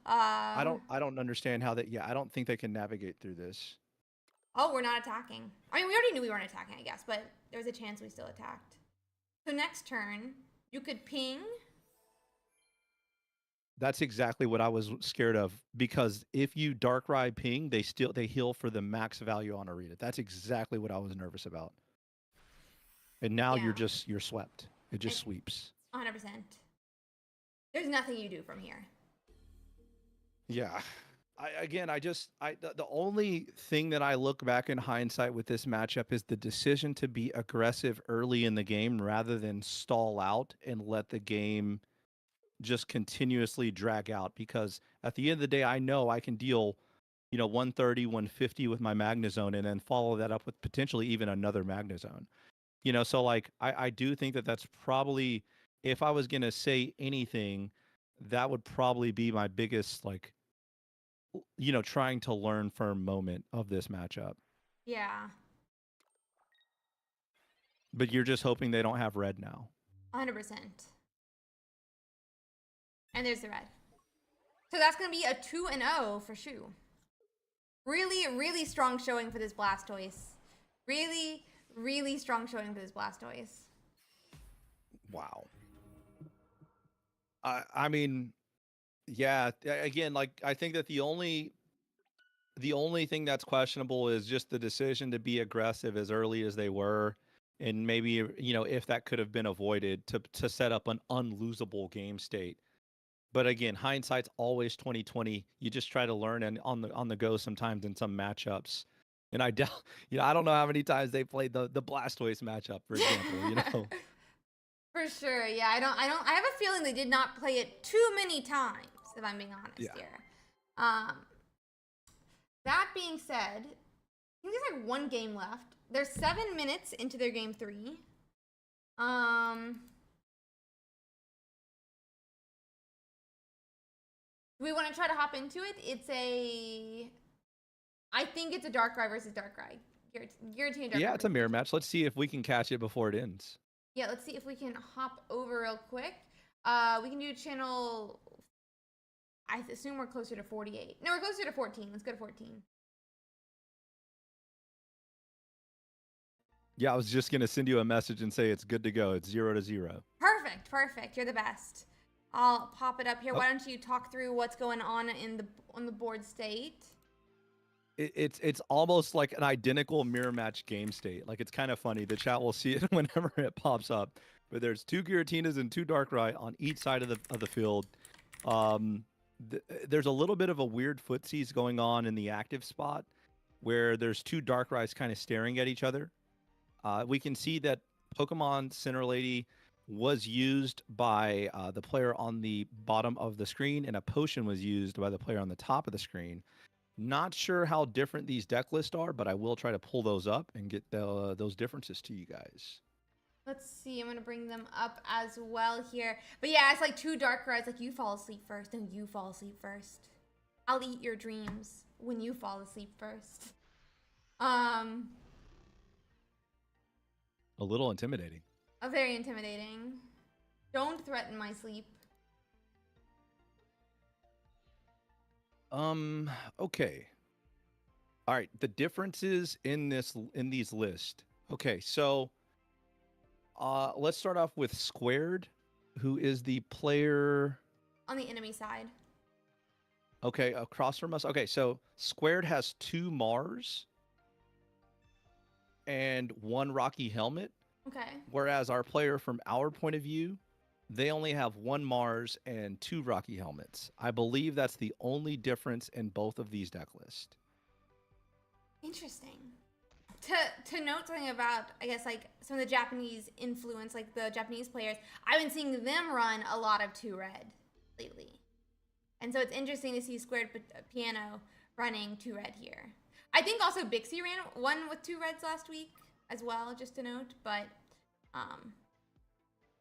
B: I don't understand how that. Yeah, I don't think they can navigate through this.
A: Oh, we're not attacking. I mean, we already knew we weren't attacking, I guess, but there was a chance we still attacked. So next turn, you could ping.
B: That's exactly what I was scared of, because if you Darkrai ping, they heal for the max value on Arita. That's exactly what I was nervous about. And now you're swept. It just sweeps.
A: 100%. There's nothing you do from here.
B: Yeah. The only thing that I look back in hindsight with this matchup is the decision to be aggressive early in the game rather than stall out and let the game just continuously drag out, because at the end of the day, I know I can deal, 130, 150 with my Magnazone and then follow that up with potentially even another Magnazone. So like I do think that that's probably, if I was going to say anything, that would probably be my biggest, like, trying to learn firm moment of this matchup.
A: Yeah.
B: But you're just hoping they don't have red now.
A: 100%. And there's the red. So that's going to be a 2-0 for Shu. Really, really strong showing for this Blastoise. Really, really strong showing for this Blastoise.
B: Wow. I mean, yeah, again, like, I think that the only thing that's questionable is just the decision to be aggressive as early as they were. And maybe, if that could have been avoided to set up an unlosable game state. But again, hindsight's always 2020. You just try to learn and on the go sometimes in some matchups. And I doubt, I don't know how many times they played the Blastoise matchup, for example,
A: For sure, yeah. I have a feeling they did not play it too many times, if I'm being honest here. That being said, I think there's like one game left. They're 7 minutes into their game 3. Do we want to try to hop into it? I think it's a Darkrai versus Darkrai. Giratina Darkrai.
B: Yeah, it's a mirror match. Let's see if we can catch it before it ends.
A: Yeah, let's see if we can hop over real quick. We can do channel, I assume we're closer to 48. No, we're closer to 14. Let's go to 14.
B: Yeah, I was just going to send you a message and say it's good to go. It's 0-0.
A: Perfect. You're the best. I'll pop it up here. Why don't you talk through what's going on on the board state?
B: It's almost like an identical mirror match game state. Like, it's kind of funny. The chat will see it whenever it pops up. But there's 2 Giratinas and 2 Darkrai on each side of the field. There's a little bit of a weird footsies going on in the active spot where there's 2 Darkrai's kind of staring at each other. We can see that Pokemon Center Lady was used by the player on the bottom of the screen, and a potion was used by the player on the top of the screen. Not sure how different these deck lists are, but I will try to pull those up and get those differences to you guys.
A: Let's see. I'm going to bring them up as well here. But yeah, it's like 2 Darkrai's. Like, you fall asleep first, then you fall asleep first. I'll eat your dreams when you fall asleep first.
B: A little intimidating.
A: Very intimidating. Don't threaten my sleep.
B: Okay. All right, the differences in these lists. Okay, so let's start off with Squared, who is the player
A: on the enemy side.
B: Okay, across from us. Okay, so Squared has 2 Mars and 1 Rocky Helmet.
A: Okay.
B: Whereas our player, from our point of view, they only have 1 Mars and 2 Rocky Helmets. I believe that's the only difference in both of these deck lists.
A: Interesting. To note something about, I guess, like, some of the Japanese influence, like the Japanese players, I've been seeing them run a lot of 2 red lately. And so it's interesting to see Squared Piano running 2 red here. I think also Bixie ran one with 2 reds last week as well, just to note. But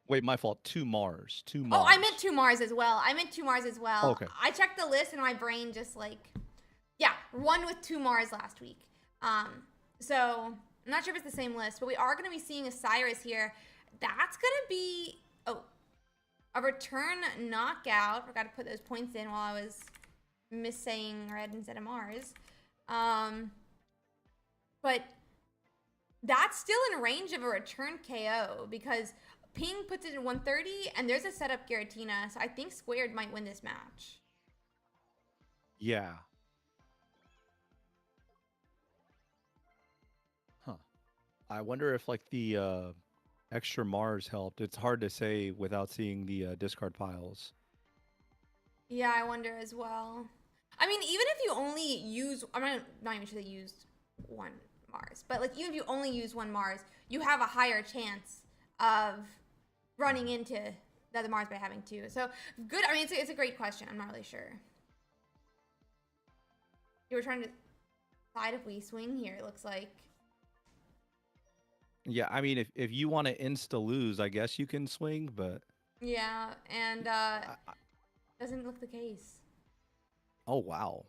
B: Wait, my fault. 2 Mars. 2
A: oh,
B: Mars.
A: I meant 2 Mars as well.
B: Oh, okay.
A: I checked the list and my brain just like, yeah, one with 2 Mars last week. So I'm not sure if it's the same list, but we are going to be seeing a Cyrus here. That's going to be a return knockout. Forgot to put those points in while I was missaying red instead of Mars. But that's still in range of a return KO because Ping puts it in 130 and there's a setup Giratina. So I think Squared might win this match.
B: Yeah. Huh. I wonder if like the extra Mars helped. It's hard to say without seeing the discard piles.
A: Yeah, I wonder as well. I mean, even if you only use, I'm not even sure they used 1 Mars, but like even if you only use 1 Mars, you have a higher chance of running into the other Mars by having 2. So good. I mean, it's a great question. I'm not really sure. You were trying to decide if we swing here. It looks like.
B: Yeah, I mean, if you want to insta-lose, I guess you can swing, but...
A: Yeah, and doesn't look the case.
B: Oh, wow.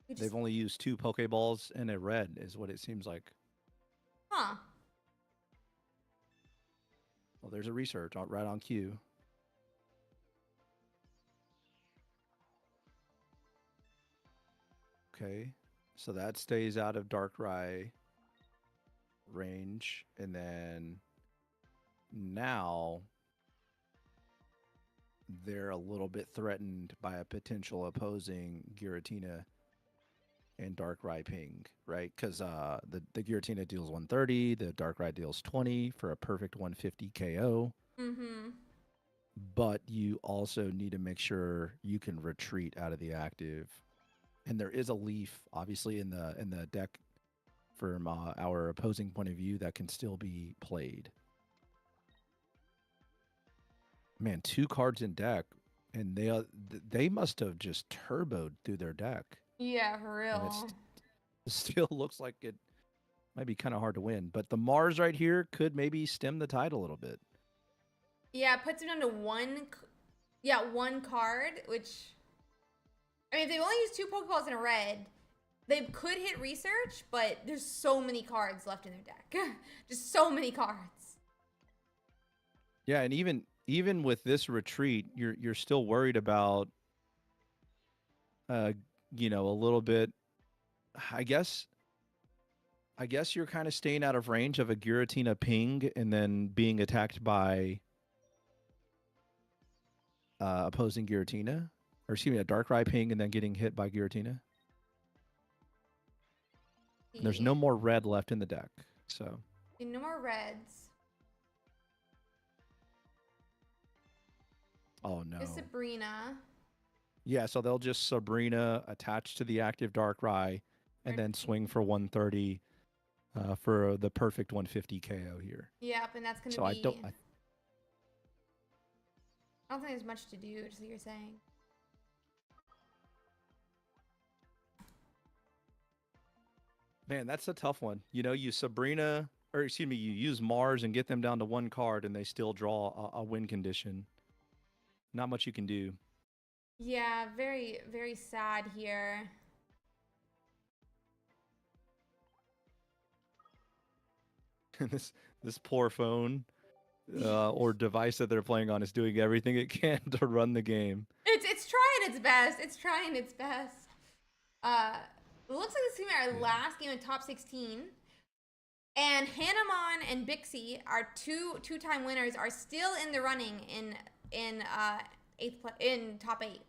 B: They've only used 2 Pokeballs and a red, is what it seems like.
A: Huh.
B: Well, there's a research right on cue. Okay, so that stays out of Darkrai range, and then now they're a little bit threatened by a potential opposing Giratina and Darkrai Ping, right? Because the Giratina deals 130, the Darkrai deals 20 for a perfect 150 KO.
A: Mm-hmm.
B: But you also need to make sure you can retreat out of the active. And there is a leaf, obviously, in the deck from our opposing point of view that can still be played. Man, 2 cards in deck, and they must have just turboed through their deck.
A: Yeah, for real.
B: And it still looks like it might be kind of hard to win. But the Mars right here could maybe stem the tide a little bit.
A: Yeah, it puts it down to 1 card, which... I mean, if they only use 2 Pokeballs in a red, they could hit research, but there's so many cards left in their deck. Just so many cards.
B: Yeah, and even with this retreat, you're still worried about you know, a little bit. I guess you're kind of staying out of range of a Giratina Ping and then being attacked by opposing Giratina. Or excuse me, a Darkrai Ping and then getting hit by Giratina. And there's no more red left in the deck, so.
A: No more reds.
B: Oh, no.
A: It's Sabrina.
B: Yeah, so they'll just Sabrina attach to the active Darkrai and then swing for 130 for the perfect 150 KO here.
A: Yep, and that's going to
B: so
A: be...
B: I don't
A: think there's much to do, just like you're saying.
B: Man, that's a tough one. You know, you Sabrina, or excuse me, you use Mars and get them down to 1 card and they still draw a win condition. Not much you can do.
A: Yeah, very, very sad here.
B: This poor phone or device that they're playing on is doing everything it can to run the game.
A: It's trying its best. It's trying its best. It looks like this is gonna be our last game in top 16. And Hanamon and Bixie, our two-time winners, are still in the running in top 8.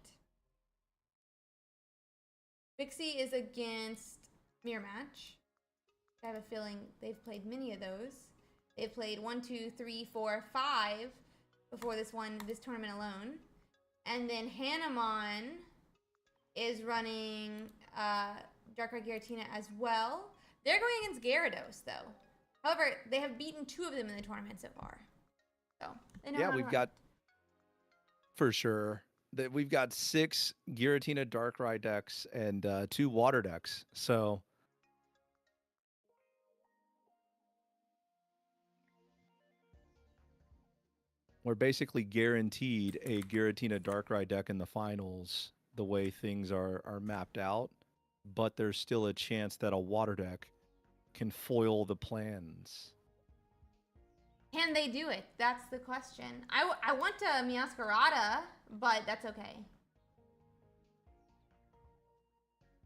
A: Bixie is against Mirror Match. I have a feeling they've played many of those. They've played 1, 2, 3, 4, 5 before this tournament alone. And then Hanamon is running Darkrai Giratina as well. They're going against Gyarados, though. However, they have beaten 2 of them in the tournament so far. So they know how to
B: we've
A: run.
B: got for sure that we've got 6 Giratina Darkrai decks and 2 water decks. So we're basically guaranteed a Giratina Darkrai deck in the finals the way things are mapped out, but there's still a chance that a water deck can foil the plans.
A: Can they do it? That's the question. I want to Meowscarada, but that's okay.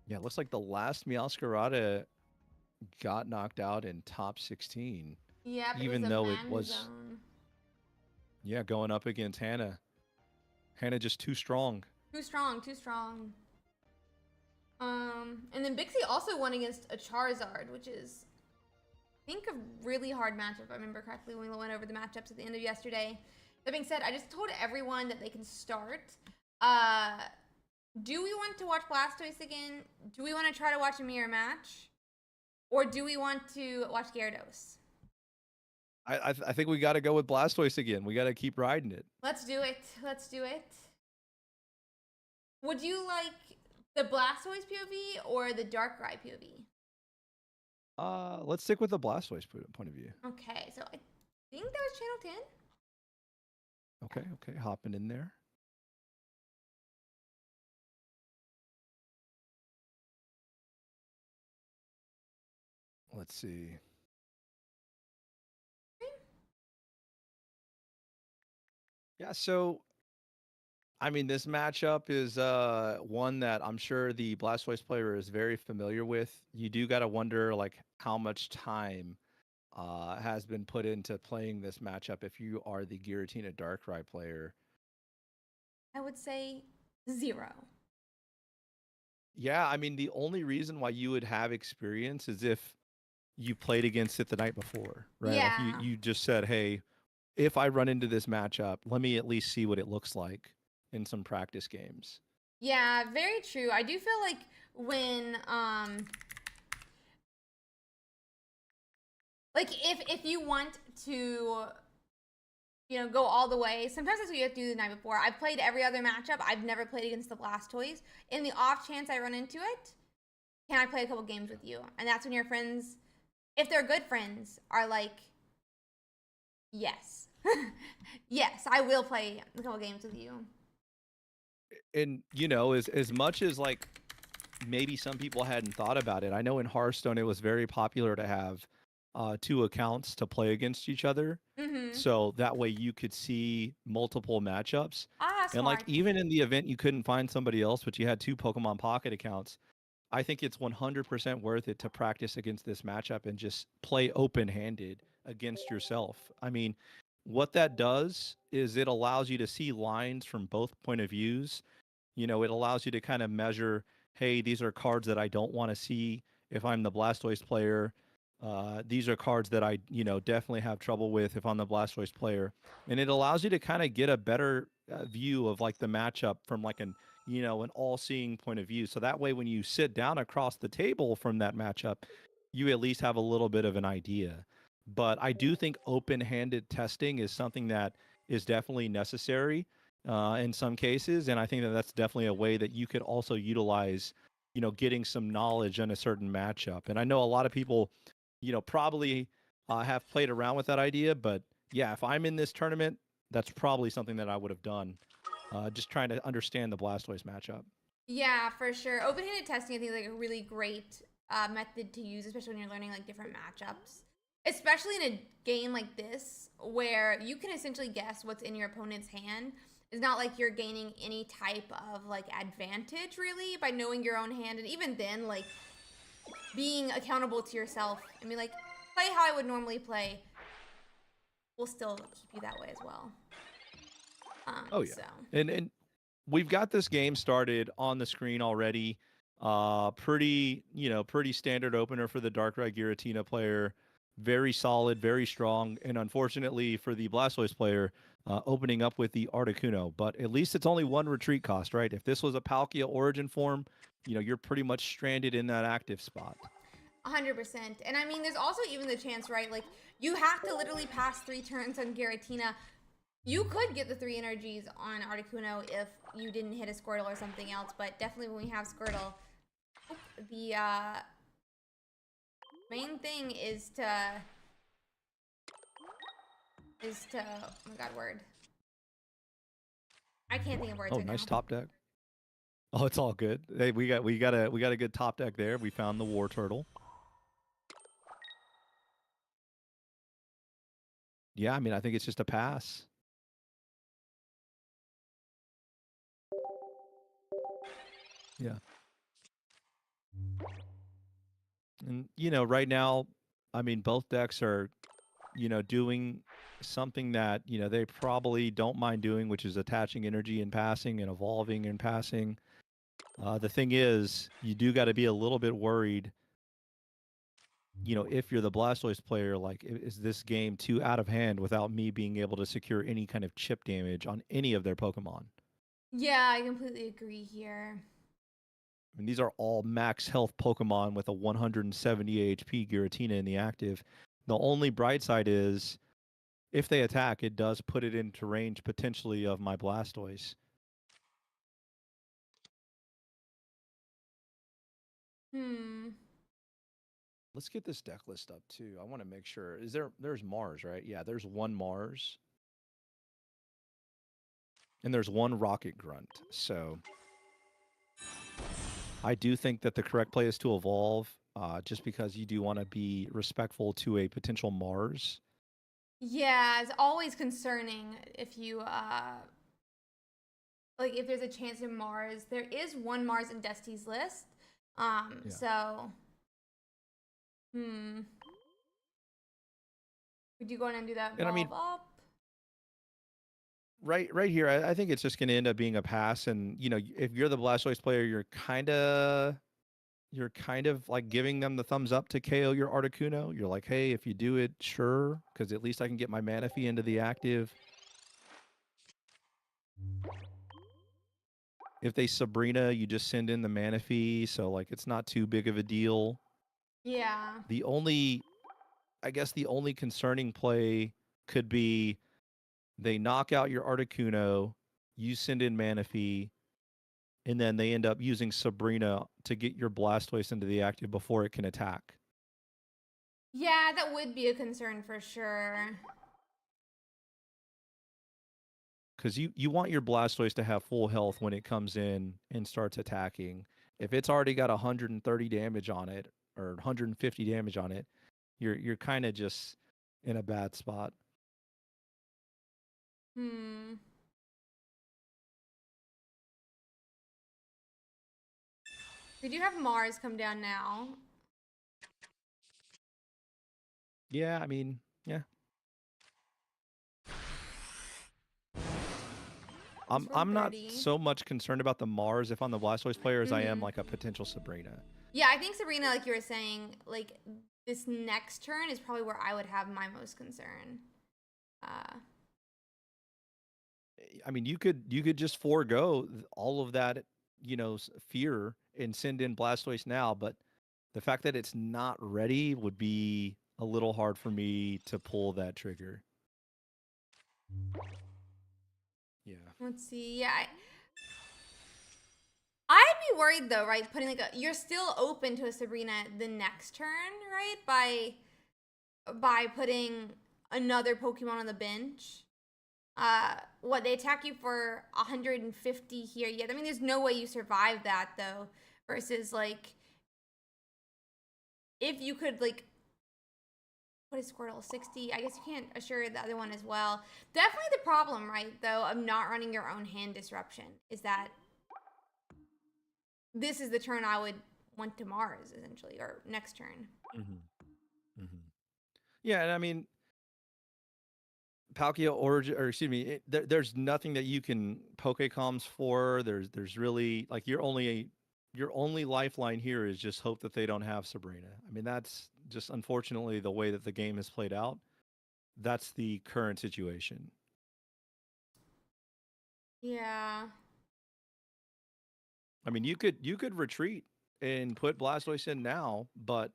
B: Yeah, it looks like the last Meowscarada got knocked out in top 16.
A: Yeah, but
B: even
A: it was
B: though
A: a
B: it was,
A: Magnazone.
B: yeah, going up against Hannah. Hannah just too strong.
A: Too strong, too strong. And then Bixie also won against a Charizard, which is, I think, a really hard matchup. I remember correctly when we went over the matchups at the end of yesterday. That being said, I just told everyone that they can start. Do we want to watch Blastoise again? Do we want to try to watch a mirror match? Or do we want to watch Gyarados?
B: I think we got to go with Blastoise again. We got to keep riding it.
A: Let's do it. Let's do it. Would you like the Blastoise POV or the Darkrai POV?
B: Let's stick with the Blastoise point of view.
A: Okay, so I think that was channel 10.
B: Okay, hopping in there. Let's see. Yeah, so I mean, this matchup is one that I'm sure the Blastoise player is very familiar with. You do got to wonder like how much time has been put into playing this matchup if you are the Giratina Darkrai player.
A: I would say 0.
B: Yeah, I mean, the only reason why you would have experience is if you played against it the night before, right?
A: Yeah.
B: Like you just said, hey, if I run into this matchup, let me at least see what it looks like in some practice games.
A: Yeah, very true. I do feel like when like if you want to, you know, go all the way, sometimes that's what you have to do the night before. I've played every other matchup. I've never played against the Blastoise. In the off chance I run into it, can I play a couple games with you? And that's when your friends, if they're good friends, are like, yes. Yes, I will play a couple games with you.
B: And you know, as much as like maybe some people hadn't thought about it, I know in Hearthstone it was very popular to have 2 accounts to play against each other. So that way you could see multiple matchups. And like even in the event you couldn't find somebody else, but you had 2 Pokemon Pocket accounts, I think it's 100% worth it to practice against this matchup and just play open-handed against yourself. I mean, what that does is it allows you to see lines from both point of views. You know, it allows you to kind of measure, hey, these are cards that I don't want to see if I'm the Blastoise player. These are cards that I, you know, definitely have trouble with if I'm the Blastoise player. And it allows you to kind of get a better view of like the matchup from like an, you know, an all-seeing point of view. So that way when you sit down across the table from that matchup, you at least have a little bit of an idea. But I do think open-handed testing is something that is definitely necessary in some cases. And I think that that's definitely a way that you could also utilize, you know, getting some knowledge on a certain matchup. And I know a lot of people, you know, probably have played around with that idea. But yeah, if I'm in this tournament, that's probably something that I would have done. Just trying to understand the Blastoise matchup.
A: Yeah, for sure. Open-handed testing, I think, is like a really great method to use, especially when you're learning like different matchups. Especially in a game like this, where you can essentially guess what's in your opponent's hand. It's not like you're gaining any type of like advantage really by knowing your own hand, and even then, like being accountable to yourself and be like, play how I would normally play, will still keep you that way as well.
B: Oh yeah,
A: so.
B: and we've got this game started on the screen already. Pretty, you know, pretty standard opener for the Darkrai Giratina player. Very solid, very strong, and unfortunately for the Blastoise player, opening up with the Articuno. But at least it's only 1 retreat cost, right? If this was a Palkia origin form, you know, you're pretty much stranded in that active spot.
A: 100%. And I mean, there's also even the chance, right? Like, you have to literally pass 3 turns on Giratina. You could get the 3 energies on Articuno if you didn't hit a Squirtle or something else, but definitely when we have Squirtle, the main thing is to, oh my god, word. I can't think of words
B: Oh,
A: right
B: nice
A: now.
B: top deck. Oh, it's all good. Hey, we got a good top deck there. We found the War Turtle. Yeah, I mean, I think it's just a pass. Yeah. And you know, right now, I mean, both decks are, you know, doing something that, you know, they probably don't mind doing, which is attaching energy and passing and evolving and passing. The thing is, you do got to be a little bit worried, you know, if you're the Blastoise player, like, is this game too out of hand without me being able to secure any kind of chip damage on any of their Pokemon?
A: Yeah, I completely agree here.
B: I mean, these are all max health Pokemon with a 170 HP Giratina in the active. The only bright side is, if they attack, it does put it into range potentially of my Blastoise. Let's get this deck list up too. I want to make sure. There's Mars, right? Yeah, there's one Mars. And there's one Rocket Grunt. So I do think that the correct play is to evolve, just because you do want to be respectful to a potential Mars.
A: Yeah, it's always concerning if you like if there's a chance in Mars. There is one Mars in Dusty's list.
B: Yeah.
A: So would you go in and do that
B: And I mean,
A: evolve up?
B: right here, I think it's just going to end up being a pass. And you know, if you're the Blastoise player, you're kind of like giving them the thumbs up to KO your Articuno. You're like, hey, if you do it, sure, because at least I can get my Manaphy into the active. If they Sabrina, you just send in the Manaphy, so like it's not too big of a deal.
A: Yeah.
B: I guess the only concerning play could be they knock out your Articuno, you send in Manaphy, and then they end up using Sabrina to get your Blastoise into the active before it can attack.
A: Yeah, that would be a concern for sure.
B: Because you want your Blastoise to have full health when it comes in and starts attacking. If it's already got 130 damage on it or 150 damage on it, you're kind of just in a bad spot.
A: We do have Mars come down now.
B: Yeah, I mean, yeah. I'm not so much concerned about the Mars if I'm the Blastoise player as I am like a potential Sabrina.
A: Yeah, I think Sabrina, like you were saying, like this next turn is probably where I would have my most concern.
B: I mean, you could just forego all of that, you know, fear and send in Blastoise now, but the fact that it's not ready would be a little hard for me to pull that trigger. Yeah.
A: Let's see. Yeah. I'd be worried though, right? Putting like you're still open to a Sabrina the next turn, right? By putting another Pokemon on the bench. What they attack you for 150 here. Yeah, I mean, there's no way you survive that though. Versus like, if you could like, what is Squirtle 60? I guess you can't assure the other one as well. Definitely the problem, right? Though of not running your own hand disruption is that this is the turn I would want to Mars essentially, or next turn.
B: Yeah, and I mean, Palkia or excuse me, there's nothing that you can Pokecoms for. There's really like your only lifeline here is just hope that they don't have Sabrina. I mean, that's just unfortunately the way that the game has played out. That's the current situation.
A: Yeah.
B: I mean, you could retreat and put Blastoise in now, but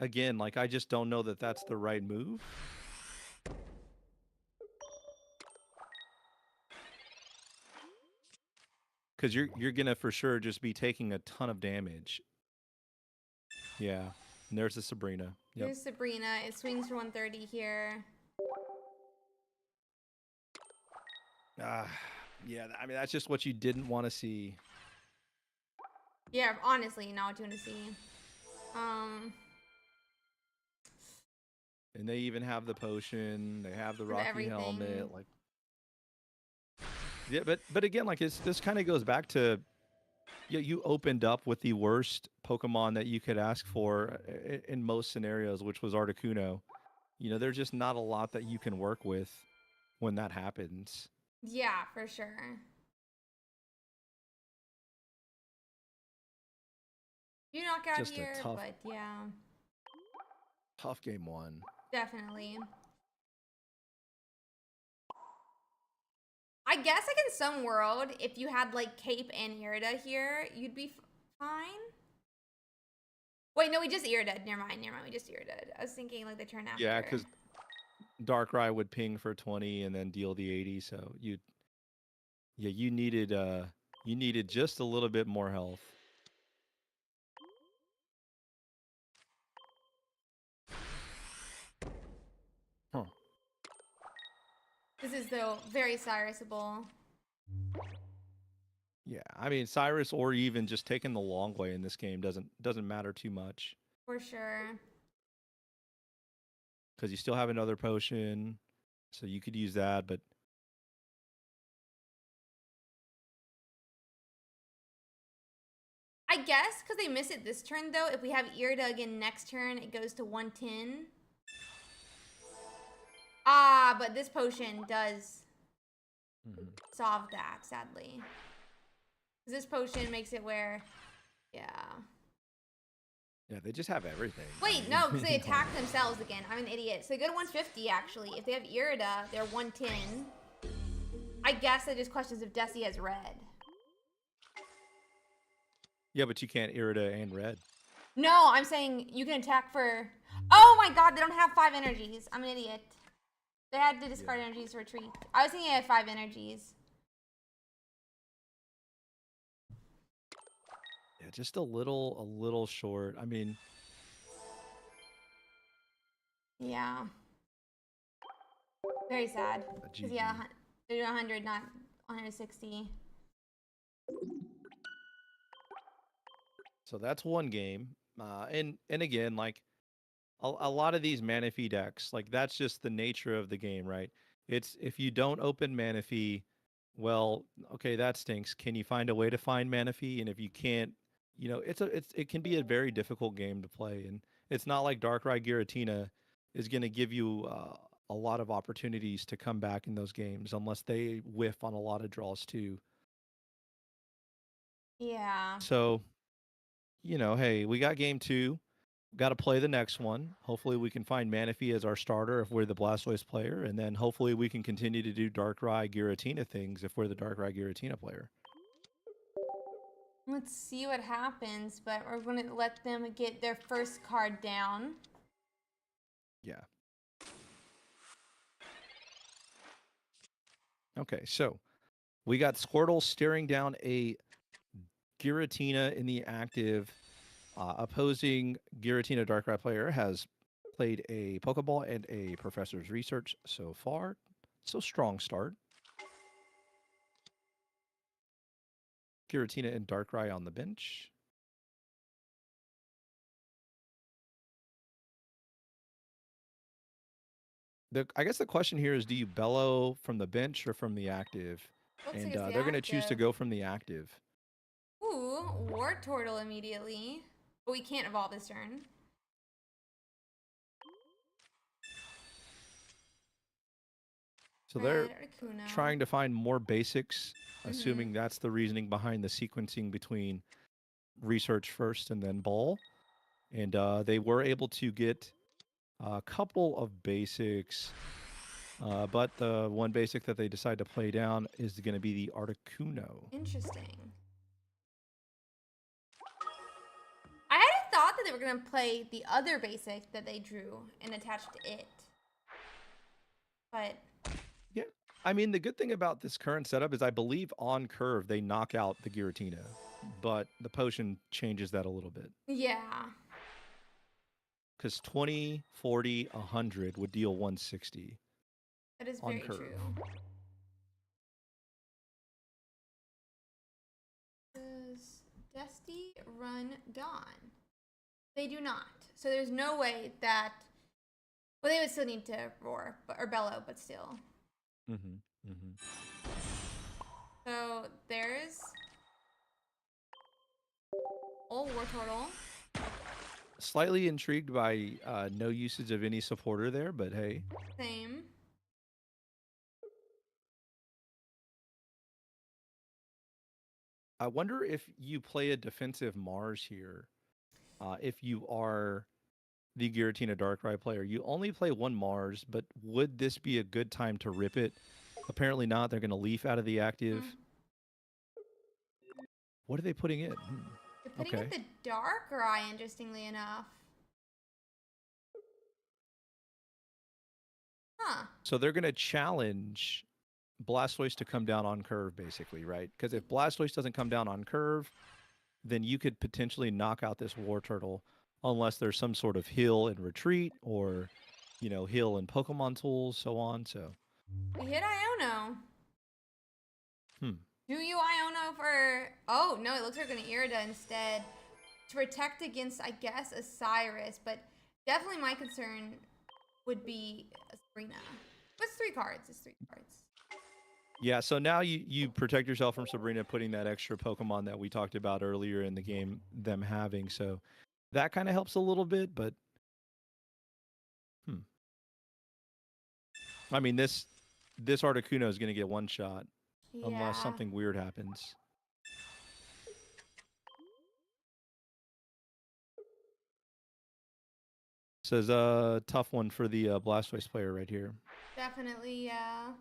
B: again, like I just don't know that that's the right move. Because you're gonna for sure just be taking a ton of damage. Yeah, and there's the Sabrina. Yep.
A: Here's Sabrina. It swings for 130 here.
B: Yeah, I mean, that's just what you didn't want to see.
A: Yeah, honestly, not what you want to see.
B: And they even have the potion. They have the Rocky
A: everything.
B: Helmet. Like, yeah, but again, like this kind of goes back to, yeah, you opened up with the worst Pokemon that you could ask for in most scenarios, which was Articuno. You know, there's just not a lot that you can work with when that happens.
A: Yeah, for sure. You knock out
B: Just a
A: here, but yeah.
B: tough game one.
A: Definitely. I guess like in some world, if you had like Cape and Irida here, you'd be fine. Wait, no, we just Irida'd. Never mind. We just Irida'd. I was thinking like the turn after.
B: Yeah, because Darkrai would ping for 20 and then deal the 80, so you needed just a little bit more health. Huh.
A: This is though very Cyrusable.
B: Yeah, I mean Cyrus or even just taking the long way in this game doesn't matter too much.
A: For sure.
B: Because you still have another potion, so you could use that, but
A: I guess because they miss it this turn though, if we have Irida again next turn, it goes to 110. Ah, but this potion does solve that, sadly. This potion makes it where, yeah.
B: Yeah, they just have everything.
A: Wait, no, because they attack themselves again. I'm an idiot. So they go to 150, actually. If they have Irida, they're 110. I guess that just questions if Desi has red.
B: Yeah, but you can't Irida and red.
A: No, I'm saying you can attack for... Oh my god, they don't have 5 energies. I'm an idiot. They had to discard energies to retreat. I was thinking I had 5 energies.
B: Yeah, just a little short. I mean...
A: Yeah. Very sad. Because, yeah, they're 100, not 160.
B: So that's one game. And again, like a lot of these Manaphy decks, like that's just the nature of the game, right? It's if you don't open Manaphy, well, okay, that stinks. Can you find a way to find Manaphy? And if you can't, you know, it can be a very difficult game to play. And it's not like Darkrai Giratina is going to give you a lot of opportunities to come back in those games unless they whiff on a lot of draws too.
A: Yeah.
B: So, you know, hey, we got game 2. Got to play the next one. Hopefully, we can find Manaphy as our starter if we're the Blastoise player, and then hopefully we can continue to do Darkrai Giratina things if we're the Darkrai Giratina player.
A: Let's see what happens, but we're going to let them get their first card down.
B: Yeah. Okay, so we got Squirtle staring down a Giratina in the active. Opposing Giratina Darkrai player has played a Pokeball and a Professor's Research so far. So strong start. Giratina and Darkrai on the bench. I guess the question here is, do you bellow from the bench or from the active?
A: Looks
B: And
A: like it's
B: they're going to choose to
A: active.
B: go from the active.
A: Ooh, Wartortle immediately. But we can't evolve this turn.
B: So they're trying to find more basics, assuming that's the reasoning behind the sequencing between research first and then ball. And they were able to get a couple of basics, but the one basic that they decide to play down is going to be the Articuno.
A: Interesting. I hadn't thought that they were going to play the other basic that they drew and attached to it. But...
B: yeah, I mean, the good thing about this current setup is I believe on curve they knock out the Giratina, but the potion changes that a little bit.
A: yeah.
B: Because 20, 40, 100 would deal 160.
A: That is very true. Does Dusty run Dawn? They do not. So there's no way that. Well, they would still need to roar or bellow, but still. So there's old Wartortle.
B: Slightly intrigued by no usage of any supporter there, but hey.
A: Same.
B: I wonder if you play a defensive Mars here. If you are the Giratina Darkrai player, you only play one Mars, but would this be a good time to rip it? Apparently not. They're going to leaf out of the active. What are they putting in?
A: They're putting in the Darkrai, interestingly enough. Huh.
B: So they're going to challenge Blastoise to come down on curve, basically, right? Because if Blastoise doesn't come down on curve, then you could potentially knock out this Wartortle unless there's some sort of heal and retreat or, you know, heal and Pokemon tools, so on. So
A: we hit Iono. Do you Iono for... Oh, no, it looks like we're going to Irida instead. To protect against, I guess, a Cyrus. But definitely my concern would be a Sabrina. What's 3 cards? It's 3 cards.
B: Yeah, so now you protect yourself from Sabrina putting that extra Pokemon that we talked about earlier in the game, them having. So that kind of helps a little bit, but... I mean, this Articuno is going to get one shot. Yeah. Unless something weird happens. This is a tough one for the Blastoise player right here.
A: Definitely, yeah.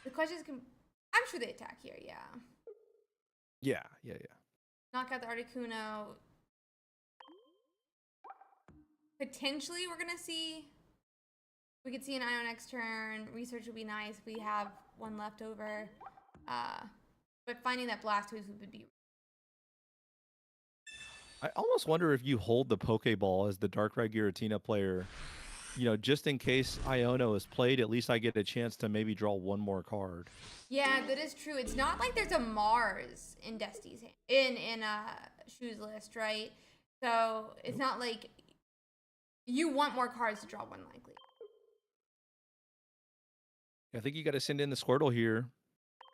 A: The question is, I'm sure they attack here, yeah.
B: Yeah.
A: Knock out the Articuno. Potentially, we're going to see... We could see an Ion next turn. Research would be nice if we have one left over. But finding that Blastoise would be...
B: I almost wonder if you hold the Pokeball as the Darkrai Giratina player, you know, just in case Iono is played, at least I get a chance to maybe draw one more card.
A: Yeah, that is true. It's not like there's a Mars in Dusty's hand, in Shu's list, right? So it's not like you want more cards to draw one likely.
B: I think you got to send in the Squirtle here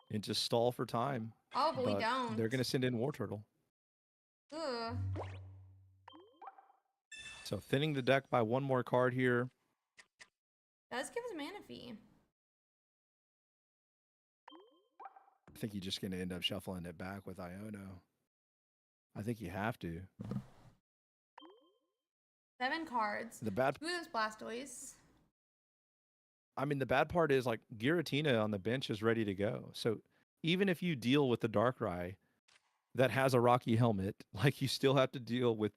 B: and just stall for time.
A: Oh, but we don't.
B: They're going to send in Wartortle.
A: Ugh.
B: So thinning the deck by one more card here.
A: Does give us mana fee.
B: I think you're just going to end up shuffling it back with Iono. I think you have to.
A: 7 cards.
B: The bad...
A: Who is Blastoise?
B: I mean, the bad part is, like, Giratina on the bench is ready to go. So even if you deal with the Darkrai that has a Rocky Helmet, like, you still have to deal with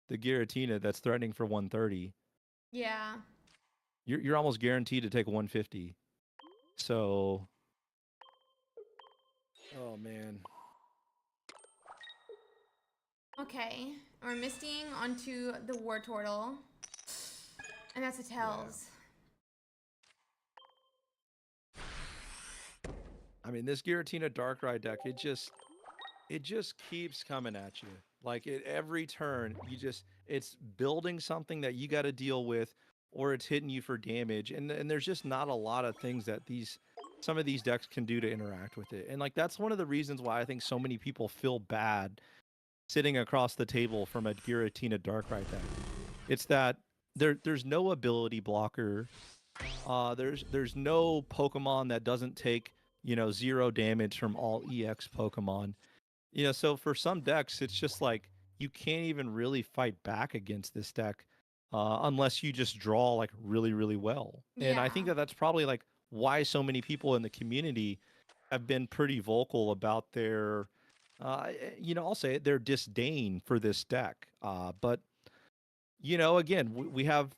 B: the Giratina that's threatening for 130.
A: Yeah.
B: You're almost guaranteed to take 150. So... Oh, man.
A: Okay. We're Mistying onto the Wartortle. And that's a Tails.
B: Yeah. I mean, this Giratina Darkrai deck, it just keeps coming at you. Like, every turn, it's building something that you got to deal with, or it's hitting you for damage. And there's just not a lot of things that some of these decks can do to interact with it. And, like, that's one of the reasons why I think so many people feel bad sitting across the table from a Giratina Darkrai deck. It's that there's no ability blocker. There's no Pokemon that doesn't take, 0 damage from all EX Pokemon. So for some decks, it's just like you can't even really fight back against this deck unless you just draw, like, really, really well. Yeah. And I think that's probably, like, why so many people in the community have been pretty vocal about their, I'll say it, their disdain for this deck. But, again, we have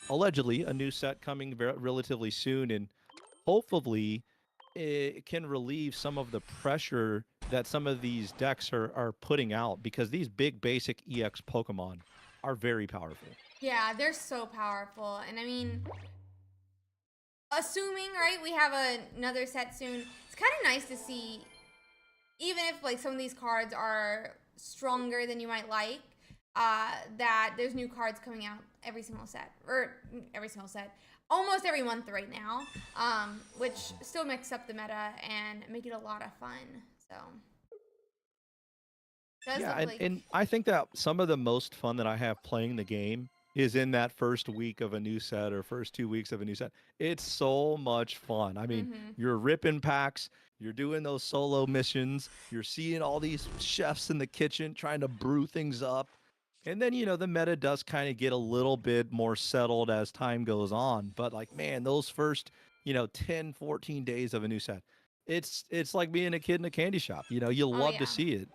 B: allegedly a new set coming relatively soon, and hopefully it can relieve some of the pressure that some of these decks are putting out, because these big basic EX Pokemon are very powerful.
A: Yeah, they're so powerful. And I mean, assuming, right, we have another set soon, it's kind of nice to see even if like some of these cards are stronger than you might like, that there's new cards coming out every single set, almost every month right now, which still mix up the meta and make it a lot of fun. So
B: Yeah, and I think that some of the most fun that I have playing the game is in that first week of a new set or first 2 weeks of a new set. It's so much fun. I mean, you're ripping packs, you're doing those solo missions, you're seeing all these chefs in the kitchen trying to brew things up. And then, the meta does kind of get a little bit more settled as time goes on. But like, man, those first, 10, 14 days of a new set, it's like being a kid in a candy shop. You
A: Oh
B: love
A: yeah.
B: to see it.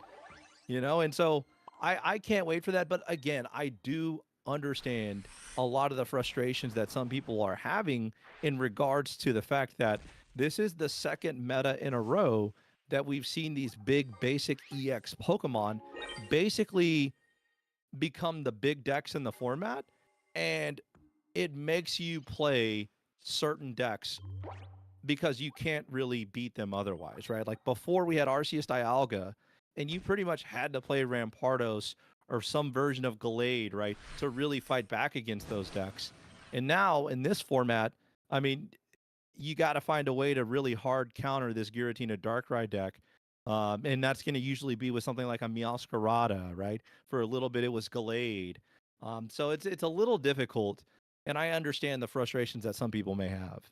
B: And so I can't wait for that. But again, I do understand a lot of the frustrations that some people are having in regards to the fact that this is the second meta in a row that we've seen these big basic EX Pokemon basically become the big decks in the format, and it makes you play certain decks because you can't really beat them otherwise, right? Like before we had Arceus Dialga, and you pretty much had to play Rampardos or some version of Gallade, right, to really fight back against those decks. And now in this format, I mean, you got to find a way to really hard counter this Giratina Darkrai deck. And that's going to usually be with something like a Meowscarada, right? For a little bit, it was Gallade. So it's a little difficult, and I understand the frustrations that some people may have.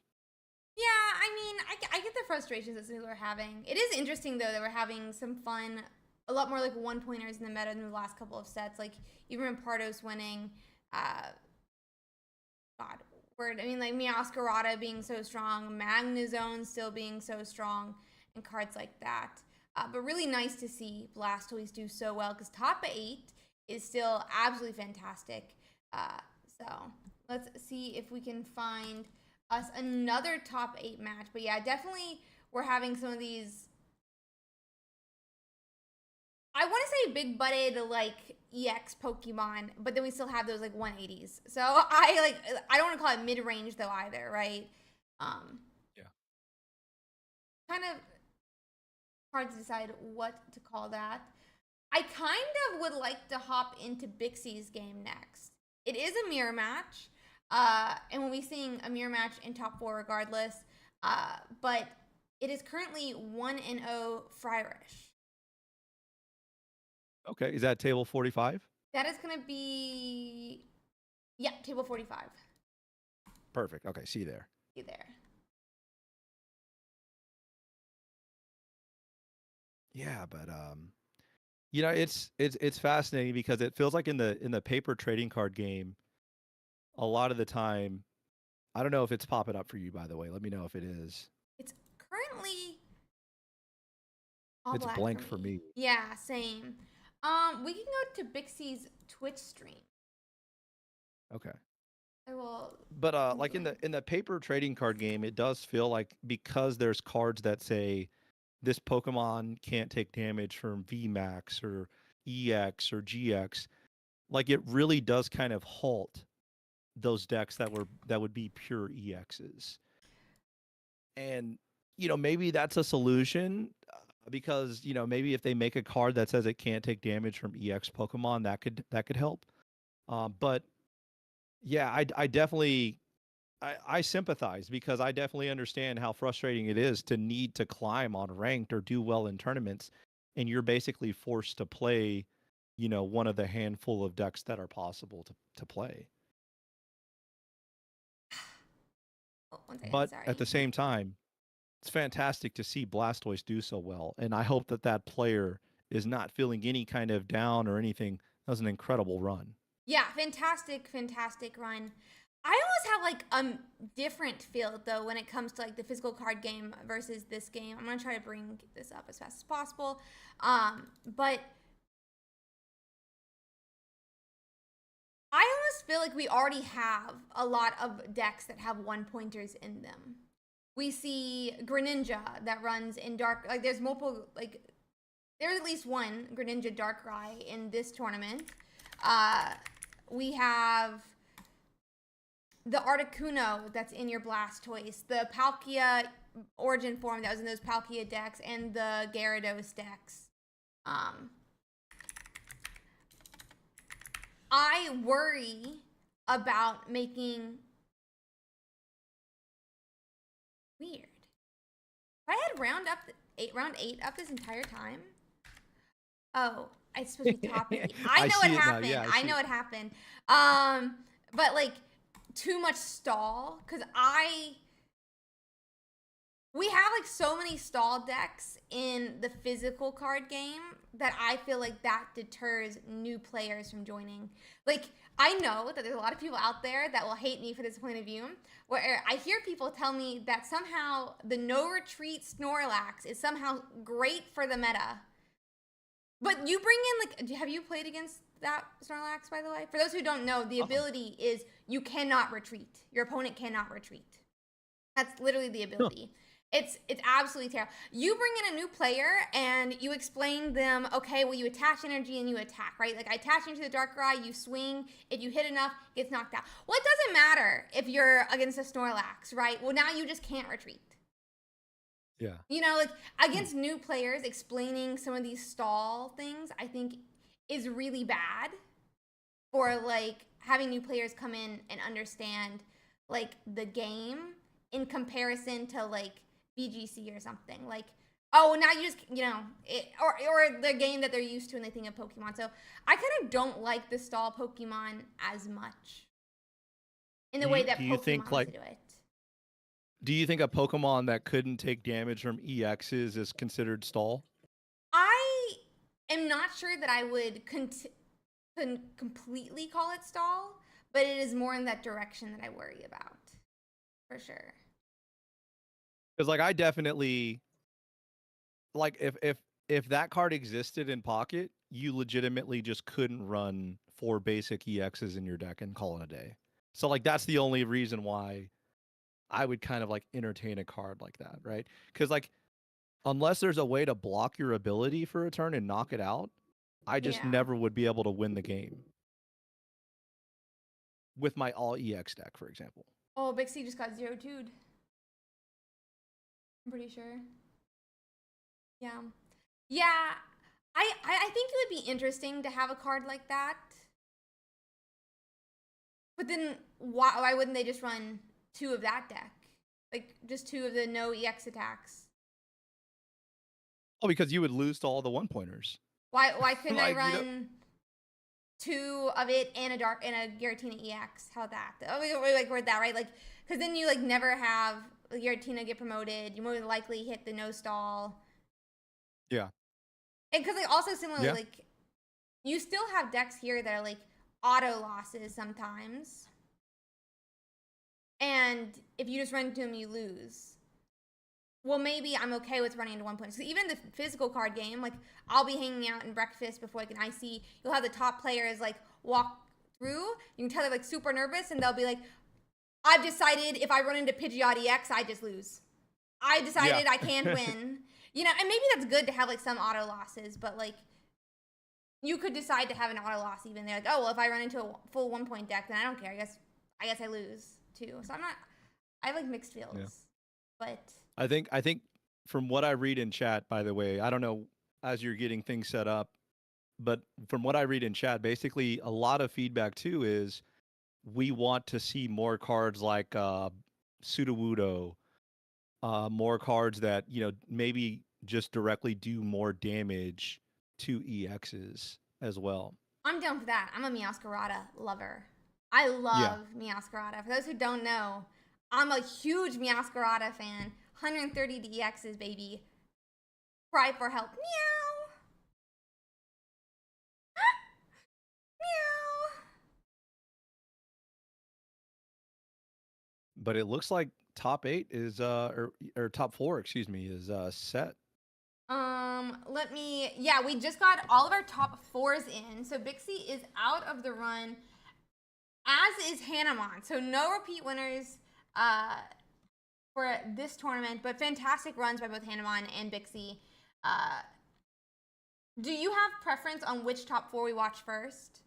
A: Yeah, I mean, I get the frustrations that some people are having. It is interesting, though, that we're having some fun, a lot more like one-pointers in the meta in the last couple of sets. Like, even Pardos winning, I mean, like, Meowscarada being so strong, Magnazone still being so strong, and cards like that. But really nice to see Blastoise do so well, because top 8 is still absolutely fantastic. So, let's see if we can find us another top 8 match. But yeah, definitely we're having some of these, I want to say big butted like EX Pokemon, but then we still have those like 180s. So I don't want to call it mid range though either, right?
B: Yeah.
A: Kind of hard to decide what to call that. I kind of would like to hop into Bixie's game next. It is a mirror match. And we'll be seeing a mirror match in top 4 regardless. But it is currently 1-0 Frierish.
B: Okay, is that table 45?
A: That is going to be, yeah, table 45.
B: Perfect. Okay, see you there.
A: See you there.
B: Yeah, but it's fascinating because it feels like in the paper trading card game, a lot of the time, I don't know if it's popping up for you, by the way. Let me know if it is.
A: It's currently all
B: It's
A: black
B: blank for me.
A: Yeah, same. We can go to Bixie's Twitch stream.
B: Okay.
A: I will.
B: But like in the paper trading card game, it does feel like because there's cards that say this Pokemon can't take damage from VMAX or EX or GX, like it really does kind of halt those decks that would be pure EXs. And maybe that's a solution because maybe if they make a card that says it can't take damage from EX Pokemon, that could help. But yeah, I definitely I sympathize because I definitely understand how frustrating it is to need to climb on ranked or do well in tournaments, and you're basically forced to play, one of the handful of decks that are possible to play. But at the same time, it's fantastic to see Blastoise do so well, and I hope that player is not feeling any kind of down or anything. That was an incredible run.
A: Yeah, fantastic run. I always have like a different feel though when it comes to like the physical card game versus this game. I'm gonna try to bring this up as fast as possible. But I almost feel like we already have a lot of decks that have 1-pointers in them. We see Greninja that runs in dark, like there's multiple, like there's at least one Greninja Darkrai in this tournament. We have the Articuno that's in your Blastoise, the Palkia origin form that was in those Palkia decks and the Gyarados decks. I worry about making weird. If I had round 8 up this entire time. Oh, it's supposed to be top 8. I know what happened. Yeah, I know what happened. But like too much stall because we have like so many stall decks in the physical card game that I feel like that deters new players from joining. Like, I know that there's a lot of people out there that will hate me for this point of view, where I hear people tell me that somehow the no retreat Snorlax is somehow great for the meta. But you bring in, like, have you played against that Snorlax, by the way? For those who don't know, the ability is you cannot retreat. Your opponent cannot retreat. That's literally the ability. It's absolutely terrible. You bring in a new player and you explain them, okay, well, you attach energy and you attack, right? Like, I attach into the Darkrai, you swing. If you hit enough, it gets knocked out. Well, it doesn't matter if you're against a Snorlax, right? Well, now you just can't retreat.
B: Yeah.
A: You know, like, against new players, explaining some of these stall things, I think, is really bad for, like, having new players come in and understand, like, the game in comparison to, like, BGC or something. Like, oh, now you just, you know, or the game that they're used to when they think of Pokemon. So I kind of don't like the stall Pokemon as much in the way that Pokemon like, do it.
B: Do you think a Pokemon that couldn't take damage from EXs is considered stall?
A: I am not sure that I would completely call it stall, but it is more in that direction that I worry about, for sure.
B: Because, like, I definitely, like, if that card existed in Pocket, you legitimately just couldn't run 4 basic EXs in your deck and call it a day. So, like, that's the only reason why I would kind of, like, entertain a card like that, right? Because, like, unless there's a way to block your ability for a turn and knock it out, I just never would be able to win the game. With my all EX deck, for example.
A: Oh, Big C just got 0-2'd. I'm pretty sure. Yeah. Yeah. I think it would be interesting to have a card like that. But then why wouldn't they just run 2 of that deck? Like, just 2 of the no EX attacks.
B: Oh, because you would lose to all the 1-pointers.
A: Why couldn't like, I run 2 of it and a Giratina EX? How about that? Oh, we like word that, right? Like, because then you like never have Giratina get promoted. You more than likely hit the no stall.
B: Yeah.
A: And because like also similarly, like you still have decks here that are like auto losses sometimes. And if you just run into them, you lose. Well, maybe I'm okay with running into 1 point. So even the physical card game, like I'll be hanging out in breakfast before like an IC. You'll have the top players like walk through. You can tell they're like super nervous, and they'll be like, "I've decided if I run into Pidgeot EX, I just lose. I decided I can't win." You know, and maybe that's good to have like some auto losses, but like you could decide to have an auto loss even. They're like, "Oh, well, if I run into a full 1 point deck, then I don't care. I guess I lose too." So I have like mixed feels, but.
B: I think from what I read in chat, by the way, I don't know as you're getting things set up, but from what I read in chat, basically a lot of feedback too is we want to see more cards like Sudowoodo, more cards that, you know, maybe just directly do more damage to EXs as well.
A: I'm down for that. I'm a Meowscarada lover. I love Meowscarada. For those who don't know, I'm a huge Meowscarada fan. 130 DXs, baby. Cry for help. Meow. Meow.
B: But it looks like top 8 is or top 4, excuse me, is set.
A: We just got all of our top 4s in. So Bixie is out of the run, as is Hanamon. So no repeat winners for this tournament, but fantastic runs by both Hanamon and Bixie. Do you have preference on which top 4 we watch first?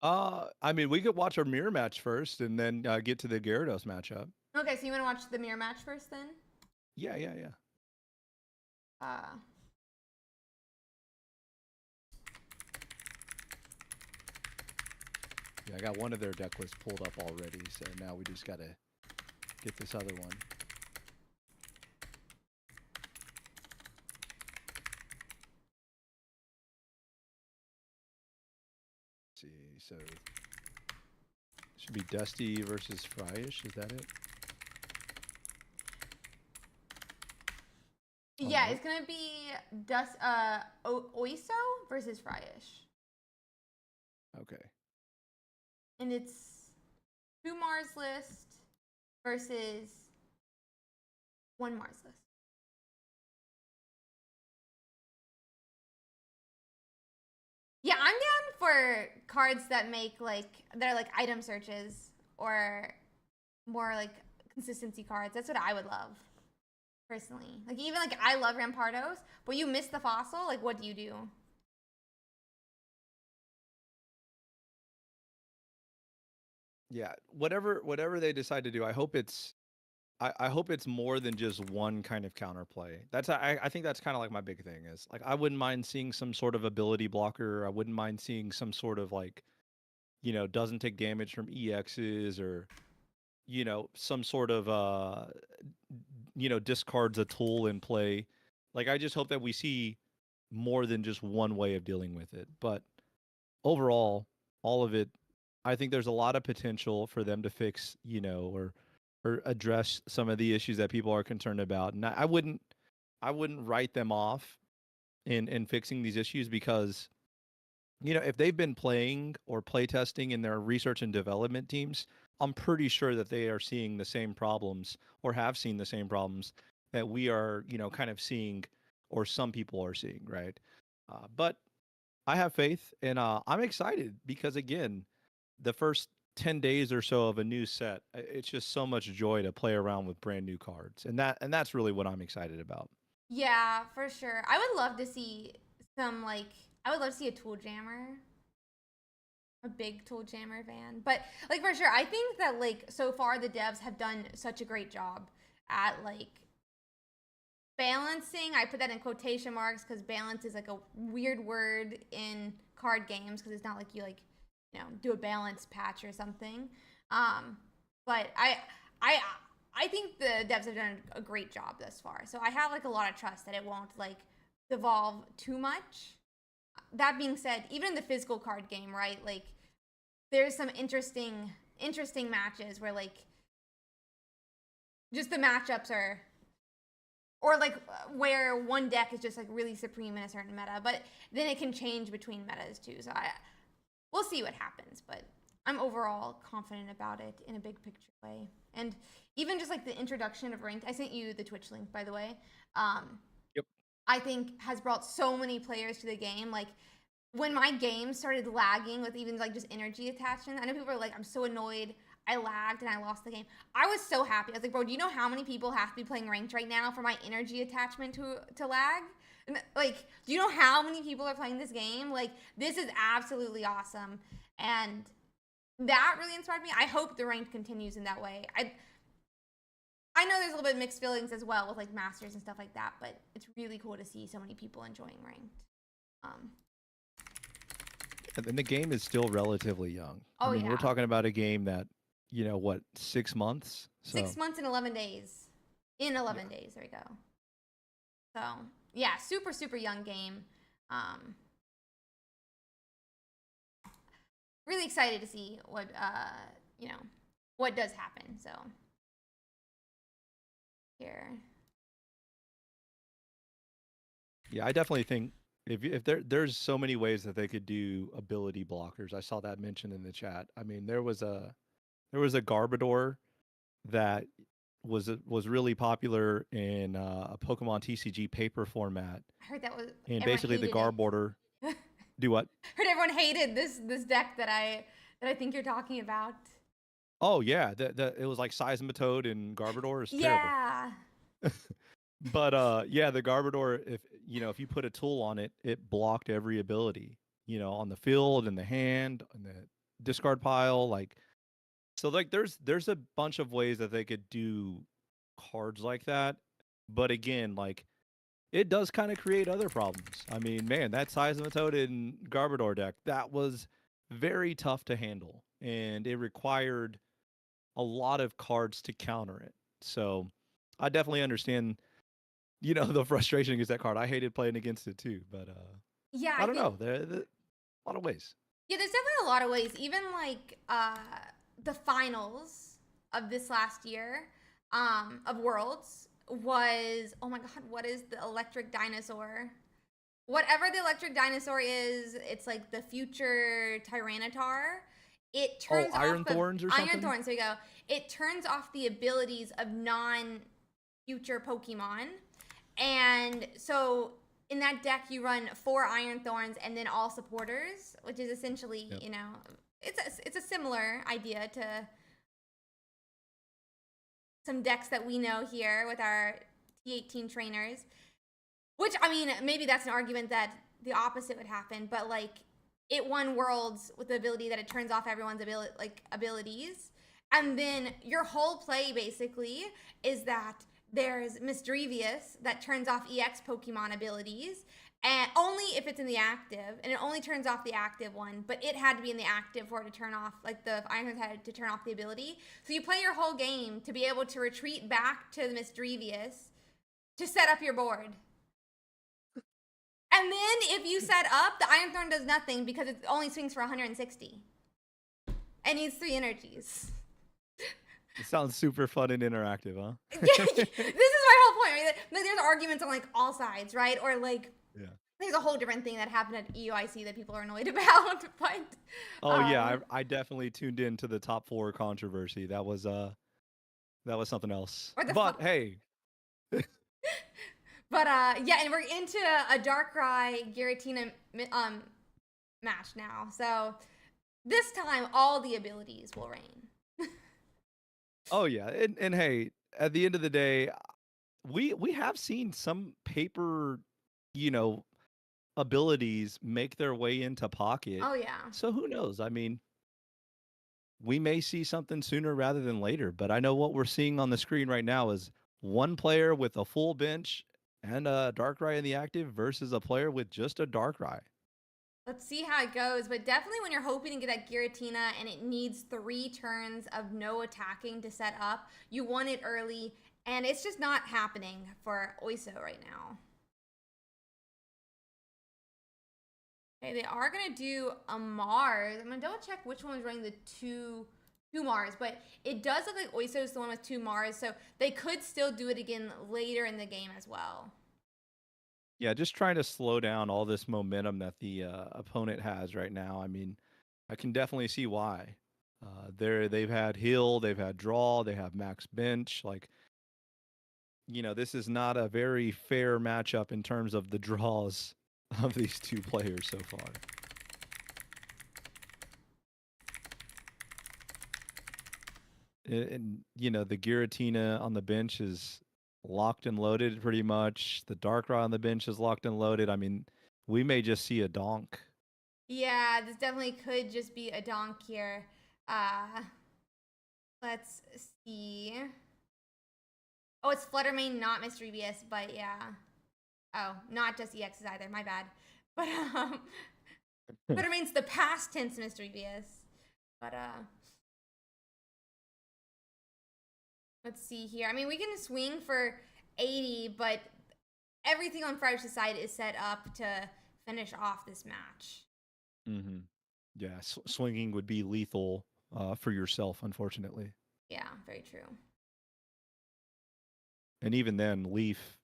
B: I mean, we could watch our mirror match first and then get to the Gyarados matchup.
A: Okay, so you want to watch the mirror match first then?
B: Yeah. Yeah, I got one of their deck lists pulled up already, so now we just gotta get this other one. Let's see, so should be Dusty versus Fryish, is that it?
A: Yeah, it's gonna be Oiso versus Fryish.
B: Okay.
A: And it's 2 Mars list versus 1 Mars list. Yeah, I'm down for cards that make that are like item searches or more like consistency cards. That's what I would love. Personally. Like even like I love Rampardos, but you miss the fossil, like what do you do?
B: Yeah, whatever they decide to do, I hope it's more than just one kind of counterplay. I think that's kind of like my big thing is like I wouldn't mind seeing some sort of ability blocker. I wouldn't mind seeing some sort of like, doesn't take damage from EXs or, some sort of discards a tool in play. Like I just hope that we see more than just one way of dealing with it. But overall, all of it, I think there's a lot of potential for them to fix, or address some of the issues that people are concerned about. And I wouldn't write them off in fixing these issues because, if they've been playing or playtesting in their research and development teams, I'm pretty sure that they are seeing the same problems or have seen the same problems that we are, kind of seeing or some people are seeing, right? But I have faith and I'm excited because, again, the first 10 days or so of a new set, it's just so much joy to play around with brand new cards. And that's really what I'm excited about.
A: Yeah, for sure. I would love to see I would love to see a tool jammer. A big tool jammer fan. But like for sure, I think that like so far the devs have done such a great job at like balancing. I put that in quotation marks because balance is like a weird word in card games because it's not like you do a balance patch or something. But I think the devs have done a great job thus far. So I have like a lot of trust that it won't like devolve too much. That being said, even in the physical card game, right? Like there's some interesting matches where like just the matchups are or like where one deck is just like really supreme in a certain meta, but then it can change between metas too. So we'll see what happens, but I'm overall confident about it in a big picture way. And even just like the introduction of ranked, I sent you the Twitch link, by the way.
B: Yep.
A: I think has brought so many players to the game. Like when my game started lagging with even like just energy attachment, I know people are like, I'm so annoyed. I lagged and I lost the game. I was so happy. I was like, bro, do you know how many people have to be playing ranked right now for my energy attachment to lag? And, like, do you know how many people are playing this game? Like, this is absolutely awesome. And that really inspired me. I hope the ranked continues in that way. I know there's a little bit of mixed feelings as well with like masters and stuff like that, but it's really cool to see so many people enjoying ranked.
B: And the game is still relatively young.
A: Oh,
B: I mean,
A: yeah.
B: we're talking about a game that, 6 months? So.
A: 6 months and 11 days. In 11 days, there we go. So, yeah, super, super young game. Really excited to see what, what does happen. So, here.
B: Yeah, I definitely think if there's so many ways that they could do ability blockers. I saw that mentioned in the chat. I mean, there was a Garbodor that was really popular in a Pokemon TCG paper format.
A: I heard that was
B: and basically the Garbodor. Do what?
A: Heard everyone hated this deck that I think you're talking about.
B: Oh yeah, it was like Seismitoad and Garbodor. It's terrible.
A: Yeah.
B: But yeah, the Garbodor, if you put a tool on it, it blocked every ability, on the field and the hand and the discard pile. Like So like there's a bunch of ways that they could do cards like that, but again, like it does kind of create other problems. I mean, man, that Seismitoad in Garbodor deck, that was very tough to handle, and it required a lot of cards to counter it. So I definitely understand, the frustration against that card. I hated playing against it too, but
A: Yeah,
B: I don't know. There a lot of ways.
A: yeah, there's definitely a lot of ways. Even like the finals of this last year of Worlds was, oh my god, what is the electric dinosaur? Whatever the electric dinosaur is, it's like the future Tyranitar. It
B: Oh,
A: turns
B: Iron
A: off of
B: Thorns or
A: Iron
B: something?
A: Thorns. There you go. It turns off the abilities of non-future Pokemon, and so in that deck you run 4 Iron Thorns and then all supporters, which is essentially,
B: Yep.
A: it's a similar idea to some decks that we know here with our T18 trainers. Which, I mean, maybe that's an argument that the opposite would happen, but like it won Worlds with the ability that it turns off everyone's abilities, and then your whole play basically is that there's Misdrevious that turns off EX Pokemon abilities, and only if it's in the active, and it only turns off the active one, but it had to be in the active for it to turn off, like the Iron had to turn off the ability. So you play your whole game to be able to retreat back to the Misdrevious to set up your board. And then if you set up, the Iron Thorn does nothing because it only swings for 160. It needs 3 energies.
B: It sounds super fun and interactive, huh?
A: This is my whole point. Right? Like, there's arguments on like all sides, right? Or like,
B: Yeah.
A: there's a whole different thing that happened at EUIC that people are annoyed about. But
B: Oh yeah, I definitely tuned in to the top 4 controversy. That was something else.
A: or the
B: But hey,
A: but yeah, and we're into a Darkrai Giratina match now. So this time all the abilities will reign.
B: oh yeah, and hey, at the end of the day, we have seen some paper, you know, abilities make their way into pocket.
A: Oh yeah.
B: So who knows? I mean, we may see something sooner rather than later, but I know what we're seeing on the screen right now is one player with a full bench and a Darkrai in the active versus a player with just a Darkrai.
A: Let's see how it goes, but definitely when you're hoping to get that Giratina and it needs 3 turns of no attacking to set up, you want it early, and it's just not happening for Oiso right now. Okay, they are going to do a Mars. I'm going to double check which one was running the two Mars, but it does look like Oiso is the one with 2 Mars, so they could still do it again later in the game as well.
B: Yeah, just trying to slow down all this momentum that the opponent has right now. I mean, I can definitely see why. They've had heal, they've had draw, they have max bench. Like, this is not a very fair matchup in terms of the draws of these two players so far. And the Giratina on the bench is locked and loaded pretty much. The Darkrai on the bench is locked and loaded. I mean, we may just see a donk.
A: Yeah, this definitely could just be a donk here. Let's see. Oh, it's Fluttermane, not Misdrevious, but yeah. Oh, not just EXs either. My bad. But Fluttermane's the past tense Misdrevious. But let's see here. I mean, we can swing for 80, but everything on Friday's side is set up to finish off this match.
B: Mm-hmm. Yeah, swinging would be lethal for yourself, unfortunately.
A: Yeah, very true.
B: And even then, Leaf.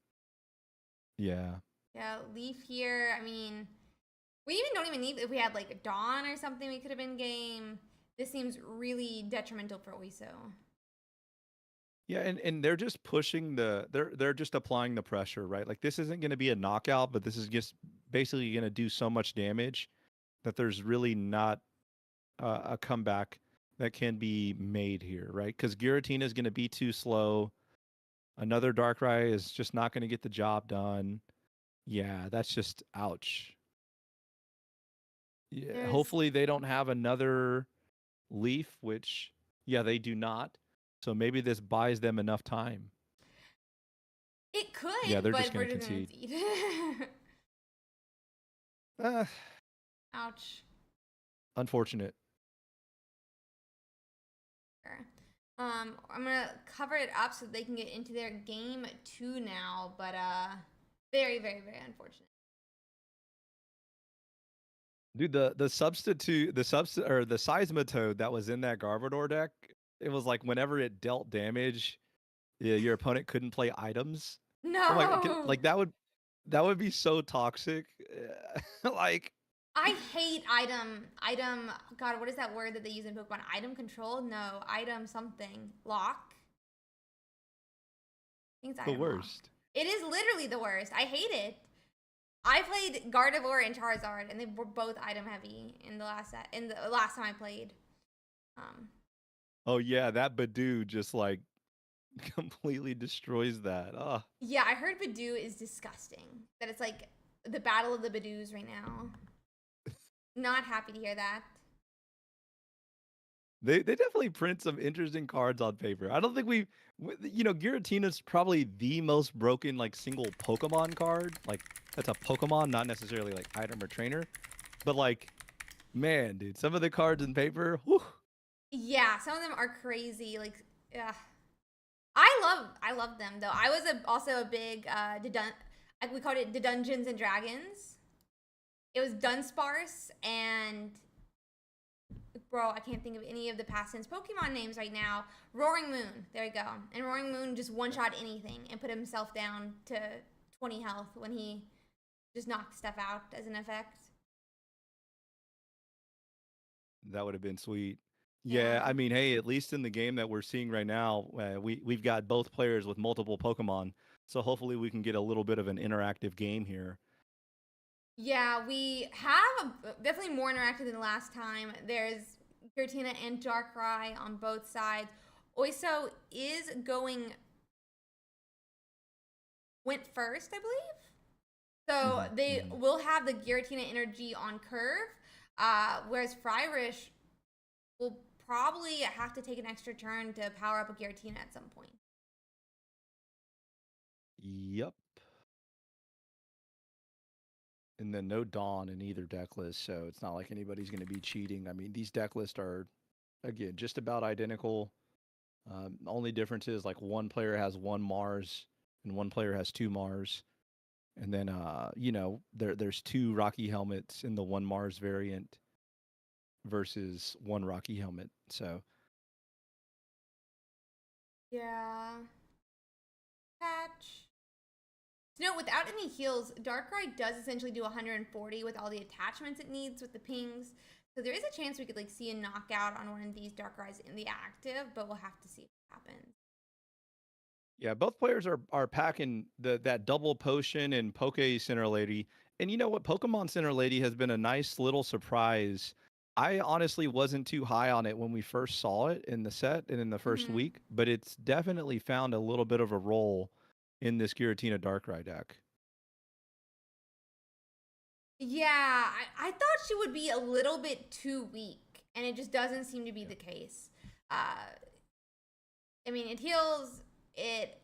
B: Yeah.
A: Yeah, Leaf here. I mean, we don't even need, if we had like a Dawn or something, we could have been game. This seems really detrimental for Oiso.
B: Yeah, and they're just pushing they're just applying the pressure, right? Like this isn't going to be a knockout, but this is just basically going to do so much damage that there's really not a comeback that can be made here, right? Because Giratina is going to be too slow. Another Darkrai is just not going to get the job done. Yeah, that's just ouch. Yeah, hopefully they don't have another Leaf, which Yeah, they do not. So maybe this buys them enough time.
A: It
B: Yeah,
A: could,
B: they're just
A: but we're
B: going to
A: just gonna
B: concede.
A: concede.
B: Uh,
A: Ouch.
B: unfortunate.
A: I'm gonna cover it up so they can get into their game 2 now, but very, very, very unfortunate.
B: Dude, the substitute, or the Seismitoad that was in that Garbodor deck, it was like whenever it dealt damage, yeah, your opponent couldn't play items. I'm
A: No.
B: like that would be so toxic. Like
A: I hate item. God, what is that word that they use in Pokemon? Item control? No, item something. Lock? I think it's
B: the
A: item lock.
B: worst.
A: It is literally the worst. I hate it. I played Gardevoir and Charizard, and they were both item heavy in the last set. In the last time I played.
B: Oh yeah, that Badoo just like completely destroys that.
A: Yeah, I heard Badoo is disgusting. That it's like the battle of the Badoos right now. Not happy to hear that.
B: They definitely print some interesting cards on paper. I don't think Giratina's probably the most broken like single Pokemon card. Like that's a Pokemon, not necessarily like item or trainer. But like, man, dude, some of the cards in paper, whew.
A: Yeah, some of them are crazy. Like, yeah, I love them though. I was also a big we called it the Dungeons and Dragons. It was Dunsparce and bro, I can't think of any of the past tense Pokemon names right now. Roaring Moon, there we go. And Roaring Moon just one shot anything and put himself down to 20 health when he just knocked stuff out as an effect.
B: That would have been sweet. Yeah, I mean, hey, at least in the game that we're seeing right now, we've got both players with multiple Pokemon, so hopefully we can get a little bit of an interactive game here.
A: Yeah, we have definitely more interactive than last time. There's Giratina and Darkrai on both sides. Oiso is went first, I believe. So they will have the Giratina energy on curve, whereas Fryrish will probably have to take an extra turn to power up a Giratina at some point.
B: Yep. And then no Dawn in either deck list, so it's not like anybody's going to be cheating. I mean, these deck lists are, again, just about identical. Only difference is like one player has one Mars and one player has two Mars. And then, there's two Rocky helmets in the one Mars variant versus one Rocky helmet. So,
A: Yeah. Patch. So, without any heals, Darkrai does essentially do 140 with all the attachments it needs with the pings. So there is a chance we could like see a knockout on one of these Darkrai's in the active, but we'll have to see what happens.
B: yeah, both players are packing that double potion and Poke Center Lady. And you know what? Pokemon Center Lady has been a nice little surprise. I honestly wasn't too high on it when we first saw it in the set and in the first week, but it's definitely found a little bit of a role in this Giratina Darkrai deck.
A: Yeah, I thought she would be a little bit too weak, and it just doesn't seem to be the case. I mean, it heals, it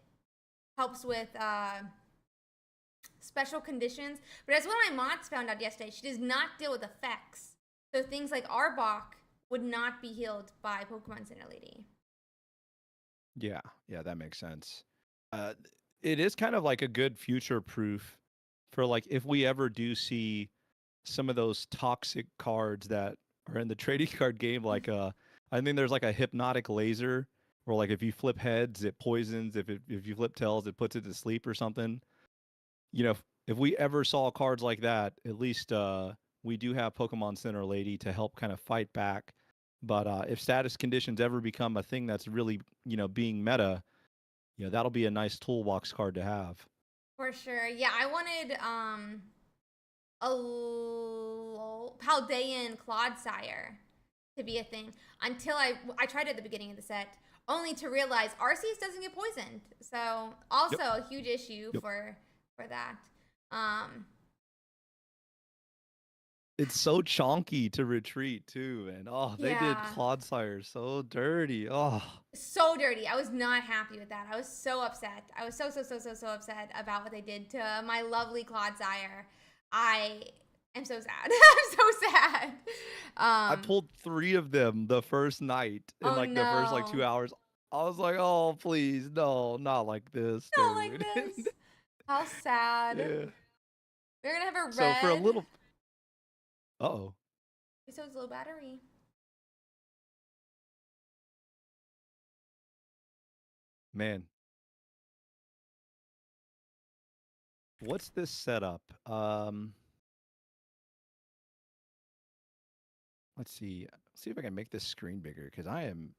A: helps with special conditions, but as one of my mods found out yesterday, she does not deal with effects. So things like Arbok would not be healed by Pokemon Center Lady.
B: Yeah, that makes sense. It is kind of like a good future proof for like if we ever do see some of those toxic cards that are in the trading card game, like I think there's like a hypnotic laser where like if you flip heads it poisons, if you flip tails it puts it to sleep or something. You know, if we ever saw cards like that, at least we do have Pokemon Center Lady to help kind of fight back. But if status conditions ever become a thing that's really, being meta, that'll be a nice toolbox card to have.
A: For sure. Yeah, I wanted a Paldean Clodsire to be a thing until I tried it at the beginning of the set, only to realize Arceus doesn't get poisoned. So also a huge issue for that.
B: It's so chonky to retreat too, man. Oh, they did
A: Yeah.
B: Clodsire so dirty. Oh,
A: So dirty. I was not happy with that. I was so upset. I was so upset about what they did to my lovely Clodsire. I am so sad. I'm so sad.
B: I
A: Um,
B: pulled 3 of them the first night in
A: oh
B: like the first like 2
A: no.
B: hours. I was like, "Oh, please, no, not like this,
A: Not like
B: dude."
A: this. How sad.
B: Yeah.
A: We're gonna have a
B: So for a
A: red.
B: little, uh-oh,
A: So it's low battery.
B: man, what's this setup? Let's see. See if I can make this screen bigger because I am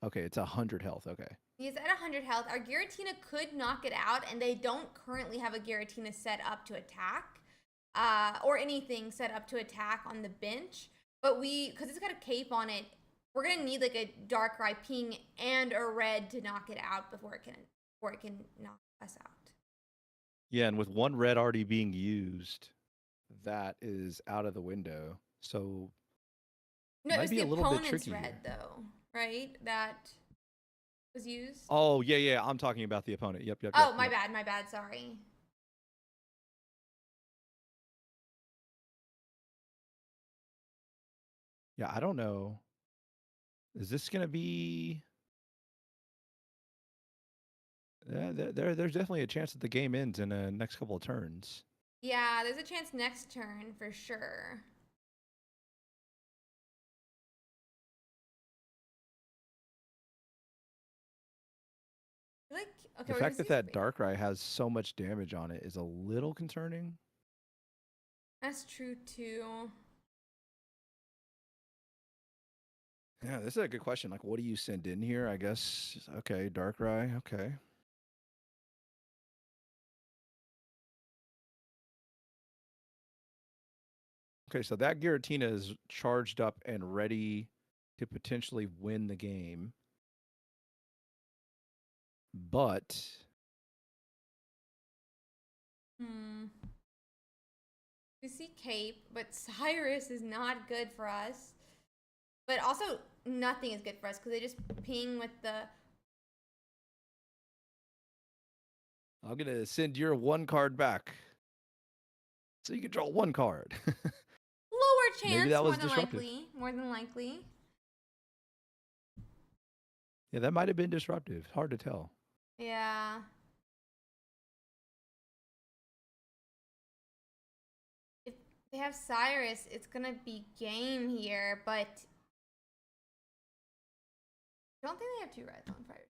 B: okay. It's 100 health. Okay.
A: He's at 100 health. Our Giratina could knock it out, and they don't currently have a Giratina set up to attack, or anything set up to attack on the bench. But because it's got a cape on it, we're gonna need like a Darkrai ping and a red to knock it out before it can knock us out.
B: Yeah, and with 1 red already being used, that is out of the window. So
A: No, it
B: might
A: was
B: be
A: the
B: a little bit
A: opponent's
B: tricky
A: red
B: here.
A: though, right? That was used.
B: Oh, yeah, yeah. I'm talking about the opponent. Yep, yep, yep,
A: Oh, my
B: yep.
A: bad, my bad. Sorry.
B: Yeah, I don't know. Is this gonna be? There's definitely a chance that the game ends in the next couple of turns.
A: Yeah, there's a chance next turn for sure. Like, okay,
B: The fact that that Darkrai has so much damage on it is a little concerning.
A: That's true too.
B: Yeah, this is a good question. Like, what do you send in here? I guess. Okay, Darkrai. Okay. Okay, so that Giratina is charged up and ready to potentially win the game. But
A: We see Cape, but Cyrus is not good for us. But also, nothing is good for us because they just ping with the.
B: I'm gonna send your 1 card back, so you can draw 1 card.
A: Lower chance,
B: Maybe that
A: more
B: was
A: than
B: disruptive.
A: likely. More than likely.
B: Yeah, that might have been disruptive. Hard to tell.
A: Yeah. If they have Cyrus, it's gonna be game here, but I don't think they have 2 reds on fire.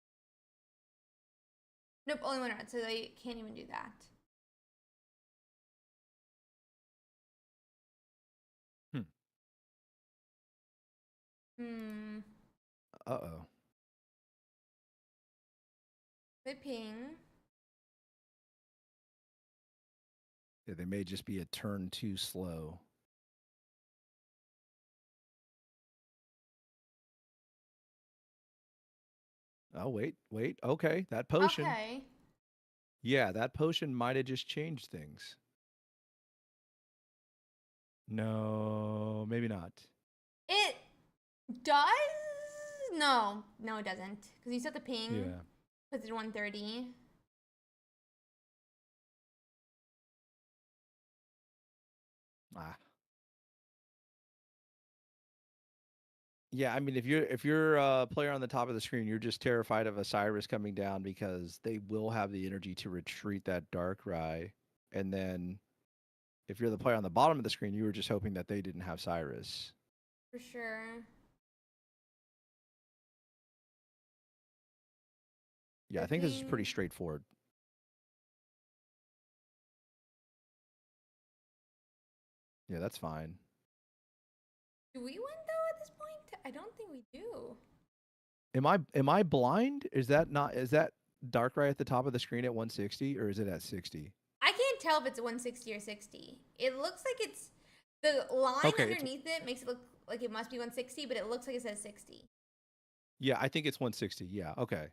A: Nope, only 1 red, so they can't even do that.
B: Uh-oh.
A: They ping.
B: Yeah, they may just be a turn too slow. Oh, wait. Okay, that potion.
A: Okay.
B: Yeah, that potion might have just changed things. No, maybe not.
A: It does? No, it doesn't. Because you set the ping.
B: Yeah.
A: Puts it 130.
B: Ah. Yeah, I mean, if you're a player on the top of the screen, you're just terrified of a Cyrus coming down because they will have the energy to retreat that Darkrai. And then if you're the player on the bottom of the screen, you were just hoping that they didn't have Cyrus.
A: For sure.
B: Yeah, I think this is pretty straightforward. Yeah, that's fine.
A: Do we win though at this point? I don't think we do.
B: Am I blind? Is that Darkrai at the top of the screen at 160 or is it at 60?
A: I can't tell if it's 160 or 60. It looks like it's the line underneath it makes it look like it must be 160, but it looks like it says 60.
B: Yeah, I think it's 160. Yeah, okay.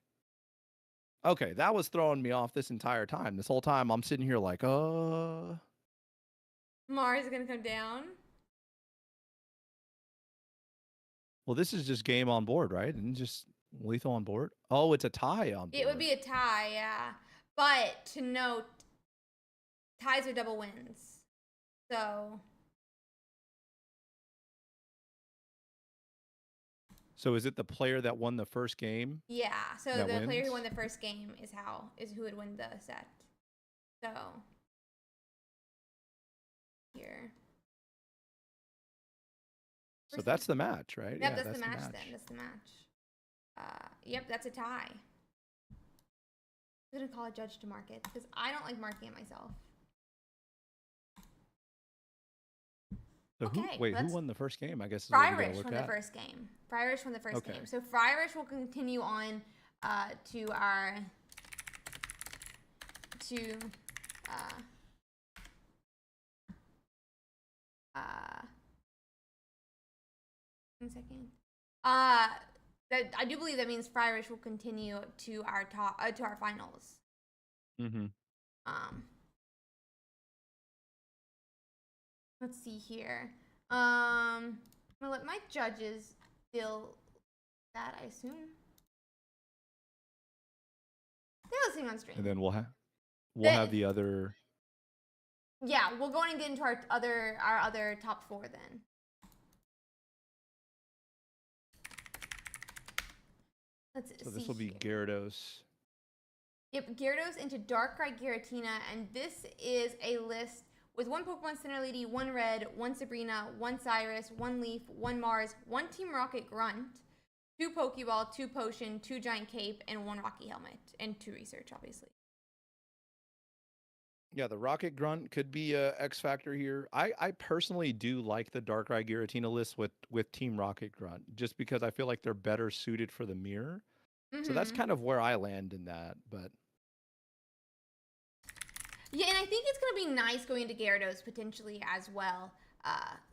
B: Okay, that was throwing me off this entire time. This whole time I'm sitting here like,
A: Mars is gonna come down.
B: Well, this is just game on board, right? And just lethal on board. Oh, it's a tie on board.
A: It would be a tie, yeah. But to note, ties are double wins. So.
B: So is it the player that won the first game?
A: Yeah. So the
B: wins?
A: player who won the first game is who would win the set. So. Here.
B: So that's the match, right?
A: Yep, yeah, that's the match then. That's the match. Yep, that's a tie. I'm gonna call a judge to mark it because I don't like marking it myself.
B: So who won the first game? I guess
A: Fryrish won the first game. Fryrish won the first game. So Fryrish will continue on to our 1 second. I do believe that means Fryrish will continue to our to our finals.
B: Mm-hmm.
A: Let's see here. I'm gonna let my judges deal that, I assume. They're listening on stream.
B: And then we'll have the other.
A: Yeah, we'll go and get into our other top 4 then.
B: So this will be Gyarados.
A: Yep, Gyarados into Darkrai Giratina, and this is a list with 1 Pokemon Center Lady, 1 Red, 1 Sabrina, 1 Cyrus, 1 Leaf, 1 Mars, 1 Team Rocket Grunt, 2 Pokeball, 2 Potion, 2 Giant Cape, and 1 Rocky Helmet, and 2 Research, obviously.
B: Yeah, the Rocket Grunt could be a X factor here. I personally do like the Darkrai Giratina list with Team Rocket Grunt, just because I feel like they're better suited for the mirror. So that's kind of where I land in that, but.
A: Yeah, and I think it's going to be nice going into Gyarados potentially as well.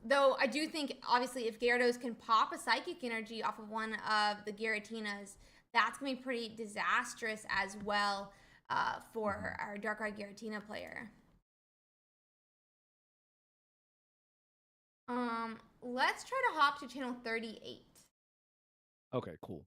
A: Though I do think, obviously, if Gyarados can pop a Psychic Energy off of one of the Giratinas, that's going to be pretty disastrous as well for our Darkrai Giratina player. Let's try to hop to channel 38.
B: Okay, cool.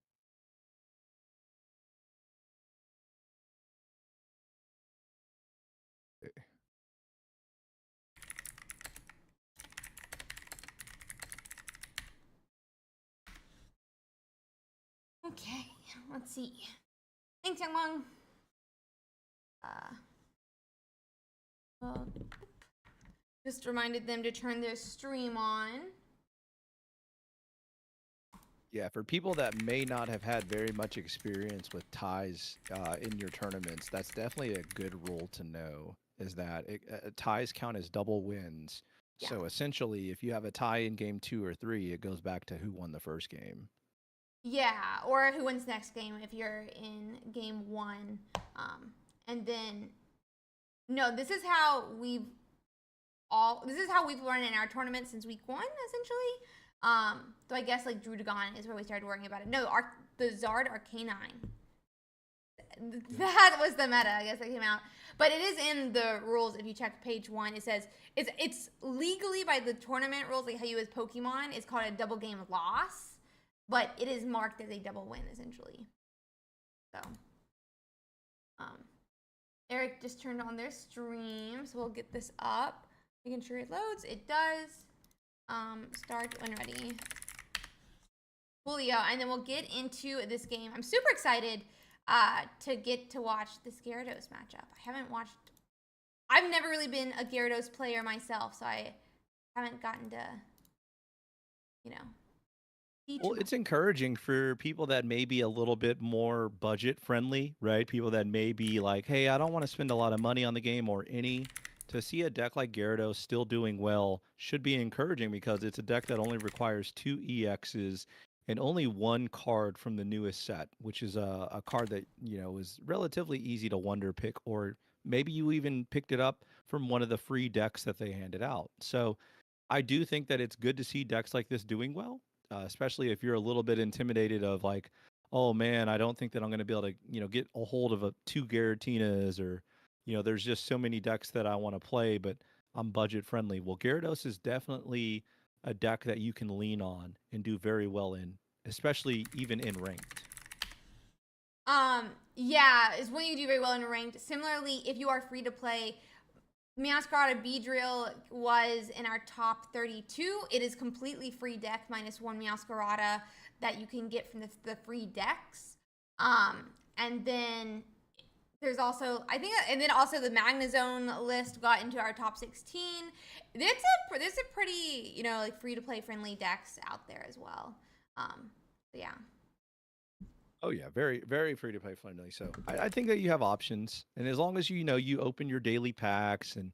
A: Okay, let's see. Thanks, Young Mong. Just reminded them to turn their stream on.
B: Yeah, for people that may not have had very much experience with ties in your tournaments, that's definitely a good rule to know, is that ties count as double wins. Yeah. So essentially, if you have a tie in game 2 or 3, it goes back to who won the first game.
A: Yeah, or who wins next game if you're in game 1. And then, no, this is how we've run in our tournament since week 1, essentially. So I guess like Druddigon is where we started worrying about it. No, the Zard Arcanine. That was the meta, I guess, that came out. But it is in the rules. If you check page 1, it says it's legally by the tournament rules, like how you as Pokemon, it's called a double game loss. But it is marked as a double win, essentially. So, Eric just turned on their stream, so we'll get this up. Making sure it loads. It does. Start when ready. Coolio, and then we'll get into this game. I'm super excited to get to watch this Gyarados matchup. I've never really been a Gyarados player myself, so I haven't gotten to,
B: Well, it's encouraging for people that may be a little bit more budget friendly, right? People that may be like, hey, I don't want to spend a lot of money on the game or any. To see a deck like Gyarados still doing well should be encouraging because it's a deck that only requires 2 EXs and only 1 card from the newest set, which is a card that, is relatively easy to wonder pick, or maybe you even picked it up from one of the free decks that they handed out. So I do think that it's good to see decks like this doing well. Especially if you're a little bit intimidated of like, oh man, I don't think that I'm going to be able to, get a hold of 2 Giratinas, or, there's just so many decks that I want to play, but I'm budget friendly. Well, Gyarados is definitely a deck that you can lean on and do very well in, especially even in ranked.
A: Yeah, is when you do very well in ranked. Similarly, if you are free to play, Meowscarada Beedrill was in our top 32. It is completely free deck minus one Meowscarada that you can get from the free decks. And then there's also, I think, and then also the Magnazone list got into our top 16. There's a pretty, you know, like free to play friendly decks out there as well. Yeah.
B: Oh yeah, very very free to play friendly. So I think that you have options, and as long as you open your daily packs and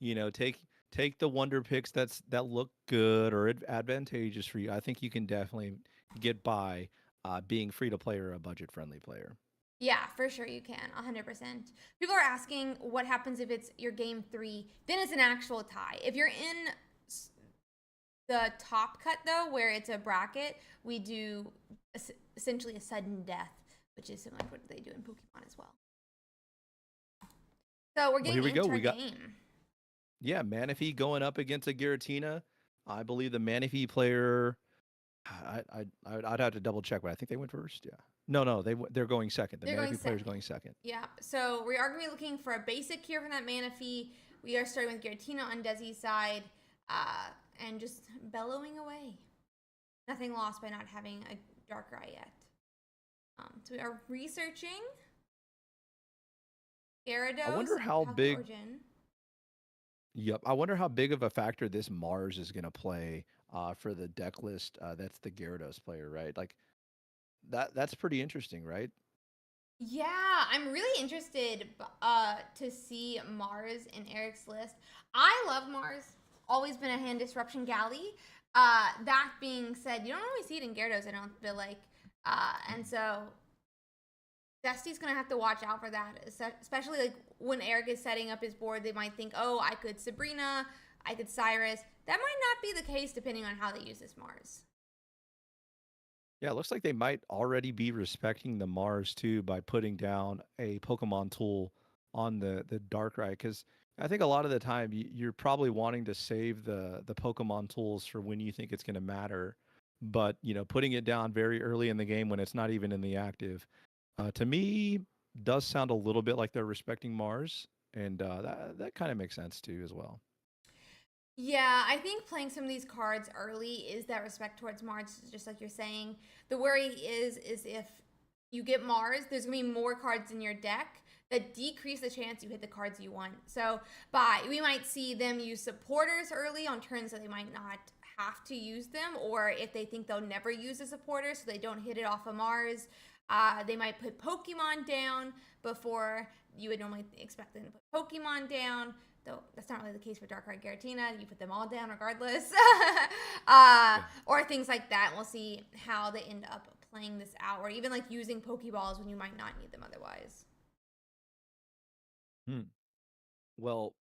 B: take the wonder picks that look good or advantageous for you, I think you can definitely get by being free to play or a budget friendly player.
A: Yeah, for sure you can, 100%. People are asking what happens if it's your game 3, then it's an actual tie. If you're in the top cut though, where it's a bracket, we do essentially a sudden death, which is similar to what they do in Pokemon as well. So we're getting into our game.
B: Yeah, Manaphy going up against a Giratina. I believe the Manaphy player. I'd have to double check, but I think they went first. Yeah. No, they're going second. The Manaphy player's going second.
A: Yeah. So we are going to be looking for a basic here from that Manaphy. We are starting with Giratina on Desi's side, and just bellowing away. Nothing lost by not having a Darkrai yet. So we are researching Gyarados.
B: I wonder how big. Origin. Yep, I wonder how big of a factor this Mars is going to play for the deck list. That's the Gyarados player, right? Like that's pretty interesting, right?
A: Yeah, I'm really interested to see Mars in Eric's list. I love Mars. Always been a hand disruption galley. That being said, you don't always see it in Gyarados, I don't feel like. And so Dusty's gonna have to watch out for that, especially like when Eric is setting up his board. They might think, oh, I could Sabrina, I could Cyrus. That might not be the case depending on how they use this Mars.
B: Yeah, it looks like they might already be respecting the Mars too by putting down a Pokemon tool on the Darkrai, because I think a lot of the time you're probably wanting to save the Pokemon tools for when you think it's going to matter, but putting it down very early in the game when it's not even in the active, to me does sound a little bit like they're respecting Mars, and that kind of makes sense too as well.
A: Yeah, I think playing some of these cards early is that respect towards Mars, just like you're saying. The worry is if you get Mars, there's going to be more cards in your deck that decrease the chance you hit the cards you want. So we might see them use supporters early on turns that they might not have to use them, or if they think they'll never use a supporter so they don't hit it off of Mars, they might put Pokemon down before you would normally expect them to put Pokemon down. Though that's not really the case for Darkrai Giratina. You put them all down regardless. Or things like that. We'll see how they end up playing this out. Or even like using Pokeballs when you might not need them otherwise.
B: Well,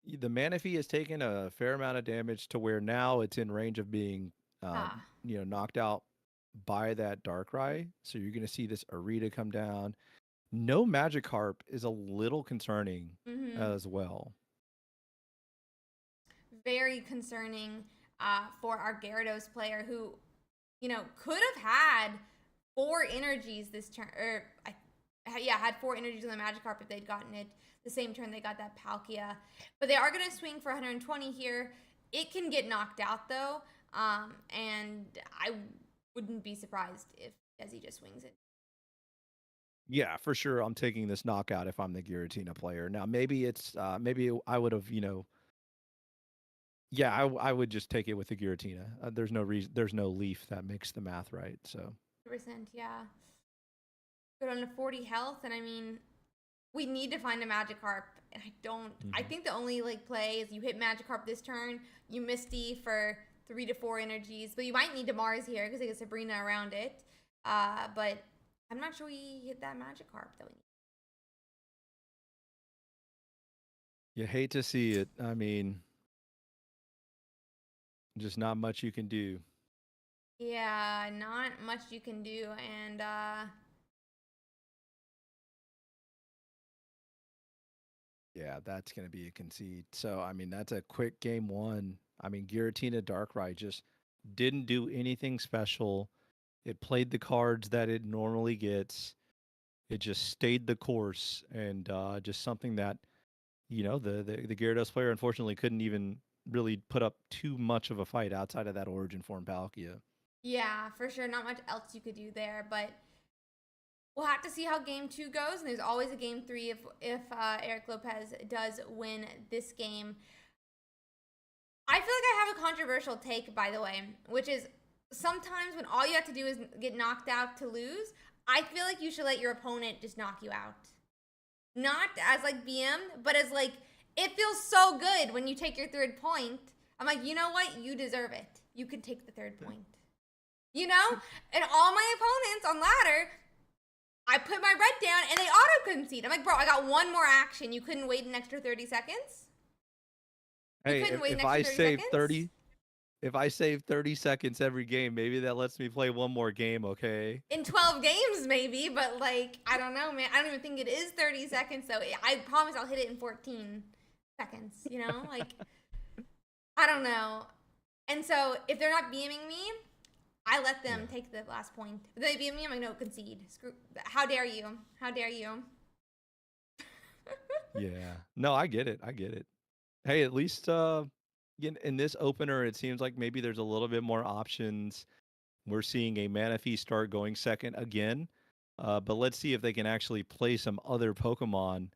B: the Manaphy has taken a fair amount of damage to where now it's in range of being knocked out by that Darkrai. So you're going to see this Ursiiday come down. No Magikarp is a little concerning as well.
A: Very concerning for our Gyarados player who, could have had 4 energies this turn. Had 4 energies on the Magikarp if they'd gotten it the same turn they got that Palkia. But they are going to swing for 120 here. It can get knocked out though. And I wouldn't be surprised if Desi just swings it.
B: Yeah, for sure. I'm taking this knockout if I'm the Giratina player. Now, maybe maybe I would have, I would just take it with the Giratina. There's no reason, there's no leaf that makes the math right. So
A: 100%, yeah. Go down to 40 health, and I mean, we need to find a Magikarp, and I don't. I think the only play is you hit Magikarp this turn, you Misty for 3 to 4 energies, but you might need to Mars here because they get Sabrina around it. But I'm not sure we hit that Magikarp that we need.
B: You hate to see it. I mean, just not much you can do.
A: Yeah, not much you can do, and
B: Yeah, that's going to be a concede. So, I mean, that's a quick game one. I mean, Giratina Darkrai just didn't do anything special. It played the cards that it normally gets. It just stayed the course, and just something that the Gyarados player unfortunately couldn't even really put up too much of a fight outside of that Origin form Palkia.
A: Yeah, for sure. Not much else you could do there, but we'll have to see how game 2 goes. And there's always a game 3 if Eric Lopez does win this game. I feel like I have a controversial take, by the way, which is sometimes when all you have to do is get knocked out to lose, I feel like you should let your opponent just knock you out. Not as like BM, but as like, it feels so good when you take your 3rd point. I'm like, you know what? You deserve it. You could take the 3rd point. You know? And all my opponents on ladder, I put my red down and they auto concede. I'm like, bro, I got one more action. You couldn't wait an extra 30 seconds?
B: Hey, if I save 30, if I save 30 seconds every game, maybe that lets me play one more game, okay?
A: In 12 games, maybe, but like, I don't know, man. I don't even think it is 30 seconds, though. I promise I'll hit it in 14 seconds, you know? Like, I don't know. And so, if they're not BMing me, I let them take the last point. If they BM me, I'm like, no, concede. Screw. How dare you? How dare you?
B: Yeah. No, I get it. I get it. Hey, at least in this opener, it seems like maybe there's a little bit more options. We're seeing a Manaphy start going second again, but let's see if they can actually play some other Pokemon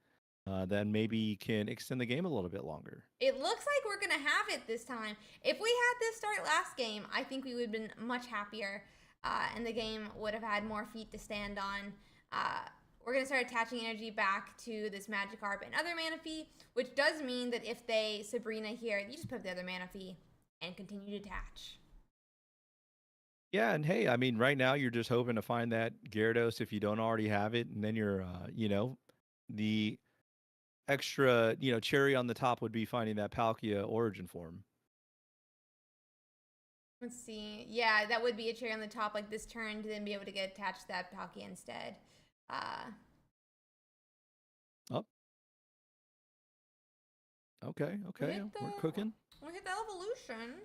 B: that maybe can extend the game a little bit longer.
A: It looks like we're going to have it this time. If we had this start last game, I think we would have been much happier, and the game would have had more feet to stand on. We're going to start attaching energy back to this Magikarp and other Manaphy, which does mean that if they Sabrina here, you just put up the other Manaphy and continue to attach.
B: Yeah, and hey, I mean, right now you're just hoping to find that Gyarados if you don't already have it, and then you're, the extra, cherry on the top would be finding that Palkia origin form.
A: Let's see. Yeah, that would be a cherry on the top, like this turn, to then be able to get attached to that Palkia instead.
B: Oh. Okay, we're cooking.
A: We hit the evolution.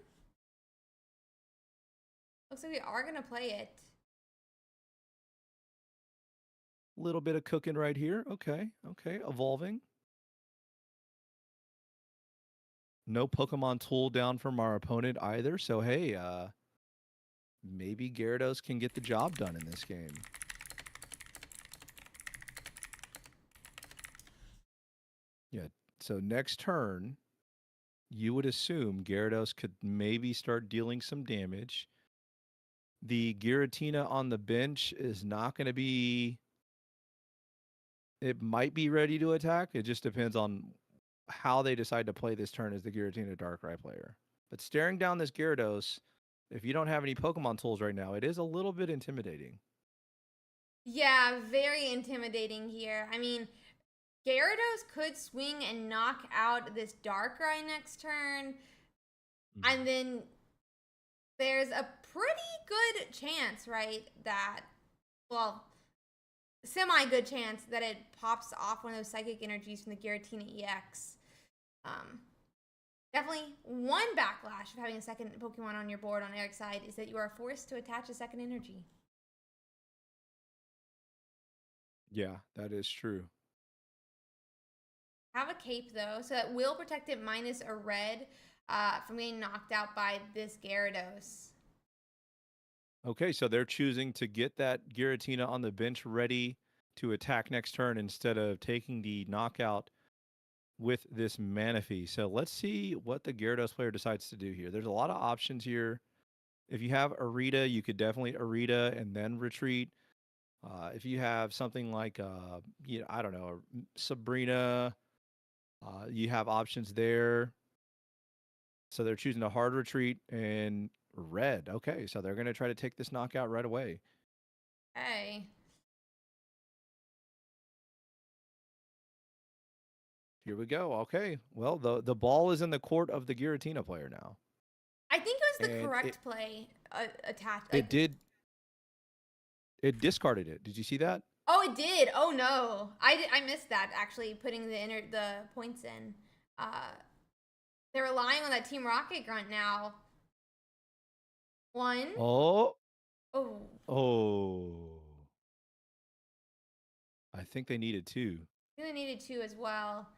A: Looks like we are going to play it.
B: Little bit of cooking right here. Okay, evolving. No Pokemon tool down from our opponent either. So, hey, maybe Gyarados can get the job done in this game. Yeah, so next turn, you would assume Gyarados could maybe start dealing some damage. The Giratina on the bench is not going to be... It might be ready to attack. It just depends on how they decide to play this turn as the Giratina Darkrai player. But staring down this Gyarados, if you don't have any Pokemon tools right now, it is a little bit intimidating.
A: Yeah, very intimidating here. I mean, Gyarados could swing and knock out this Darkrai next turn. And then there's a pretty good chance, right, that, well, semi-good chance that it pops off one of those psychic energies from the Giratina EX. Definitely one backlash of having a second Pokemon on your board on Eric's side is that you are forced to attach a second energy.
B: Yeah, that is true.
A: Have a cape, though, so that will protect it minus a red from getting knocked out by this Gyarados.
B: Okay, so they're choosing to get that Giratina on the bench ready to attack next turn instead of taking the knockout with this Manaphy. So let's see what the Gyarados player decides to do here. There's a lot of options here. If you have Arita, you could definitely Arita and then retreat. If you have something like, I don't know, Sabrina, you have options there. So they're choosing a hard retreat and red. Okay, so they're going to try to take this knockout right away.
A: Hey.
B: Here we go. Okay. Well, the ball is in the court of the Giratina player now.
A: I think it was the correct play attached.
B: It did. It discarded it. Did you see that?
A: Oh, it did. Oh no, I missed that actually. Putting the points in. They're relying on that Team Rocket grunt now. One.
B: Oh.
A: Oh.
B: Oh. I think they needed two.
A: I think they needed two as well,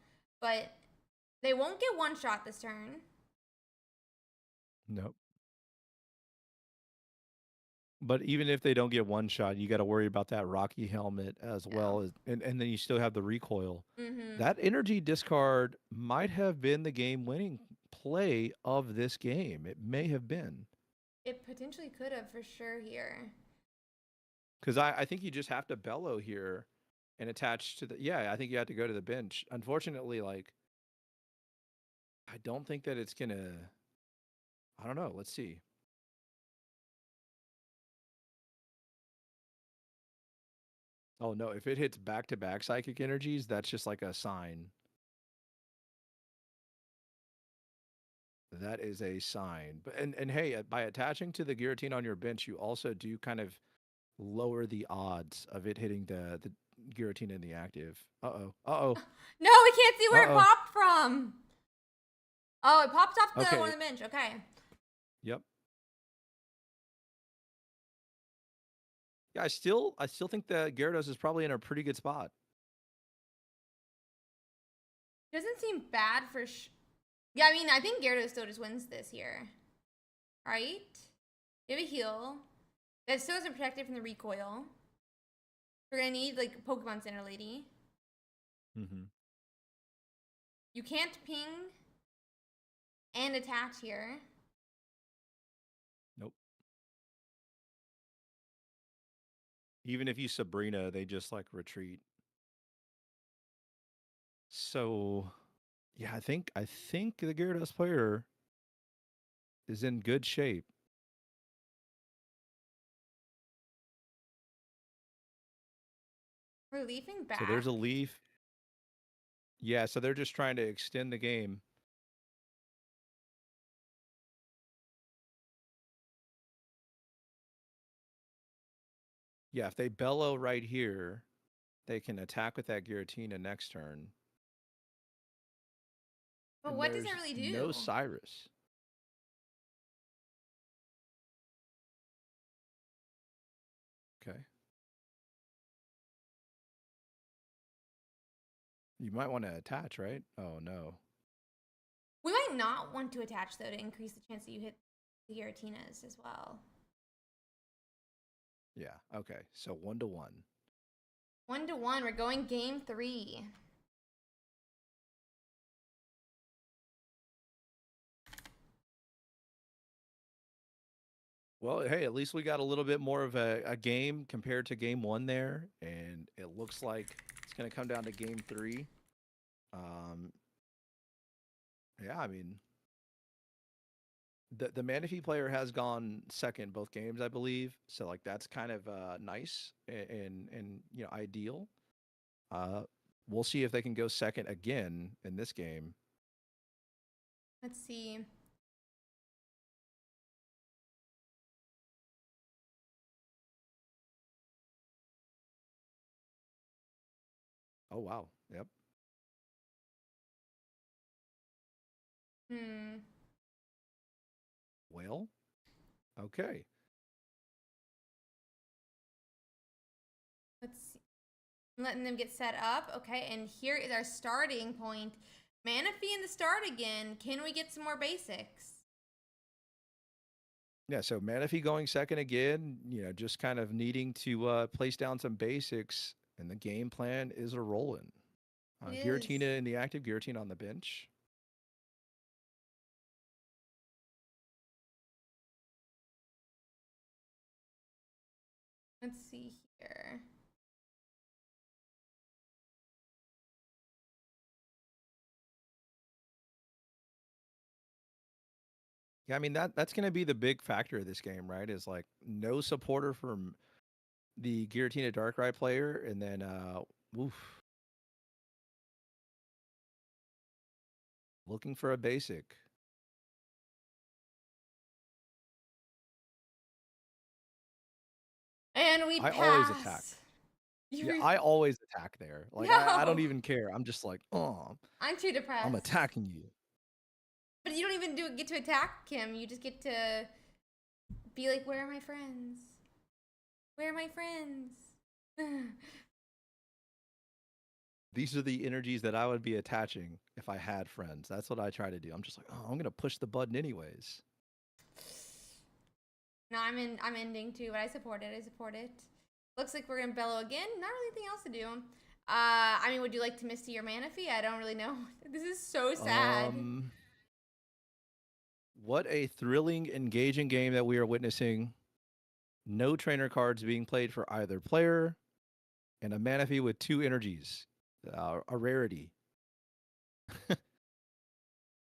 A: but they won't get one shot this turn.
B: Nope. But even if they don't get one shot, you got to worry about that Rocky helmet as well as, and then you still have the recoil.
A: Mm-hmm.
B: That energy discard might have been the game-winning play of this game. It may have been.
A: It potentially could have for sure here.
B: Because I think you just have to bellow here and attach to the. Yeah, I think you have to go to the bench. Unfortunately, like, I don't think that it's going to. I don't know. Let's see. Oh, no. If it hits back-to-back psychic energies, that's just like a sign. That is a sign. But and hey, by attaching to the Giratina on your bench, you also do kind of lower the odds of it hitting the Giratina in the active. Uh-oh. Uh-oh.
A: No, we can't see where it
B: Uh-oh.
A: popped from. Oh, it popped off the one
B: Okay.
A: on the bench. Okay.
B: Yep. Yeah, I still think that Gyarados is probably in a pretty good spot.
A: Doesn't seem bad for yeah, I mean, I think Gyarados still just wins this here. Right? You have a heal. That still isn't protected from the recoil. We're gonna need, like, Pokemon Center Lady.
B: Mm-hmm.
A: You can't ping and attach here.
B: Nope. Even if you Sabrina, they just like retreat. So yeah, I think the Gyarados player is in good shape.
A: We're leafing back.
B: So there's a leaf. Yeah, so they're just trying to extend the game. Yeah, if they bellow right here, they can attack with that Giratina next turn.
A: But
B: And
A: what does it
B: there's
A: really
B: no
A: do?
B: Cyrus. Okay. You might want to attach, right? Oh, no.
A: We might not want to attach, though, to increase the chance that you hit the Giratinas as well.
B: Yeah, okay. So 1-1.
A: 1-1. We're going game 3.
B: Well, hey, at least we got a little bit more of a game compared to game 1 there. And it looks like it's going to come down to game 3. Yeah, I mean, the Manaphy player has gone second both games, I believe. So like that's kind of nice and you know ideal. We'll see if they can go second again in this game.
A: Let's see.
B: Oh wow, yep. Well, okay.
A: Let's see. I'm letting them get set up. Okay, and here is our starting point. Manaphy in the start again. Can we get some more basics?
B: Yeah, so Manaphy going second again, you know, just kind of needing to place down some basics, and the game plan is a rolling.
A: It is.
B: Giratina in the active, Giratina on the bench.
A: Let's see here.
B: Yeah, I mean that's going to be the big factor of this game, right? Is like no supporter from the Giratina Darkrai player, and then oof, looking for a basic.
A: And we
B: I
A: pass.
B: always attack. Yeah, I always attack there. Like, I don't even care. I'm just like, oh,
A: I'm too depressed.
B: I'm attacking you.
A: But you don't even get to attack him. You just get to be like, where are my friends? Where are my friends?
B: These are the energies that I would be attaching if I had friends. That's what I try to do. I'm just like, oh, I'm going to push the button anyways.
A: No, I'm ending too, but I support it. I support it. Looks like we're gonna bellow again. Not really anything else to do. I mean, would you like to Misty your Manaphy? I don't really know. This is so sad.
B: What a thrilling, engaging game that we are witnessing. No trainer cards being played for either player, and a Manaphy with 2 energies. A rarity.
A: There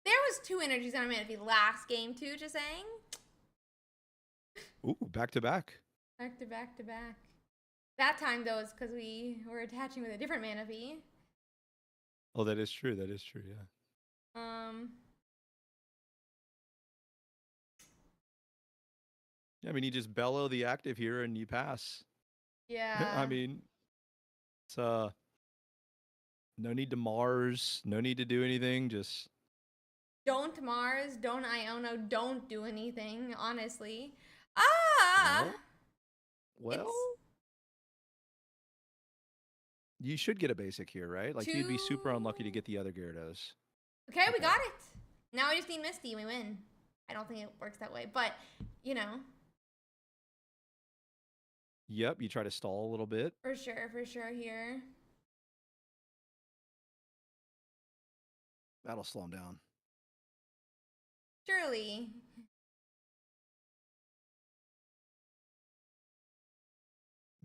A: was 2 energies on a Manaphy last game too, just saying.
B: Ooh, back to back.
A: Back to back to back. That time though is because we were attaching with a different Manaphy.
B: Oh, that is true. That is true, yeah. I mean, you just bellow the active here and you pass.
A: Yeah.
B: I mean, it's no need to Mars, no need to do anything, just
A: don't Mars, don't Iono, don't do anything, honestly. Ah!
B: Well, you should get a basic here, right? Like, you'd be super unlucky to get the other Gyarados.
A: Okay, we got it. Now we just need Misty and we win. I don't think it works that way, but, you know.
B: Yep, you try to stall a little bit.
A: For sure here.
B: That'll slow him down.
A: Surely.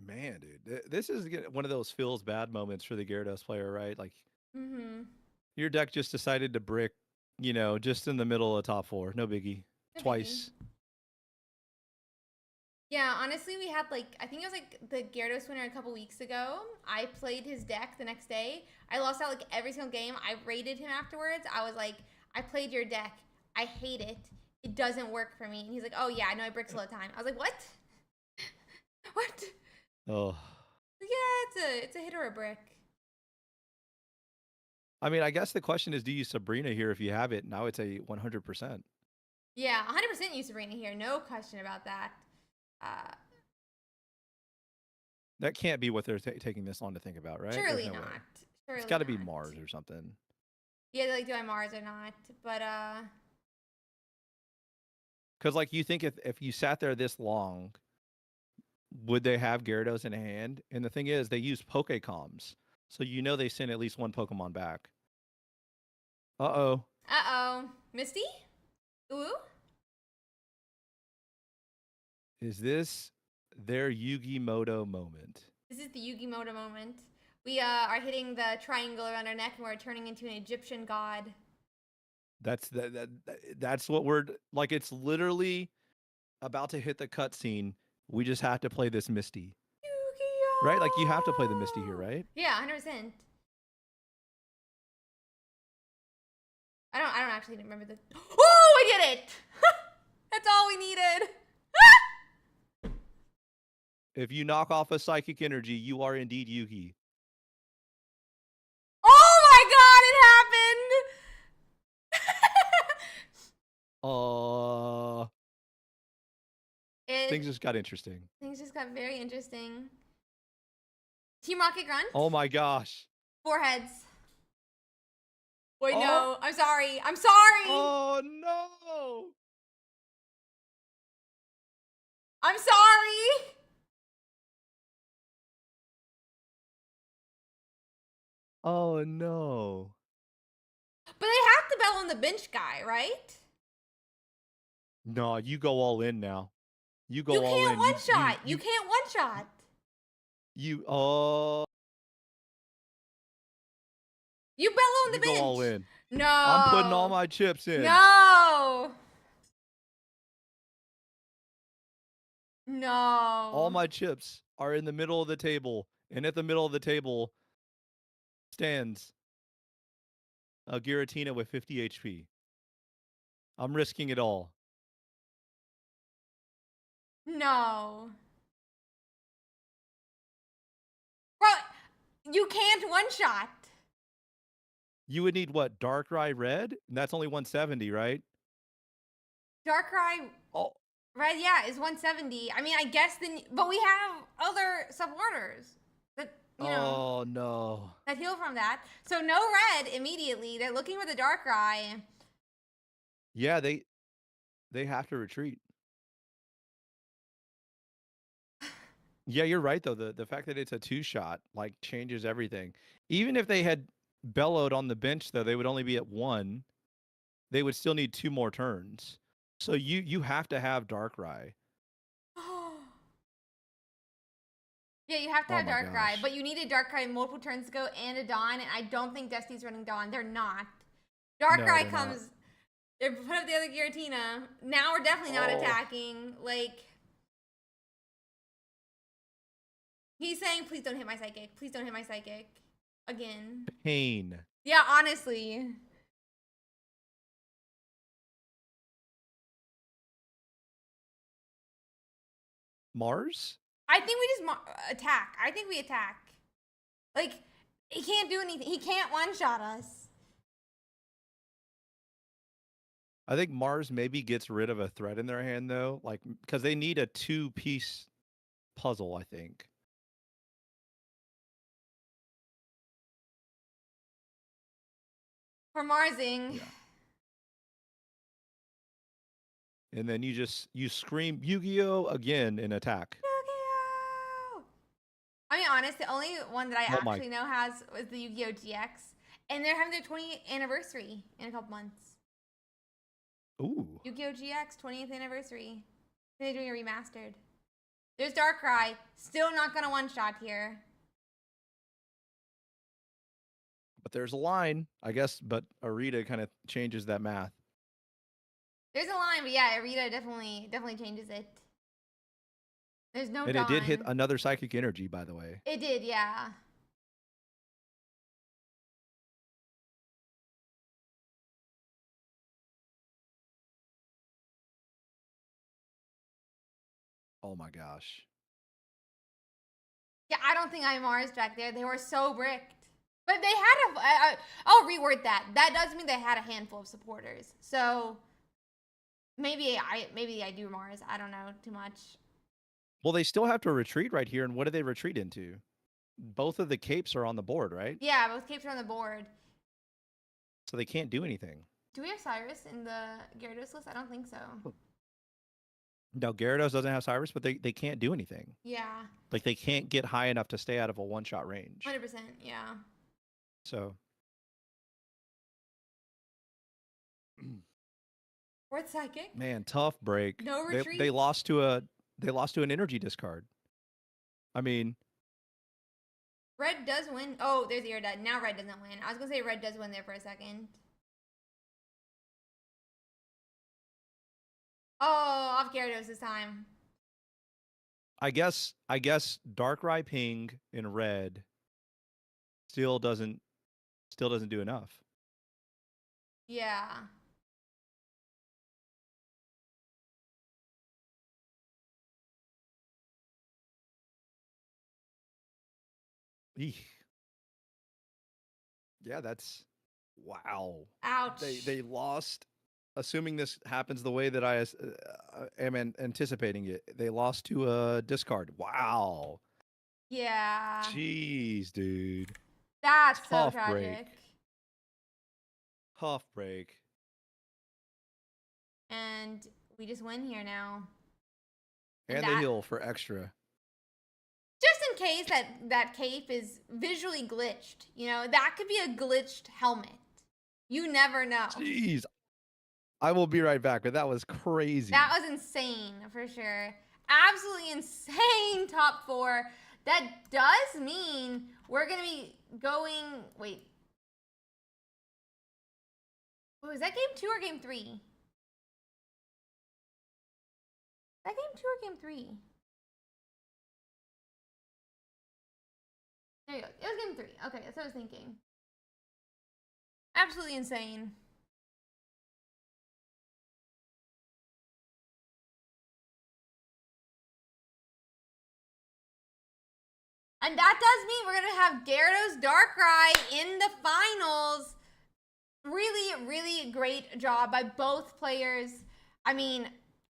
B: Man, dude, this is one of those feels bad moments for the Gyarados player, right? Like, your deck just decided to brick, you know, just in the middle of top 4. No biggie. Twice.
A: Yeah, honestly, we had like, I think it was like the Gyarados winner a couple weeks ago. I played his deck the next day. I lost out like every single game. I rated him afterwards. I was like, I played your deck. I hate it. It doesn't work for me. And he's like, oh yeah, I know I bricks all the time. I was like, what? What?
B: Oh.
A: Yeah, it's a hit or a brick.
B: I mean, I guess the question is, do you Sabrina here if you have it? Now it's a 100%.
A: Yeah, 100% use Sabrina here. No question about that.
B: That can't be what they're taking this long to think about, right?
A: Surely not. Surely
B: it's got to be Mars or something.
A: Yeah, like, do I Mars or not? But,
B: because, like, you think if you sat there this long, would they have Gyarados in hand? And the thing is, they use Pokecoms. So you know they send at least one Pokemon back. Uh-oh.
A: Uh-oh. Misty? Ooh?
B: Is this their Yu-Gi-Moto moment?
A: This is the Yu-Gi-Moto moment. We are hitting the triangle around our neck and we're turning into an Egyptian god.
B: That's what we're like. It's literally about to hit the cutscene. We just have to play this Misty.
A: Yu-Gi-Oh!
B: Right? Like, you have to play the Misty here, right?
A: Yeah, 100%. I don't actually remember the. Oh, I did it! That's all we needed.
B: If you knock off a psychic energy, you are indeed Yugi.
A: Oh my god, it happened!
B: Things just got interesting.
A: Things just got very interesting. Team Rocket Grunt?
B: Oh my gosh.
A: 4 heads. Wait, no. I'm sorry. I'm sorry!
B: Oh no!
A: I'm sorry!
B: Oh no.
A: But they have to bell on the bench guy, right?
B: No, you go all in now. You go all in.
A: You can't one-shot. You can't one-shot.
B: You
A: bell on the bench.
B: Go all in.
A: No.
B: I'm putting all my chips in.
A: No. No.
B: All my chips are in the middle of the table, and at the middle of the table stands a Giratina with 50 HP. I'm risking it all.
A: No. Bro, You can't one-shot.
B: You would need what? Darkrai Red? And that's only 170, right?
A: Darkrai
B: Oh.
A: Red, yeah, is 170. I mean, I guess then, but we have other supporters that, you know.
B: Oh, no.
A: That heal from that. So no red immediately. They're looking for the Darkrai.
B: Yeah, they have to retreat. Yeah, you're right though. The fact that it's a 2-shot like changes everything. Even if they had bellowed on the bench though, they would only be at 1. They would still need 2 more turns. So you have to have Darkrai.
A: Yeah, you have to
B: Oh
A: have
B: my
A: Darkrai,
B: gosh.
A: but you needed Darkrai multiple turns ago and a Dawn, and I don't think Dusty's running Dawn. They're not. Darkrai
B: they're
A: comes.
B: not.
A: They put up the other Giratina. Now we're definitely not attacking. Like, he's saying, please don't hit my Psychic. Please don't hit my Psychic. Again.
B: Pain.
A: Yeah, honestly.
B: Mars?
A: I think we just attack. I think we attack. Like, he can't do anything. He can't one-shot us.
B: I think Mars maybe gets rid of a threat in their hand though, like because they need a 2-piece puzzle, I think.
A: For Marsing.
B: Yeah. And then you scream Yu-Gi-Oh again in attack.
A: Yu-Gi-Oh! I mean, honest, the only one that I
B: Oh my.
A: actually know has was the Yu-Gi-Oh! GX. And they're having their 20th anniversary in a couple months.
B: Ooh.
A: Yu-Gi-Oh! GX 20th anniversary. They're doing a remastered. There's Darkrai. Still not gonna one-shot here.
B: But there's a line, I guess, but Ursiiday kind of changes that math.
A: There's a line, but yeah, Arita definitely changes it. There's no
B: And
A: Dawn.
B: it did hit another Psychic Energy, by the way.
A: It did, yeah.
B: Oh my gosh.
A: Yeah, I don't think I Mars back there. They were so bricked. But they had I'll reword that. That does mean they had a handful of supporters. So maybe I do Mars. I don't know too much.
B: Well, they still have to retreat right here, and what do they retreat into? Both of the capes are on the board, right?
A: Yeah, both capes are on the board.
B: So they can't do anything.
A: Do we have Cyrus in the Gyarados list? I don't think so.
B: No, Gyarados doesn't have Cyrus, but they can't do anything.
A: Yeah.
B: Like they can't get high enough to stay out of a 1-shot range.
A: 100%, yeah.
B: So
A: Fourth Psychic?
B: man, tough break.
A: No retreat.
B: They lost to an energy discard. I mean,
A: Red does win. Oh, there's Iridad. Now Red doesn't win. I was gonna say Red does win there for a second. Oh, off Gyarados this time.
B: I guess Darkrai Ping in red still doesn't do enough.
A: Yeah.
B: Eek. Yeah, that's wow.
A: Ouch.
B: They lost. Assuming this happens the way that I am anticipating it, they lost to a discard. Wow.
A: Yeah.
B: Jeez, dude.
A: That's
B: Tough
A: so tragic.
B: break. Tough break.
A: And we just win here now.
B: And the heal for extra.
A: Just in case that cape is visually glitched. You know, that could be a glitched helmet. You never know.
B: Jeez. I will be right back, but that was crazy.
A: That was insane, for sure. Absolutely insane top 4. That does mean we're going to be going... Wait. Was that game 2 or game 3? Is that game 2 or game 3? There you go. It was game 3. Okay, that's what I was thinking. Absolutely insane. And that does mean we're going to have Gyarados Darkrai in the finals. Really, really great job by both players. I mean,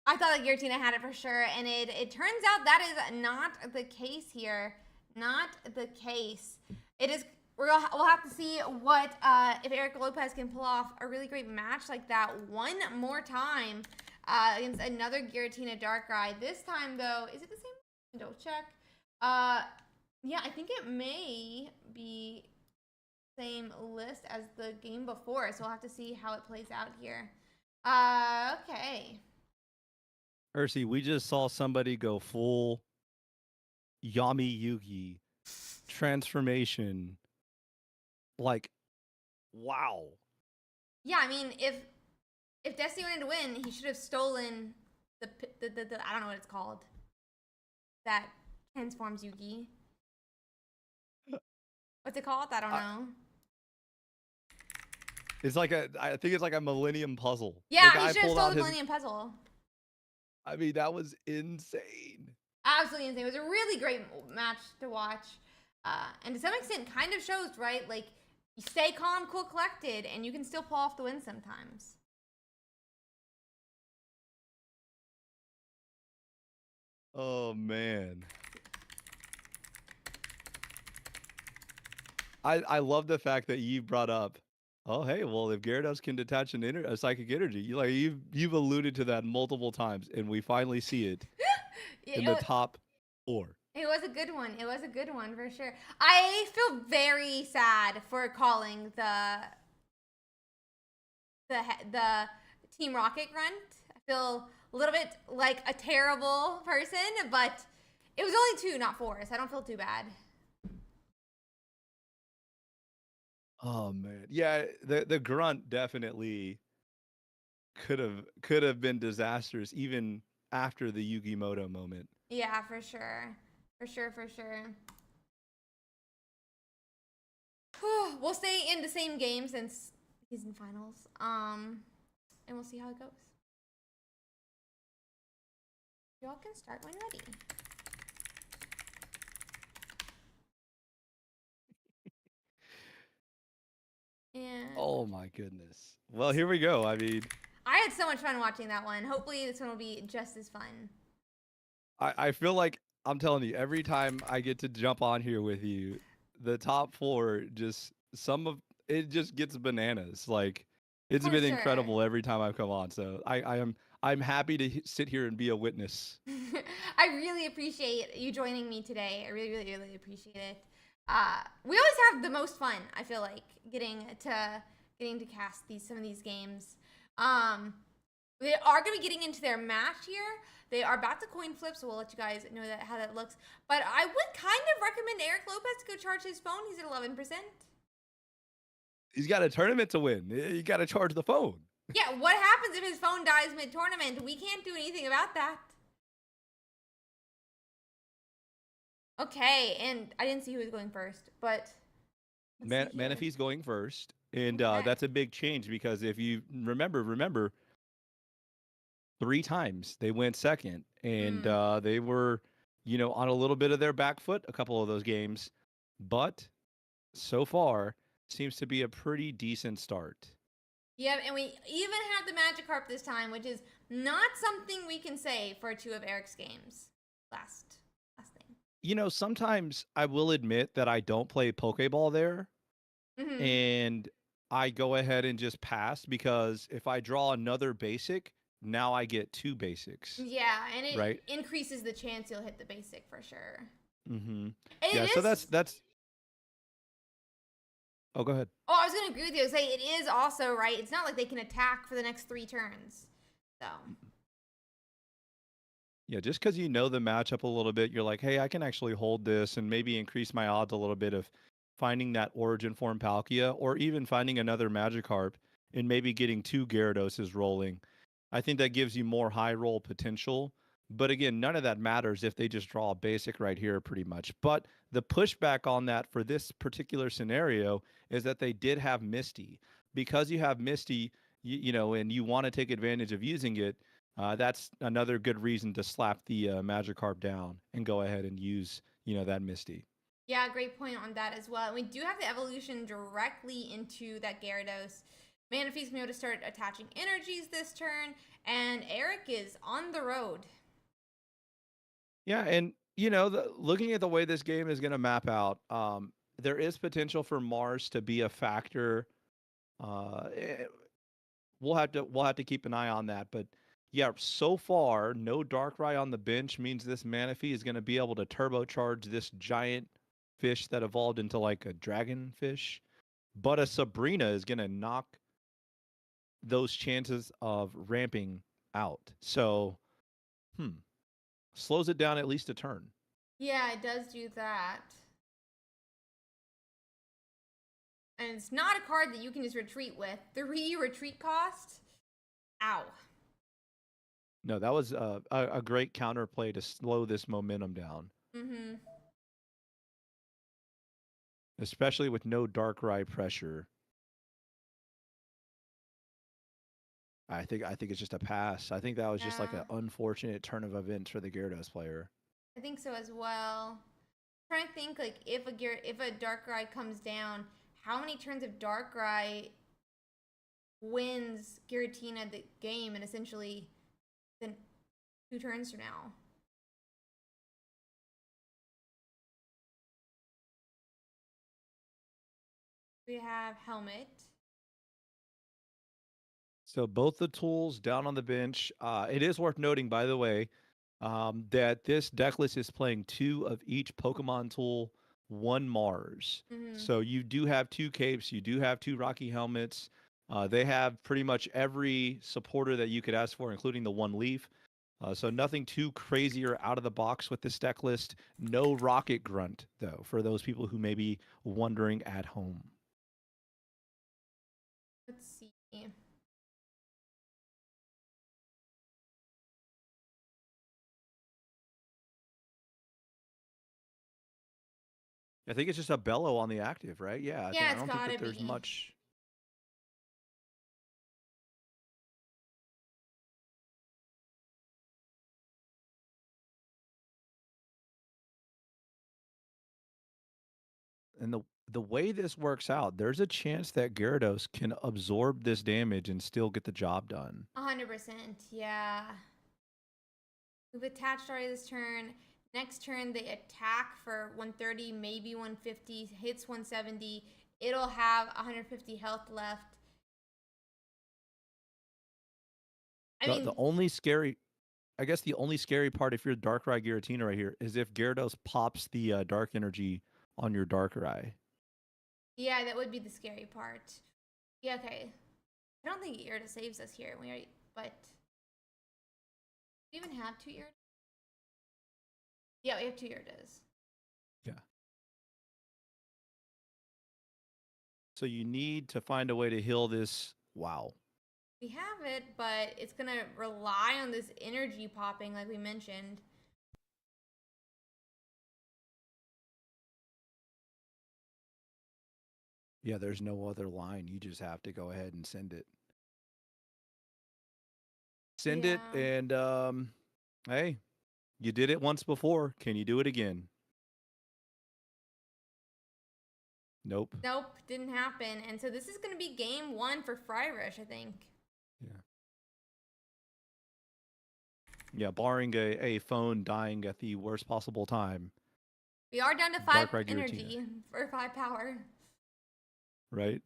A: I thought that Giratina had it for sure, and it turns out that is not the case here. Not the case. It is. We'll have to see what if Eric Lopez can pull off a really great match like that one more time against another Giratina Darkrai. This time, though, is it the same? Don't check. Yeah, I think it may be same list as the game before, so we'll have to see how it plays out here. Okay.
B: Ursi, we just saw somebody go full Yami Yugi transformation. Like, wow.
A: Yeah, I mean, if Destiny wanted to win, he should have stolen the I don't know what it's called. That transforms Yugi. What's it called? I don't know.
B: It's like I think it's like a Millennium Puzzle.
A: Yeah, he should have stolen the Millennium Puzzle.
B: I mean, that was insane.
A: Absolutely insane. It was a really great match to watch. And to some extent kind of shows, right? Like, you stay calm, cool, collected, and you can still pull off the win sometimes.
B: Oh, man. I love the fact that you brought up, oh, hey, well, if Gyarados can detach a psychic energy, you've alluded to that multiple times, and we finally see it in the top 4.
A: It was a good one. It was a good one for sure. I feel very sad for calling the Team Rocket grunt. I feel a little bit like a terrible person, but it was only 2, not 4, so I don't feel too bad.
B: Oh man, yeah, the grunt definitely could have been disastrous even after the Yugimoto moment.
A: Yeah, for sure. For sure. We'll stay in the same game since he's in finals. And we'll see how it goes. Y'all can start when ready. And
B: oh my goodness. Well, here we go. I mean,
A: I had so much fun watching that one. Hopefully this one will be just as fun.
B: I feel like I'm telling you, every time I get to jump on here with you, the top 4 just it just gets bananas. Like, it's been incredible every time I've come on. So I'm happy to sit here and be a witness.
A: I really appreciate you joining me today. I really, really, really appreciate it. We always have the most fun, I feel like, getting to cast some of these games. They are going to be getting into their match here. They are about to coin flip, so we'll let you guys know how that looks. But I would kind of recommend Eric Lopez to go charge his phone. He's at 11%.
B: He's got a tournament to win. You got to charge the phone.
A: Yeah, what happens if his phone dies mid-tournament? We can't do anything about that. Okay, and I didn't see who was going first, but...
B: Manaphy's going first, and that's a big change because if you remember, 3 times they went second, and they were, on a little bit of their back foot a couple of those games, but so far seems to be a pretty decent start.
A: Yep, and we even have the Magikarp this time, which is not something we can say for 2 of Eric's games. Last thing.
B: Sometimes I will admit that I don't play Pokeball there, and I go ahead and just pass because if I draw another basic, now I get 2 basics.
A: Yeah, and it increases the chance you'll hit the basic for sure.
B: Yeah, so that's. Oh, go ahead.
A: Oh, I was gonna agree with you. Say it is also right. It's not like they can attack for the next 3 turns. So.
B: Yeah, just because you know the matchup a little bit, you're like, hey, I can actually hold this and maybe increase my odds a little bit of finding that Origin Form Palkia or even finding another Magikarp and maybe getting 2 Gyaradoses rolling. I think that gives you more high roll potential. But again, none of that matters if they just draw a basic right here pretty much. But the pushback on that for this particular scenario is that they did have Misty. Because you have Misty, and you want to take advantage of using it, that's another good reason to slap the Magikarp down and go ahead and use, that Misty.
A: Yeah, great point on that as well. And we do have the evolution directly into that Gyarados. Manaphy's going to start attaching energies this turn, and Eric is on the road.
B: Yeah, and looking at the way this game is going to map out, there is potential for Mars to be a factor. We'll have to keep an eye on that, but yeah, so far no Darkrai on the bench means this Manaphy is going to be able to turbocharge this giant fish that evolved into like a dragon fish, but a Sabrina is going to knock those chances of ramping out. So, slows it down at least a turn.
A: Yeah, it does do that. And it's not a card that you can just retreat with. 3 retreat cost? Ow.
B: No, that was a great counterplay to slow this momentum down.
A: Mm-hmm.
B: Especially with no Darkrai pressure. I think it's just a pass. I think that was just like an unfortunate turn of events for the Gyarados player.
A: I think so as well. I'm trying to think like if a Darkrai comes down, how many turns of Darkrai wins Giratina the game, and essentially then 2 turns from now. We have Helmet.
B: So both the tools down on the bench. It is worth noting, by the way, that this deck list is playing 2 of each Pokemon tool, 1 Mars. So you do have 2 capes, you do have 2 Rocky helmets. They have pretty much every supporter that you could ask for, including the 1 Leaf. So nothing too crazy or out of the box with this deck list. No Rocket Grunt, though, for those people who may be wondering at home.
A: Let's see.
B: I think it's just a Bellow on the active, right? Yeah,
A: Yeah,
B: I don't think that there's
A: be.
B: much. And the way this works out, there's a chance that Gyarados can absorb this damage and still get the job done.
A: 100%, yeah. We've attached already this turn. Next turn, they attack for 130, maybe 150, hits 170. It'll have 150 health left.
B: The only scary, I guess the only scary part if you're Darkrai Giratina right here is if Gyarados pops the Dark Energy on your Darkrai.
A: Yeah, that would be the scary part. Yeah, okay. I don't think Gyarados saves us here. But do we even have 2 Gyarados? Yeah, we have 2 Gyarados.
B: Yeah. So you need to find a way to heal this. Wow.
A: We have it, but it's going to rely on this energy popping like we mentioned.
B: Yeah, there's no other line. You just have to go ahead and send it. Send it, and hey, you did it once before. Can you do it again? Nope.
A: Nope, didn't happen. And so this is going to be game 1 for Fryrush, I think.
B: Yeah. Yeah, barring a phone dying at the worst possible time.
A: We are down to 5 energy for 5 power.
B: Right?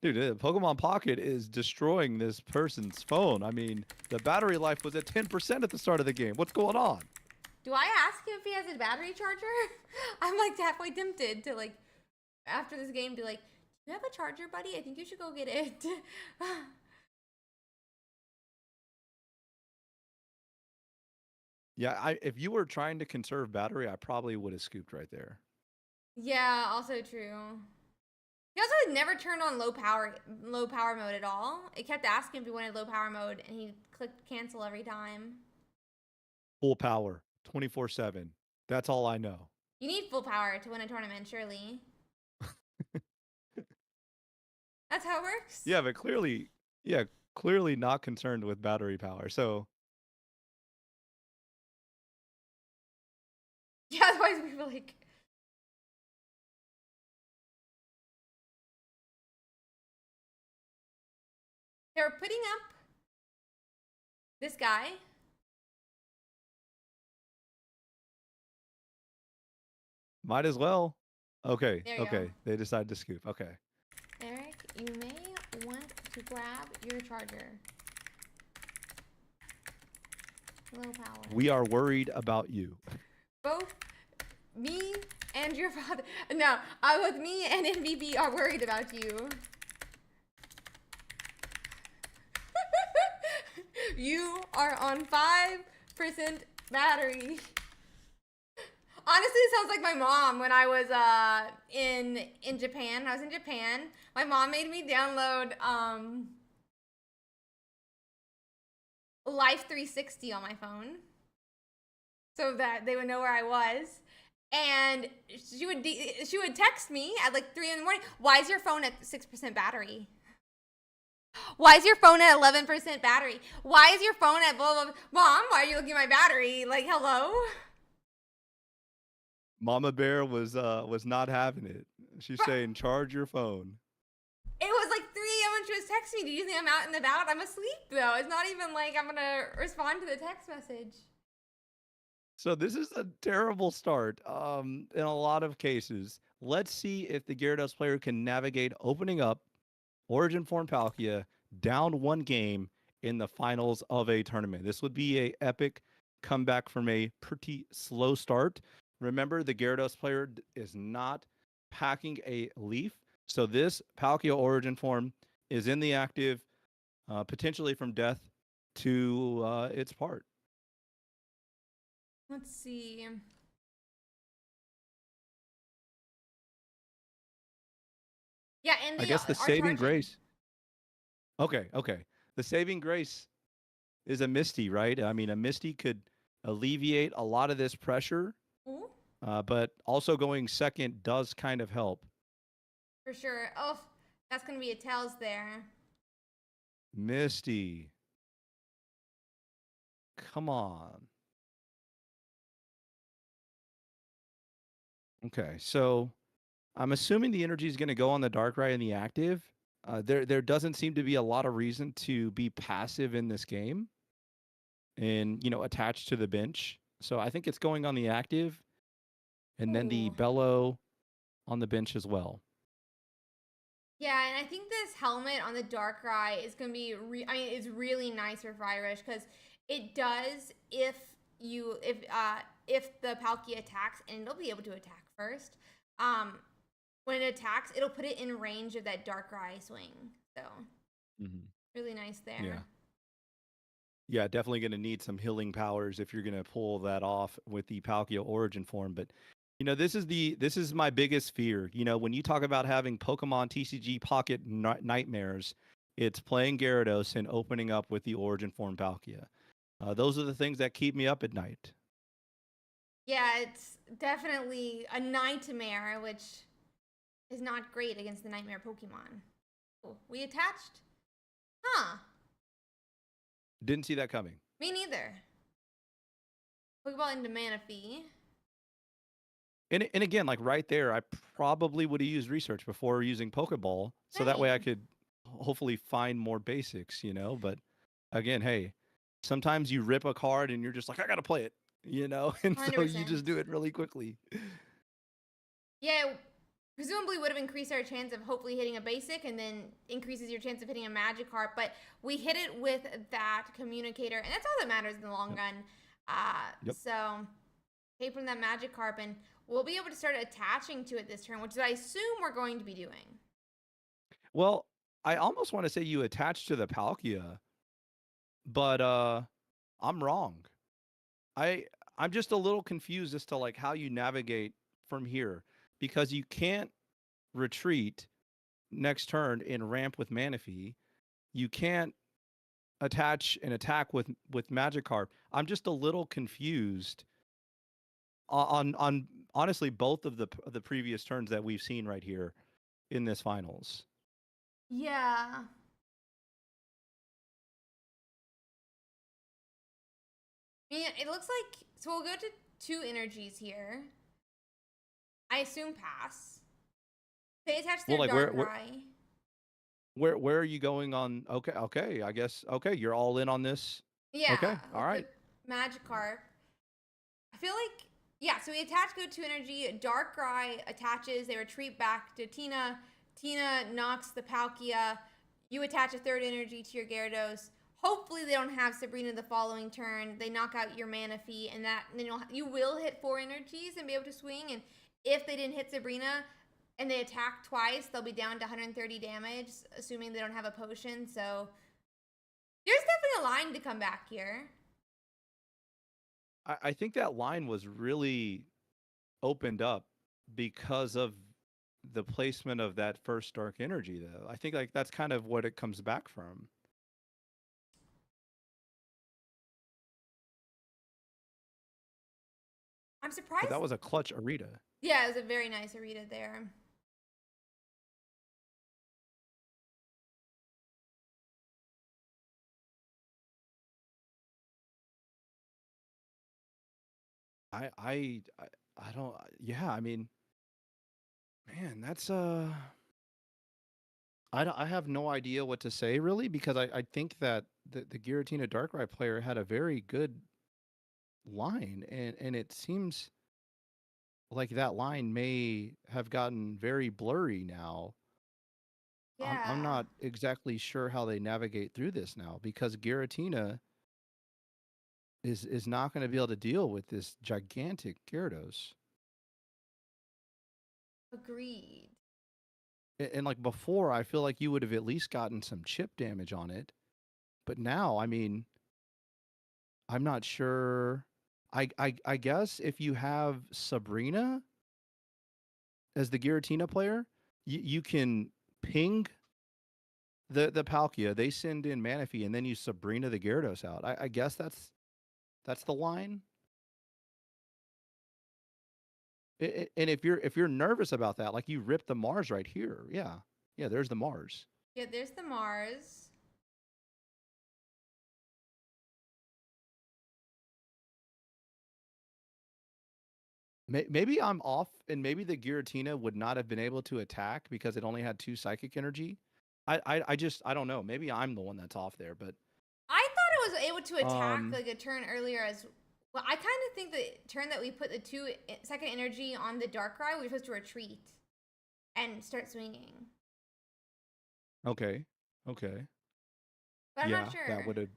B: Dude, Pokemon Pocket is destroying this person's phone. I mean, the battery life was at 10% at the start of the game. What's going on?
A: Do I ask him if he has a battery charger? I'm like halfway tempted to like, after this game, be like, do you have a charger, buddy? I think you should go get it.
B: Yeah, if you were trying to conserve battery, I probably would have scooped right there.
A: Yeah, also true. He also never turned on low power mode at all. It kept asking if he wanted low power mode, and he clicked cancel every time.
B: Full power, 24/7. That's all I know.
A: You need full power to win a tournament, surely. That's how it works.
B: Yeah, but clearly not concerned with battery power. So
A: Yeah, otherwise we were like. They were putting up this guy.
B: Might as well. Okay,
A: There you
B: okay.
A: go.
B: They decided to scoop. Okay.
A: Eric, you may want to grab your charger. Low power.
B: We are worried about you.
A: Both me and your father. No, both me and MVP are worried about you. You are on 5% battery. Honestly, it sounds like my mom when I was in Japan. When I was in Japan, my mom made me download Life 360 on my phone so that they would know where I was. And she would text me at like 3 in the morning. Why is your phone at 6% battery? Why is your phone at 11% battery? Why is your phone at blah, blah, blah? Mom, why are you looking at my battery? Like, hello?
B: Mama Bear was not having it. She's saying, charge your phone.
A: It was like 3 a.m. when she was texting me. Do you think I'm out and about? I'm asleep, though. It's not even like I'm going to respond to the text message.
B: So this is a terrible start in a lot of cases. Let's see if the Gyarados player can navigate opening up Origin Form Palkia down 1 game in the finals of a tournament. This would be a epic comeback from a pretty slow start. Remember, the Gyarados player is not packing a leaf. So this Palkia Origin Form is in the active, potentially from death to its part.
A: Let's see. Yeah, and
B: I guess the
A: our
B: saving
A: charging.
B: grace. Okay. The saving grace is a Misty, right? I mean, a Misty could alleviate a lot of this pressure, but also going second does kind of help.
A: For sure. Oh, that's going to be a Tails there.
B: Misty. Come on. Okay, so I'm assuming the energy is going to go on the Darkrai and the active. There doesn't seem to be a lot of reason to be passive in this game and, attached to the bench. So I think it's going on the active and then the Bellow on the bench as well.
A: Yeah, and I think this helmet on the Darkrai is going to be, it's really nice for Fire because it does if the Palkia attacks, and it'll be able to attack first. When it attacks, it'll put it in range of that Darkrai swing. So, really nice there.
B: Yeah, definitely going to need some healing powers if you're going to pull that off with the Palkia Origin Form. But this is my biggest fear. When you talk about having Pokemon TCG Pocket nightmares, it's playing Gyarados and opening up with the Origin Form Palkia. Those are the things that keep me up at night.
A: Yeah, it's definitely a nightmare, which is not great against the nightmare Pokemon. Oh, we attached? Huh.
B: Didn't see that coming.
A: Me neither. Pokeball into Manaphy.
B: And again, like right there, I probably would have used research before using Pokeball. So that way I could hopefully find more basics, But again, hey, sometimes you rip a card and you're just like, I got to play it, And
A: 100%.
B: so you just do it really quickly.
A: Yeah, presumably would have increased our chance of hopefully hitting a basic and then increases your chance of hitting a Magikarp. But we hit it with that communicator, and that's all that matters in the long run. So, take from that Magikarp, and we'll be able to start attaching to it this turn, which I assume we're going to be doing.
B: Well, I almost want to say you attach to the Palkia, but I'm wrong. I'm just a little confused as to like how you navigate from here, because you can't retreat next turn and ramp with Manaphy. You can't attach and attack with Magikarp. I'm just a little confused on honestly both of the previous turns that we've seen right here in this finals.
A: Yeah. It looks like, so we'll go 2 energies here. I assume pass. They attach their
B: Well, like
A: Darkrai.
B: where are you going on? Okay, I guess you're all in on this.
A: Yeah,
B: Okay, all
A: with
B: right.
A: the Magikarp. I feel like, yeah, so we attach go to energy. Darkrai attaches, they retreat back to Tina. Tina knocks the Palkia. You attach a 3rd energy to your Gyarados. Hopefully they don't have Sabrina the following turn. They knock out your Manaphy, and then you will hit 4 energies and be able to swing. And if they didn't hit Sabrina and they attack twice, they'll be down to 130 damage, assuming they don't have a potion. So there's definitely a line to come back here.
B: I think that line was really opened up because of the placement of that first dark energy, though. I think like that's kind of what it comes back from.
A: I'm surprised.
B: But that was a clutch Arita.
A: Yeah, it was a very nice Arita there.
B: I don't. Yeah, I mean, man, that's I have no idea what to say really, because I think that the Giratina Darkrai player had a very good line, and it seems like that line may have gotten very blurry now.
A: Yeah.
B: I'm not exactly sure how they navigate through this now, because Giratina is not going to be able to deal with this gigantic Gyarados.
A: Agreed.
B: And like before, I feel like you would have at least gotten some chip damage on it. But now, I mean, I'm not sure. I guess if you have Sabrina as the Giratina player, you can ping the Palkia. They send in Manaphy, and then you Sabrina the Gyarados out. I guess that's the line. And if you're nervous about that, like you rip the Mars right here. Yeah. There's the Mars.
A: Yeah, there's the Mars.
B: Maybe I'm off, and maybe the Giratina would not have been able to attack because it only had 2 psychic energy. I just I don't know. Maybe I'm the one that's off there, but
A: I thought it was able to attack
B: um
A: like a turn earlier as well. I kind of think the turn that we put the 2 second energy on the Darkrai, we were supposed to retreat and start swinging.
B: okay.
A: But I'm
B: Yeah,
A: not sure.
B: that would have.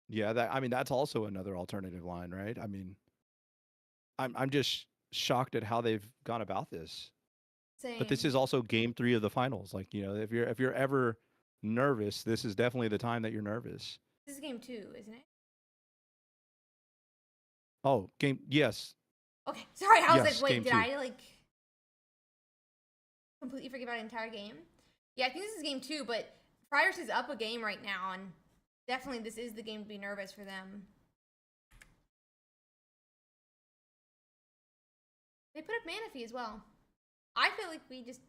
B: Yeah, that I mean that's also another alternative line, right? I mean, I'm just shocked at how they've gone about this.
A: Same.
B: But this is also game 3 of the finals. Like, you know, if you're ever nervous, this is definitely the time that you're nervous.
A: This is game 2, isn't it?
B: Oh, yes.
A: Okay, sorry. I was
B: Yes,
A: like, wait,
B: game
A: did
B: 2.
A: I like completely forget about the entire game? Yeah, I think this is game 2, but Friars is up a game right now, and definitely this is the game to be nervous for them. They put up Manaphy as well. I feel like we just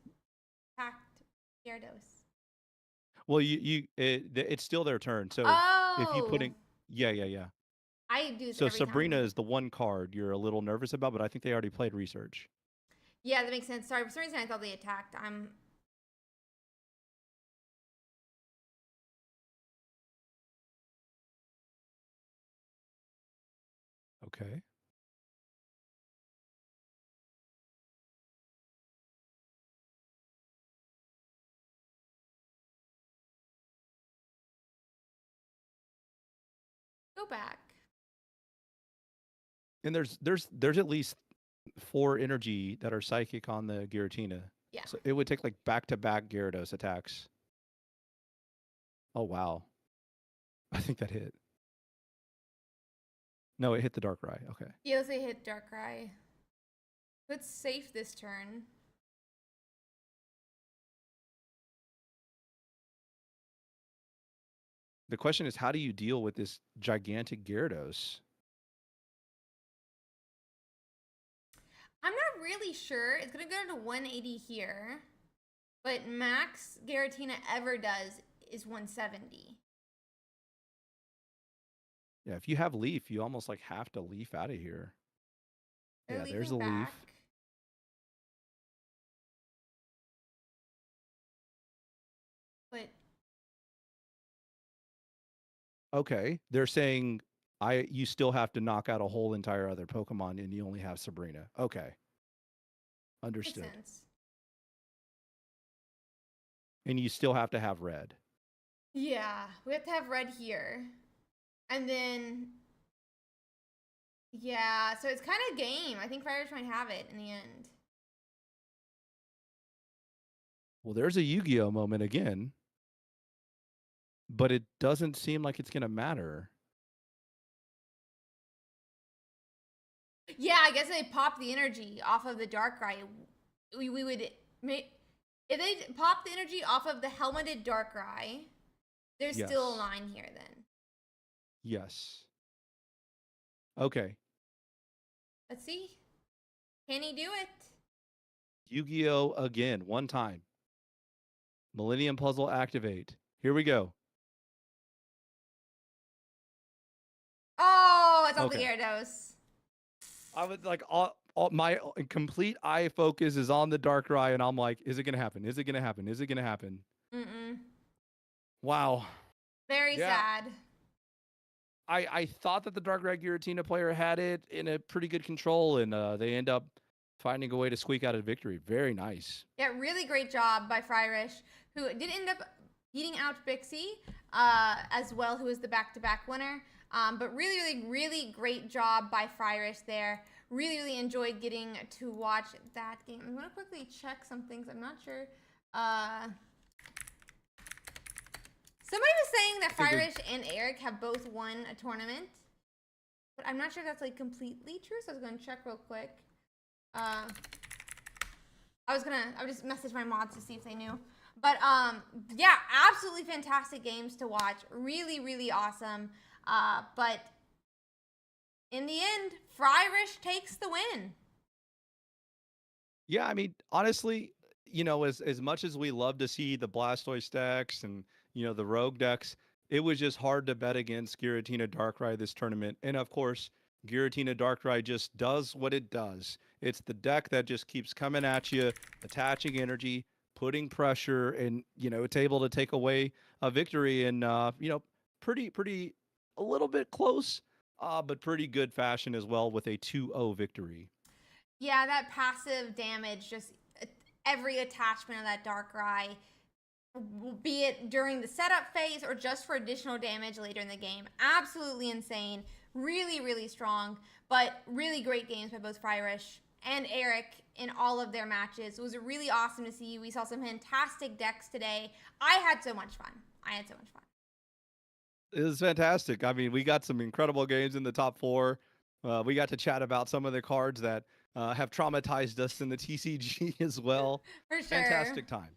A: attacked Gyarados.
B: Well, it's still their turn. So if you putting yeah.
A: I do this
B: So
A: every
B: Sabrina
A: time.
B: is the one card you're a little nervous about, but I think they already played research.
A: Yeah, that makes sense. Sorry, for some reason I thought they attacked.
B: Okay.
A: Go back.
B: And there's at least 4 energy that are psychic on the Giratina.
A: Yeah.
B: So it would take like back-to-back Gyarados attacks. Oh wow. I think that hit. No, it hit the Darkrai. Okay.
A: Yeah, let's say hit Darkrai. Let's safe this turn.
B: The question is, how do you deal with this gigantic Gyarados?
A: I'm not really sure. It's going to go to 180 here. But max Giratina ever does is 170.
B: Yeah, if you have Leaf, you almost like have to Leaf out of here.
A: They're
B: Yeah, there's
A: leaping
B: a
A: back.
B: leaf.
A: But
B: Okay, they're saying you still have to knock out a whole entire other Pokemon and you only have Sabrina. Okay,
A: makes
B: understood.
A: sense.
B: And you still have to have red.
A: Yeah, we have to have red here. And then, yeah, so it's kind of game. I think Fire might have it in the end.
B: Well, there's a Yu-Gi-Oh moment again, but it doesn't seem like it's gonna matter.
A: Yeah, I guess they pop the energy off of the Darkrai. We would make if they pop the energy off of the helmeted Darkrai. There's still a
B: Yes.
A: line here then.
B: Yes. Okay.
A: Let's see. Can he do it?
B: Yu-Gi-Oh again, one time. Millennium Puzzle activate. Here we go.
A: Oh, it's off the
B: Okay.
A: Gyarados.
B: I would like all my complete eye focus is on the Darkrai, and I'm like, is it gonna happen? Is it gonna happen? Is it gonna happen?
A: Mm-mm.
B: Wow.
A: Very
B: Yeah.
A: sad.
B: I thought that the Darkrai Giratina player had it in a pretty good control, and they end up finding a way to squeak out a victory. Very nice.
A: Yeah, really great job by Fryrish, who did end up beating out Bixie as well, who was the back-to-back winner. But really great job by Fryrish there. Really enjoyed getting to watch that game. I'm going to quickly check some things. I'm not sure. Somebody was saying that Fryrish and Eric have both won a tournament. But I'm not sure if that's like completely true, so I was going to check real quick. I would just message my mods to see if they knew. But yeah, absolutely fantastic games to watch. Really awesome. But in the end, Fryrish takes the win.
B: Yeah, I mean, honestly, you know, as much as we love to see the Blastoise decks and the Rogue decks, it was just hard to bet against Giratina Darkrai this tournament. And of course, Giratina Darkrai just does what it does. It's the deck that just keeps coming at you, attaching energy, putting pressure, and it's able to take away a victory in pretty a little bit close, but pretty good fashion as well with a 2-0 victory.
A: Yeah, that passive damage, just every attachment of that Darkrai, be it during the setup phase or just for additional damage later in the game. Absolutely insane. Really strong, but really great games by both Fryrish and Eric in all of their matches. It was really awesome to see. We saw some fantastic decks today. I had so much fun.
B: It was fantastic. I mean, we got some incredible games in the top 4. We got to chat about some of the cards that have traumatized us in the TCG as well.
A: For sure.
B: Fantastic time.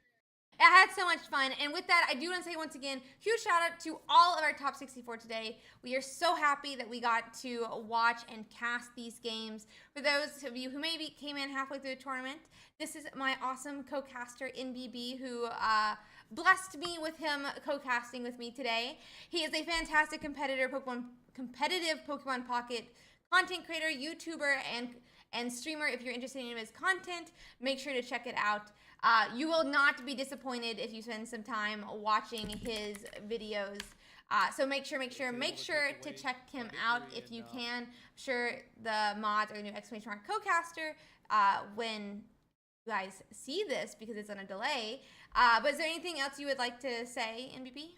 A: I had so much fun. And with that, I do want to say once again, huge shout out to all of our top 64 today. We are so happy that we got to watch and cast these games. For those of you who maybe came in halfway through the tournament, this is my awesome co-caster, NBB, who blessed me with him co-casting with me today. He is a fantastic competitive Pokemon Pocket content creator, YouTuber, and streamer. If you're interested in his content, make sure to check it out. You will not be disappointed if you spend some time watching his videos. So make sure to check him out if you can. I'm sure the mods are the new exclamation mark co-caster when you guys see this because it's on a delay. But is there anything else you would like to say, NBP?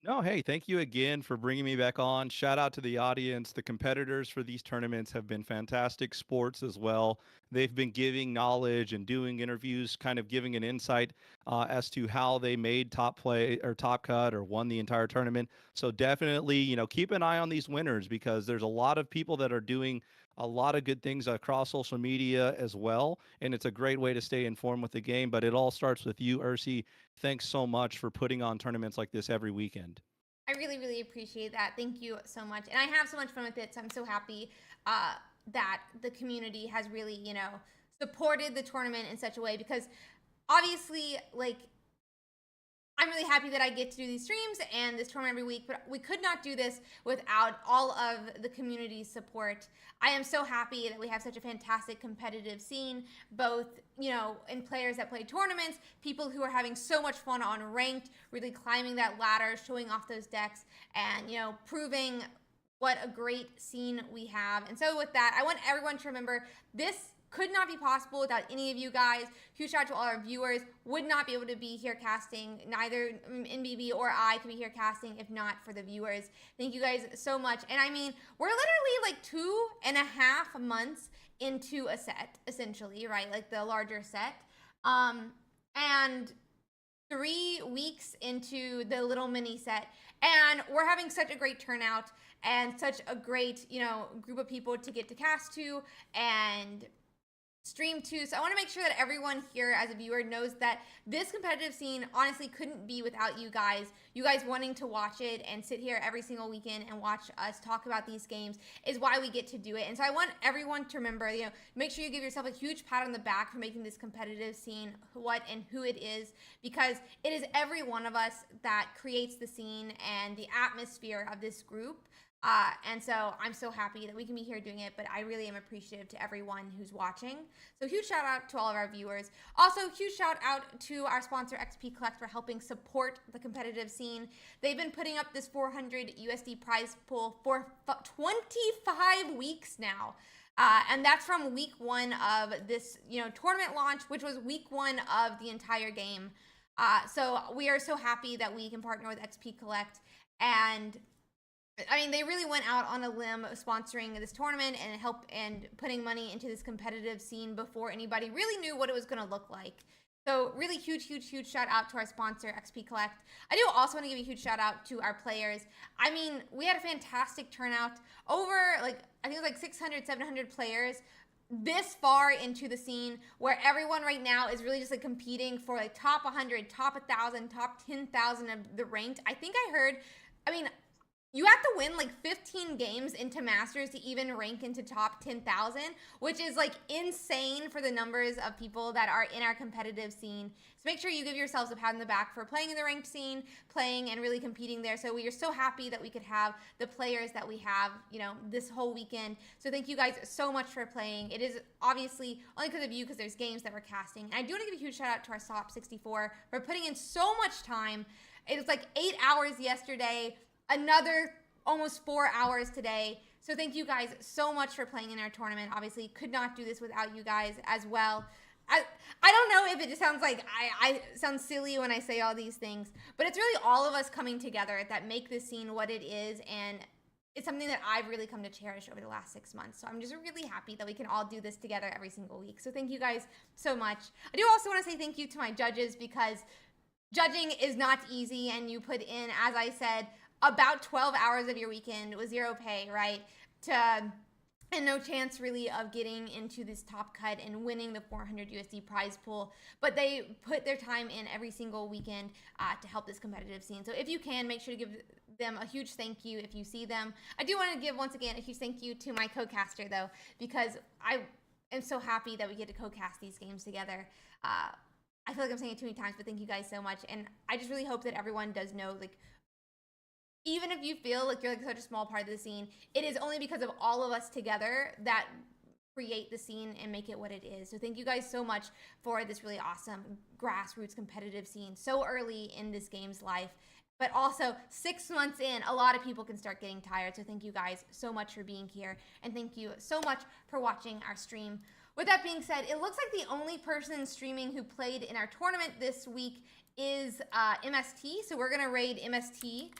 B: No, hey, thank you again for bringing me back on. Shout out to the audience. The competitors for these tournaments have been fantastic sports as well. They've been giving knowledge and doing interviews, kind of giving an insight as to how they made top play or top cut or won the entire tournament. So definitely, keep an eye on these winners because there's a lot of people that are doing a lot of good things across social media as well. And it's a great way to stay informed with the game. But it all starts with you, Ursi. Thanks so much for putting on tournaments like this every weekend.
A: I really appreciate that. Thank you so much. And I have so much fun with it. So I'm so happy that the community has really, supported the tournament in such a way because obviously, like, I'm really happy that I get to do these streams and this tournament every week, but we could not do this without all of the community's support. I am so happy that we have such a fantastic competitive scene, both, you know, in players that play tournaments, people who are having so much fun on ranked, really climbing that ladder, showing off those decks, and, you know, proving what a great scene we have. And so with that, I want everyone to remember this could not be possible without any of you guys. Huge shout out to all our viewers. Would not be able to be here casting. Neither NBB or I could be here casting if not for the viewers. Thank you guys so much. And I mean, we're literally like 2.5 months into a set, essentially, right? Like the larger set. And 3 weeks into the little mini set. And we're having such a great turnout and such a great, you know, group of people to get to cast to and stream to. So I want to make sure that everyone here as a viewer knows that this competitive scene honestly couldn't be without you guys. You guys wanting to watch it and sit here every single weekend and watch us talk about these games is why we get to do it. And so I want everyone to remember, you know, make sure you give yourself a huge pat on the back for making this competitive scene what and who it is, because it is every one of us that creates the scene and the atmosphere of this group. And so I'm so happy that we can be here doing it, but I really am appreciative to everyone who's watching. So huge shout out to all of our viewers. Also, huge shout out to our sponsor XP Collect for helping support the competitive scene. They've been putting up this 400 USD prize pool for 25 weeks now. And that's from week 1 of this, you know, tournament launch, which was week 1 of the entire game. So we are so happy that we can partner with XP Collect, and I mean, they really went out on a limb sponsoring this tournament and putting money into this competitive scene before anybody really knew what it was going to look like. So really huge shout out to our sponsor, XP Collect. I do also want to give a huge shout out to our players. I mean, we had a fantastic turnout. Over, like, I think it was like 600, 700 players this far into the scene, where everyone right now is really just like competing for like top 100, top 1,000, top 10,000 of the ranked. I think I heard, I mean, you have to win like 15 games into Masters to even rank into top 10,000, which is like insane for the numbers of people that are in our competitive scene. So make sure you give yourselves a pat on the back for playing in the ranked scene, playing and really competing there. So we are so happy that we could have the players that we have, you know, this whole weekend. So thank you guys so much for playing. It is obviously only because of you, because there's games that we're casting. And I do want to give a huge shout out to our top 64 for putting in so much time. It was like 8 hours yesterday. Another almost 4 hours today. So thank you guys so much for playing in our tournament. Obviously, could not do this without you guys as well. I don't know if it just sounds like I sound silly when I say all these things, but it's really all of us coming together that make this scene what it is, and it's something that I've really come to cherish over the last 6 months. So I'm just really happy that we can all do this together every single week. So thank you guys so much. I do also want to say thank you to my judges, because judging is not easy, and you put in, as I said, about 12 hours of your weekend with zero pay, right? And no chance really of getting into this top cut and winning the 400 USD prize pool. But they put their time in every single weekend to help this competitive scene. So if you can, make sure to give them a huge thank you if you see them. I do want to give, once again, a huge thank you to my co-caster, though, because I am so happy that we get to co-cast these games together. I feel like I'm saying it too many times, but thank you guys so much. And I just really hope that everyone does know, like, even if you feel like you're like such a small part of the scene, it is only because of all of us together that create the scene and make it what it is. So thank you guys so much for this really awesome grassroots competitive scene so early in this game's life. But also 6 months in, a lot of people can start getting tired. So thank you guys so much for being here. And thank you so much for watching our stream. With that being said, it looks like the only person streaming who played in our tournament this week is MST. So we're going to raid MST.